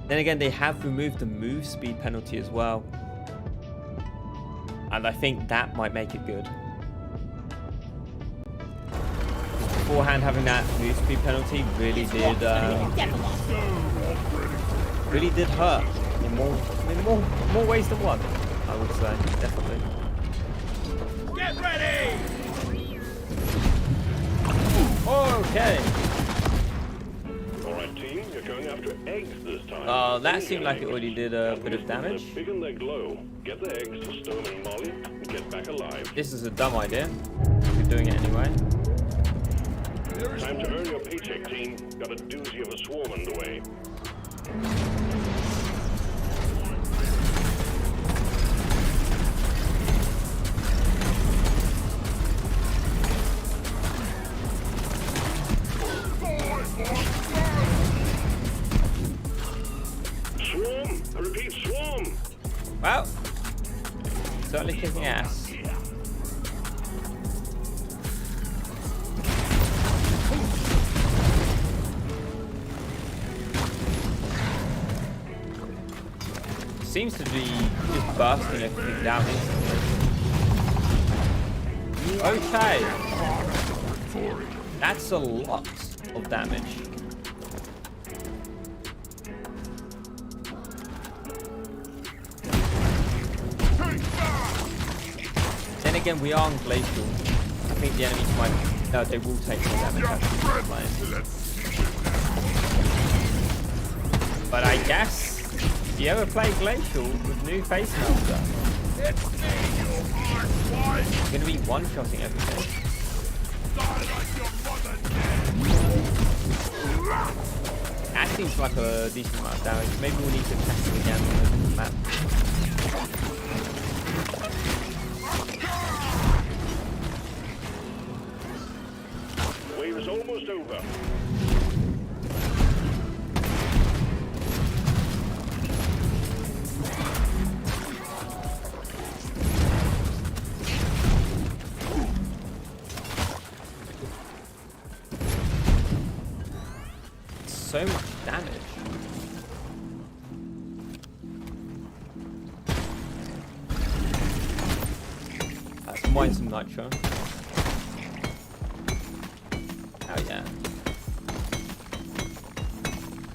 Then again, they have removed the move speed penalty as well. And I think that might make it good. Beforehand, having that move speed penalty really did hurt in more ways than one, I would say, definitely. Get ready! Okay. Alright team, you're going after eggs this time. Oh, that seemed like it already did a bit of damage. Big and they glow. Get the eggs to Stone and Molly and get back alive. This is a dumb idea. We're doing it anyway. Time to earn your paycheck, team. Got a doozy of a swarm underway. Swarm! I repeat, swarm! Well, certainly kicking ass. Seems to be just bursting everything down instantly. Okay. That's a lot of damage. Then again, we are on glacial. I think the enemies might... No, they will take more damage. But I guess... Do you ever play Glacial with new face melter? You're gonna be one-shotting everything. That seems like a decent amount of damage. Maybe we'll need to test it again on the map. Wave is almost over. So much damage. Let's mine some nitro. Oh yeah.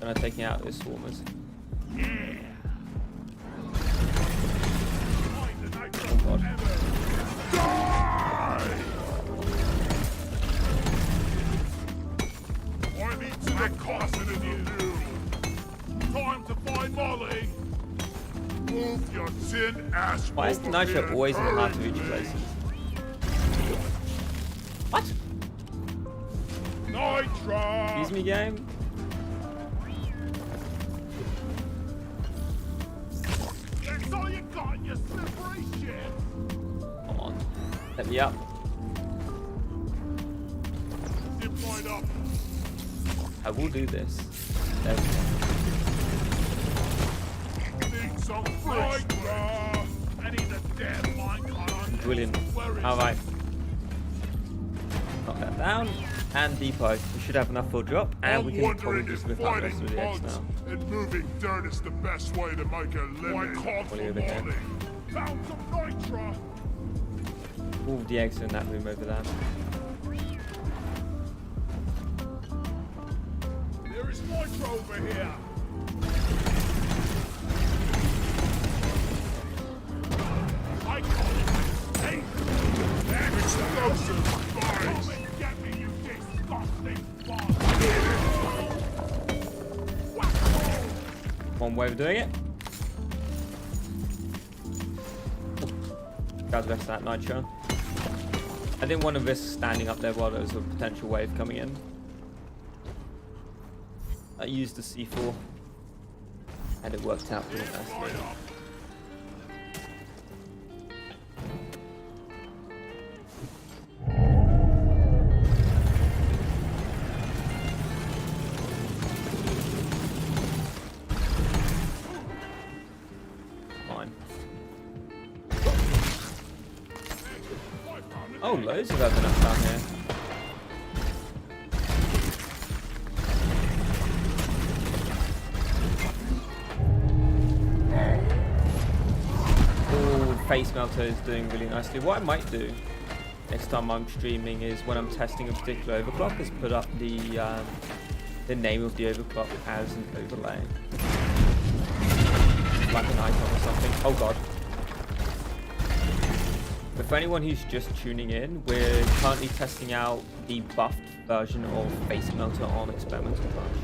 And I'm taking out those swarmers. Oh god. I'm eating the cost of you. Time to find Molly. Move your tin ass. Why is the nitro always in the hard to reach places? What? Nitro. Excuse me, game? That's all you got, you slippery shit. Come on. Let me up. Zip line up. I will do this. There we go. Need some nitro. I need a damn minecart on this. Brilliant. Where is Alright. Knock that down. And depot. We should have enough for a drop. And I'm we can probably wondering if just rip out the rest fighting of the eggs bugs now. and moving dirt is the best way to make a living. I called for Probably over here. Molly. Found some nitro. All the eggs are in that room over there. There is nitro over here. I call it safe. Explosive spies. Come and get me, you disgusting bug. One way of doing it. Grab the rest of that nitro. I didn't want to risk standing up there while there was a potential wave coming in. I used the C4 and it worked out pretty nicely. Fine. Oh, loads of open up down here. Face melter is doing really nicely. What I might do next time I'm streaming is when I'm testing a particular overclock is put up the name of the overclock as an overlay, like an icon or something. Oh god. But for anyone who's just tuning in, we're currently testing out the buffed version of face melter on experimental branch,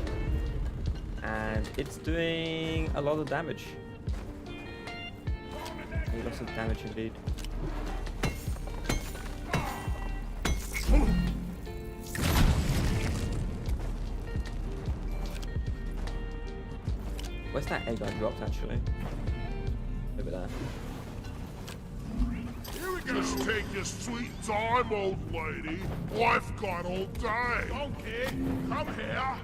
and it's doing a lot of damage. Lots of damage indeed. Where's that egg I dropped actually? Over there. Just take your sweet time, old lady. I've got all day. Donkey, come here.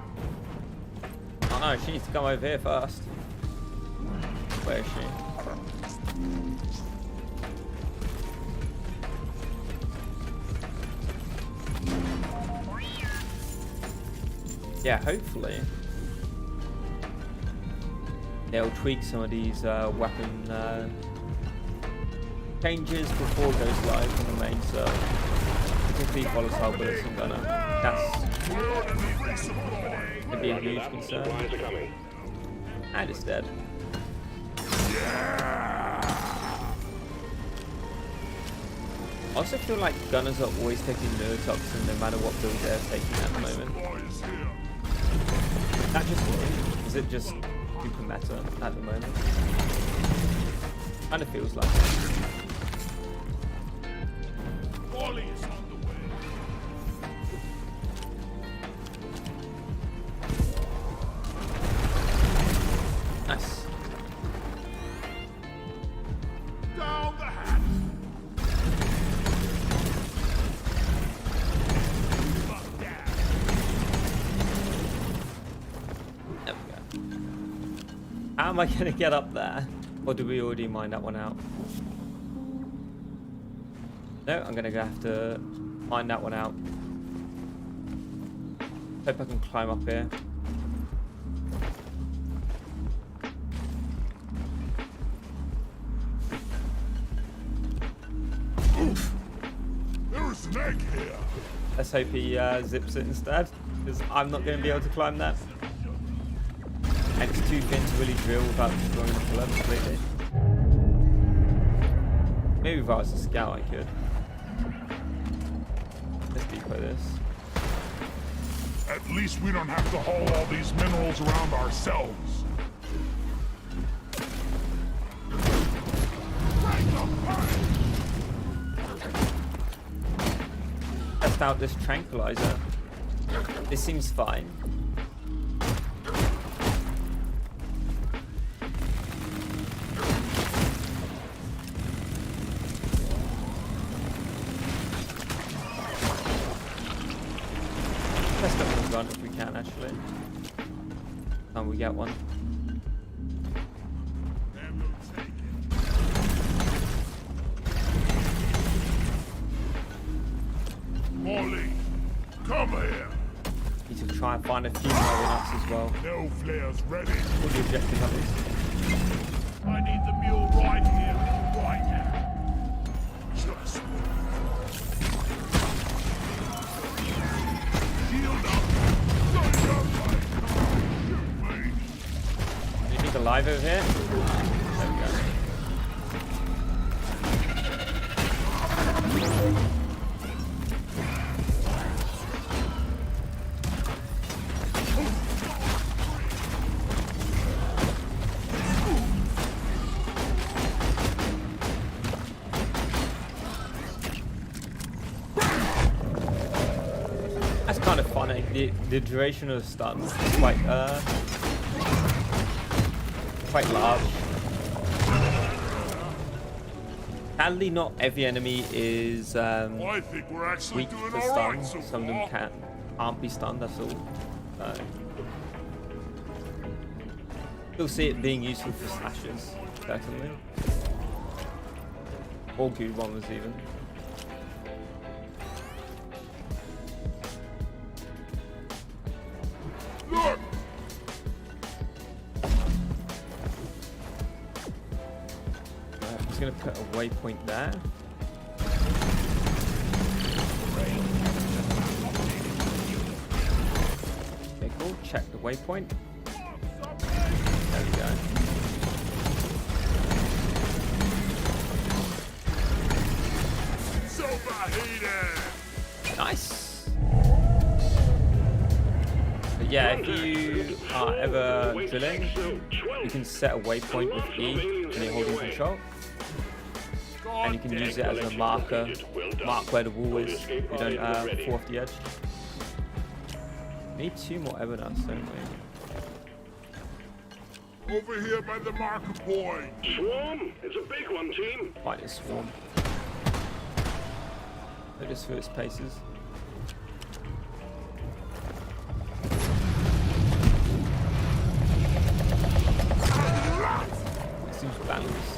Oh no, she needs to come over here first. Where is she? Yeah, hopefully they'll tweak some of these weapon changes before it goes live on the main server. Particularly volatile bullets and gunner. That's gonna be a huge concern. Supplies are coming. And it's dead. I also feel like gunners are always taking neurotoxin no matter what build they're taking at the moment. Is that just me? Is it just super meta at the moment? Kind of feels like it. Molly is on the way. Nice. Down the hatch. There we go. How am I going to get up there? Or do we already mine that one out? No, I'm going to have to mine that one out. Hope I can climb up here. Oof. There is an egg here. Let's hope he zips it instead, because I'm not going to be able to climb that. And it's too thin to really drill without destroying the flood completely. Maybe if I was a scout I could. Let's depot this. At least we don't have to haul all these minerals around ourselves. Test out this tranquilizer. This seems fine. Test up the gun if we can actually. Can we get one? Molly, come here. Need to try and find a few more nuts as well. No flares ready. What the objective of this? I need the mule right here, right now. Just shield up. Anything alive over here? There we go. That's kind of funny. the duration of stun is quite large. Sadly, not every enemy is I think we're actually weak doing to all stun. right so Some of them far. can't be stunned. That's all. Still see it being useful for slashes, certainly, or good bombers even. Look! I'm just gonna put a waypoint there. Okay, cool. Check the waypoint. There we go. Nice. But yeah, if you are ever drilling, you can set a waypoint with E when you're holding control. And you can use it as a marker, mark where the wall is, if you don't fall off the edge. We need 2 more evidence, don't we? Over here by the marker point. Swarm! It's a big one, team. Fight the swarm. Put this through its paces. Seems balanced.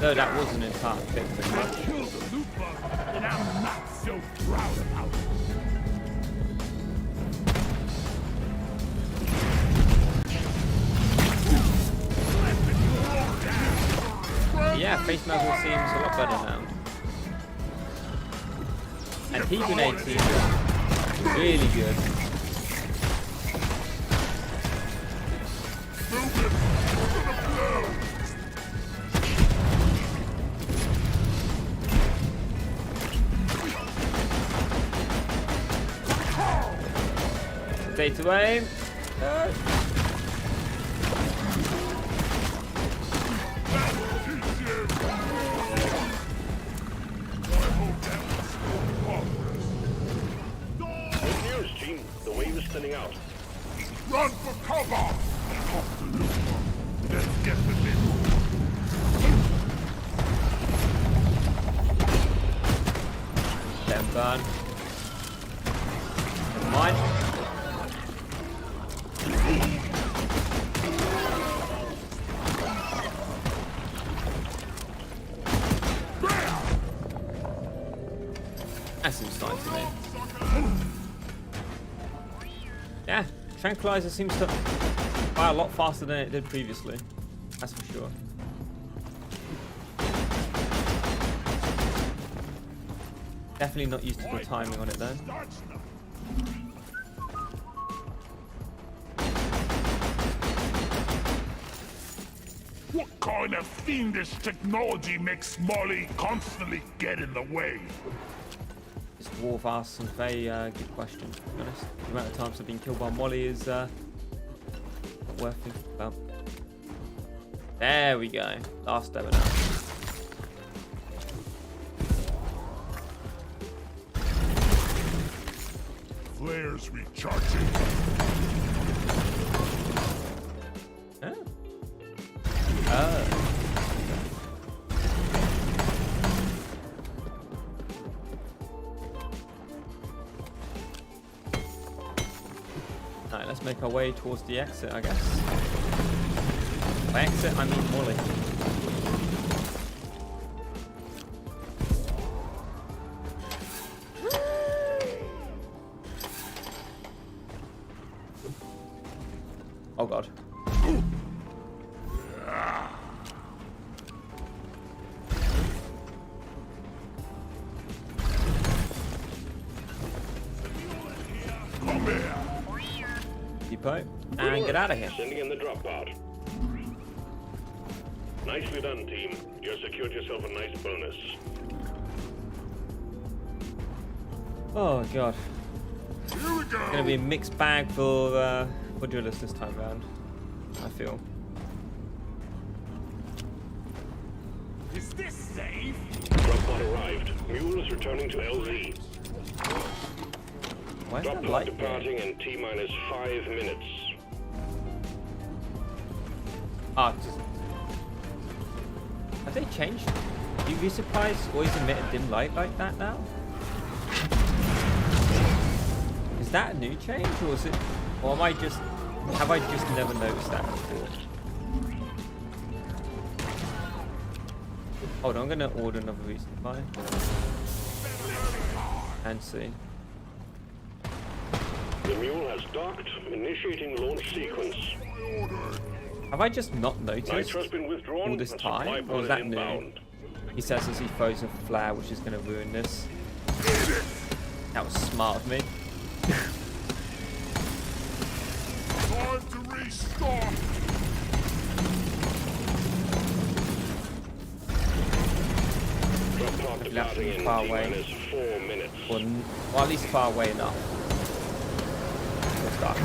No, that was an entire pit pretty much. Killed the loot bug, and I'm not so proud about it. Yeah, face muzzle seems a lot better now. And heat grenade seems really good. Stay to aim. Good news, team. The wave is thinning out. Run for cover! Let's get the big Them burn. Never mind. That seems fine to me. Yeah, tranquilizer seems to fire a lot faster than it did previously. That's for sure. Definitely not used to the timing on it though. What kind of fiendish technology makes Molly constantly get in the way? This dwarf asks a very good question, to be honest. The amount of times I've been killed by Molly is not worth thinking about. There we go. Last ever now. Flares recharging. Oh. Oh. Alright, let's make our way towards the exit, I guess. By exit, I mean Molly. Oh god. Come here. Depot. And get out of here. Sending in the drop pod. Nicely done, team. You secured yourself a nice bonus. Oh god. Here we go. Gonna be a mixed bag for drillers this time round, I feel. Is this safe? Drop pod arrived. Mule is returning to LZ. Where's Drop that pod light departing here? in T-minus 5 minutes. Ah, have they changed? UV supplies always emit a dim light like that now? Is that a new change, or is it, or have I just never noticed that before? Hold on, I'm gonna order another resupply and see. The mule has docked, initiating launch sequence. Have I just not noticed Nitro's been withdrawn. all this and supply time, or pod is that inbound. new? He says as he throws a flare, which is gonna ruin this. That was smart of me. Time to restock. Drop pod Hopefully that's departing in far away. T-minus 4 minutes. Or at least far away enough. We'll start.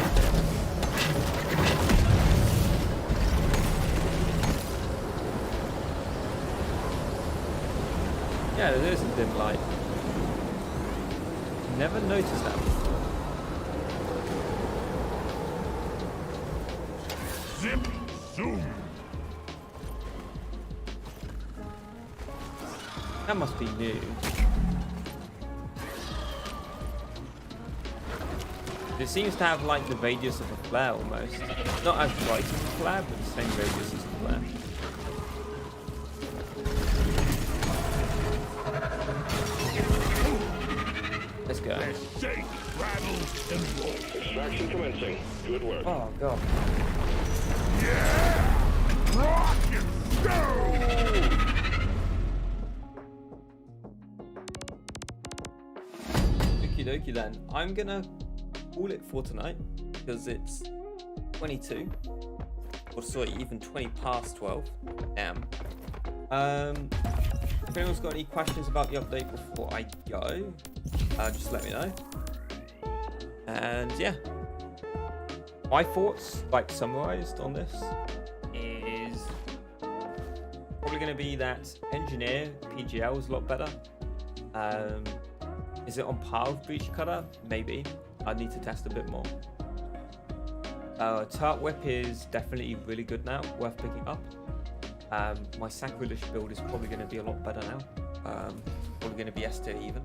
Yeah, there is a dim light. Never noticed that before. Zip. Zoom. That must be new. It seems to have like the radius of a flare almost. Not as bright as a flare, but the same radius as a flare. Let's go. Shake, rattle, and roll. Extraction commencing. Good work. Oh god. Yeah! Rock and go! Okie dokie then. I'm gonna call it for tonight because it's 22. Or sorry, even 20 past 12 am. If anyone's got any questions about the update before I go, just let me know. And yeah, my thoughts, like summarized on this, is probably going to be that engineer PGL is a lot better. Is it on par with Breach Cutter? Maybe. I need to test a bit more. Tart Whip is definitely really good now, worth picking up. My Sacrilege build is probably going to be a lot better now. Probably going to be S tier even.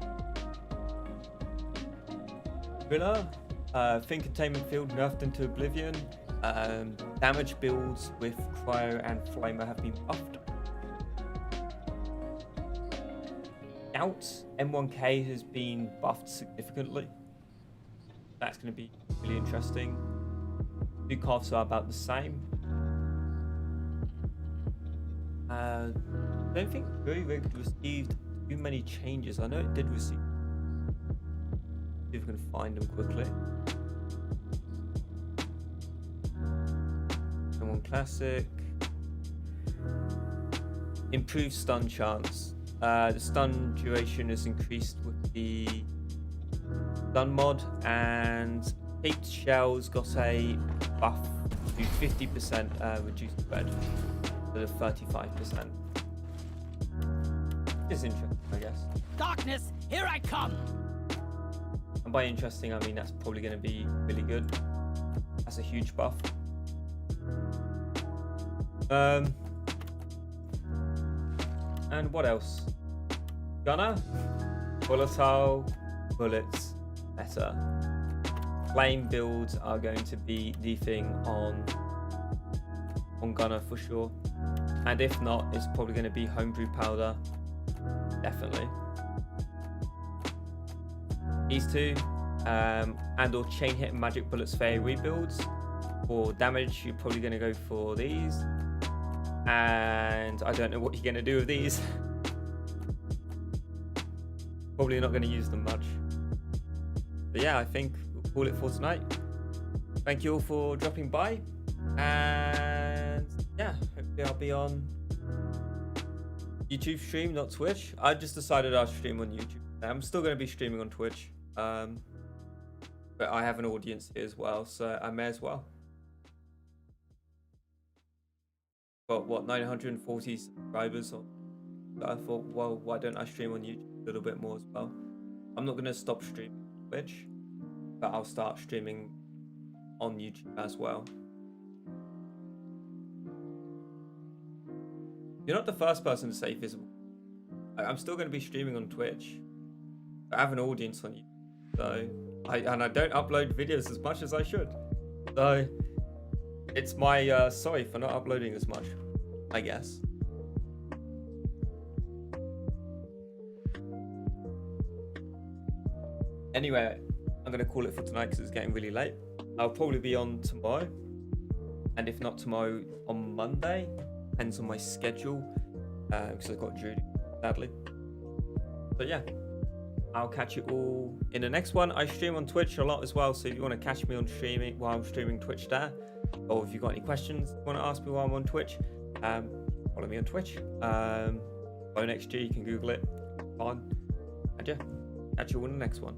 Villa, Thin Containment Field nerfed into Oblivion. Damage builds with Cryo and Flamer have been buffed. Scout M1K has been buffed significantly. That's going to be really interesting. Two calves are about the same. I don't think Very Rig received too many changes. I know it did receive. See if we can find them quickly. M1 Classic. Improved stun chance. The stun duration is increased with the stun mod, and Taped Shells got a buff to 50% reduced spread to 35%. It's interesting, I guess. Darkness, here I come! And by interesting, I mean that's probably going to be really good. That's a huge buff. And what else? Gunner, Volatile, bullets, better. Flame builds are going to be the thing on Gunner for sure. And if not, it's probably going to be Homebrew Powder. Definitely. These two, and or Chain Hit and Magic Bullets for AoE builds. For damage, you're probably going to go for these. And I don't know what you're going to do with these. Probably not going to use them much. But yeah, I think we'll call it for tonight. Thank you all for dropping by. And yeah, hopefully I'll be on YouTube stream, not Twitch. I just decided I'll stream on YouTube. I'm still going to be streaming on Twitch. But I have an audience here as well, so I may as well. Got what, 940 subscribers? So I thought, well, why don't I stream on YouTube a little bit more as well? I'm not going to stop streaming on Twitch. but I'll start streaming on YouTube as well. You're not the first person to say visible. I'm still going to be streaming on Twitch. I have an audience on YouTube, so I don't upload videos as much as I should. So it's my sorry for not uploading as much, I guess. Anyway, I'm going to call it for tonight because it's getting really late. I'll probably be on tomorrow, and if not tomorrow, on Monday. Depends on my schedule, because I've got Judy, sadly. But yeah, I'll catch you all in the next one. I stream on Twitch a lot as well, so if you want to catch me on streaming while I'm streaming Twitch there, or if you've got any questions you want to ask me while I'm on Twitch, follow me on Twitch. XG, you can Google it. Fine. And yeah, catch you all in the next one.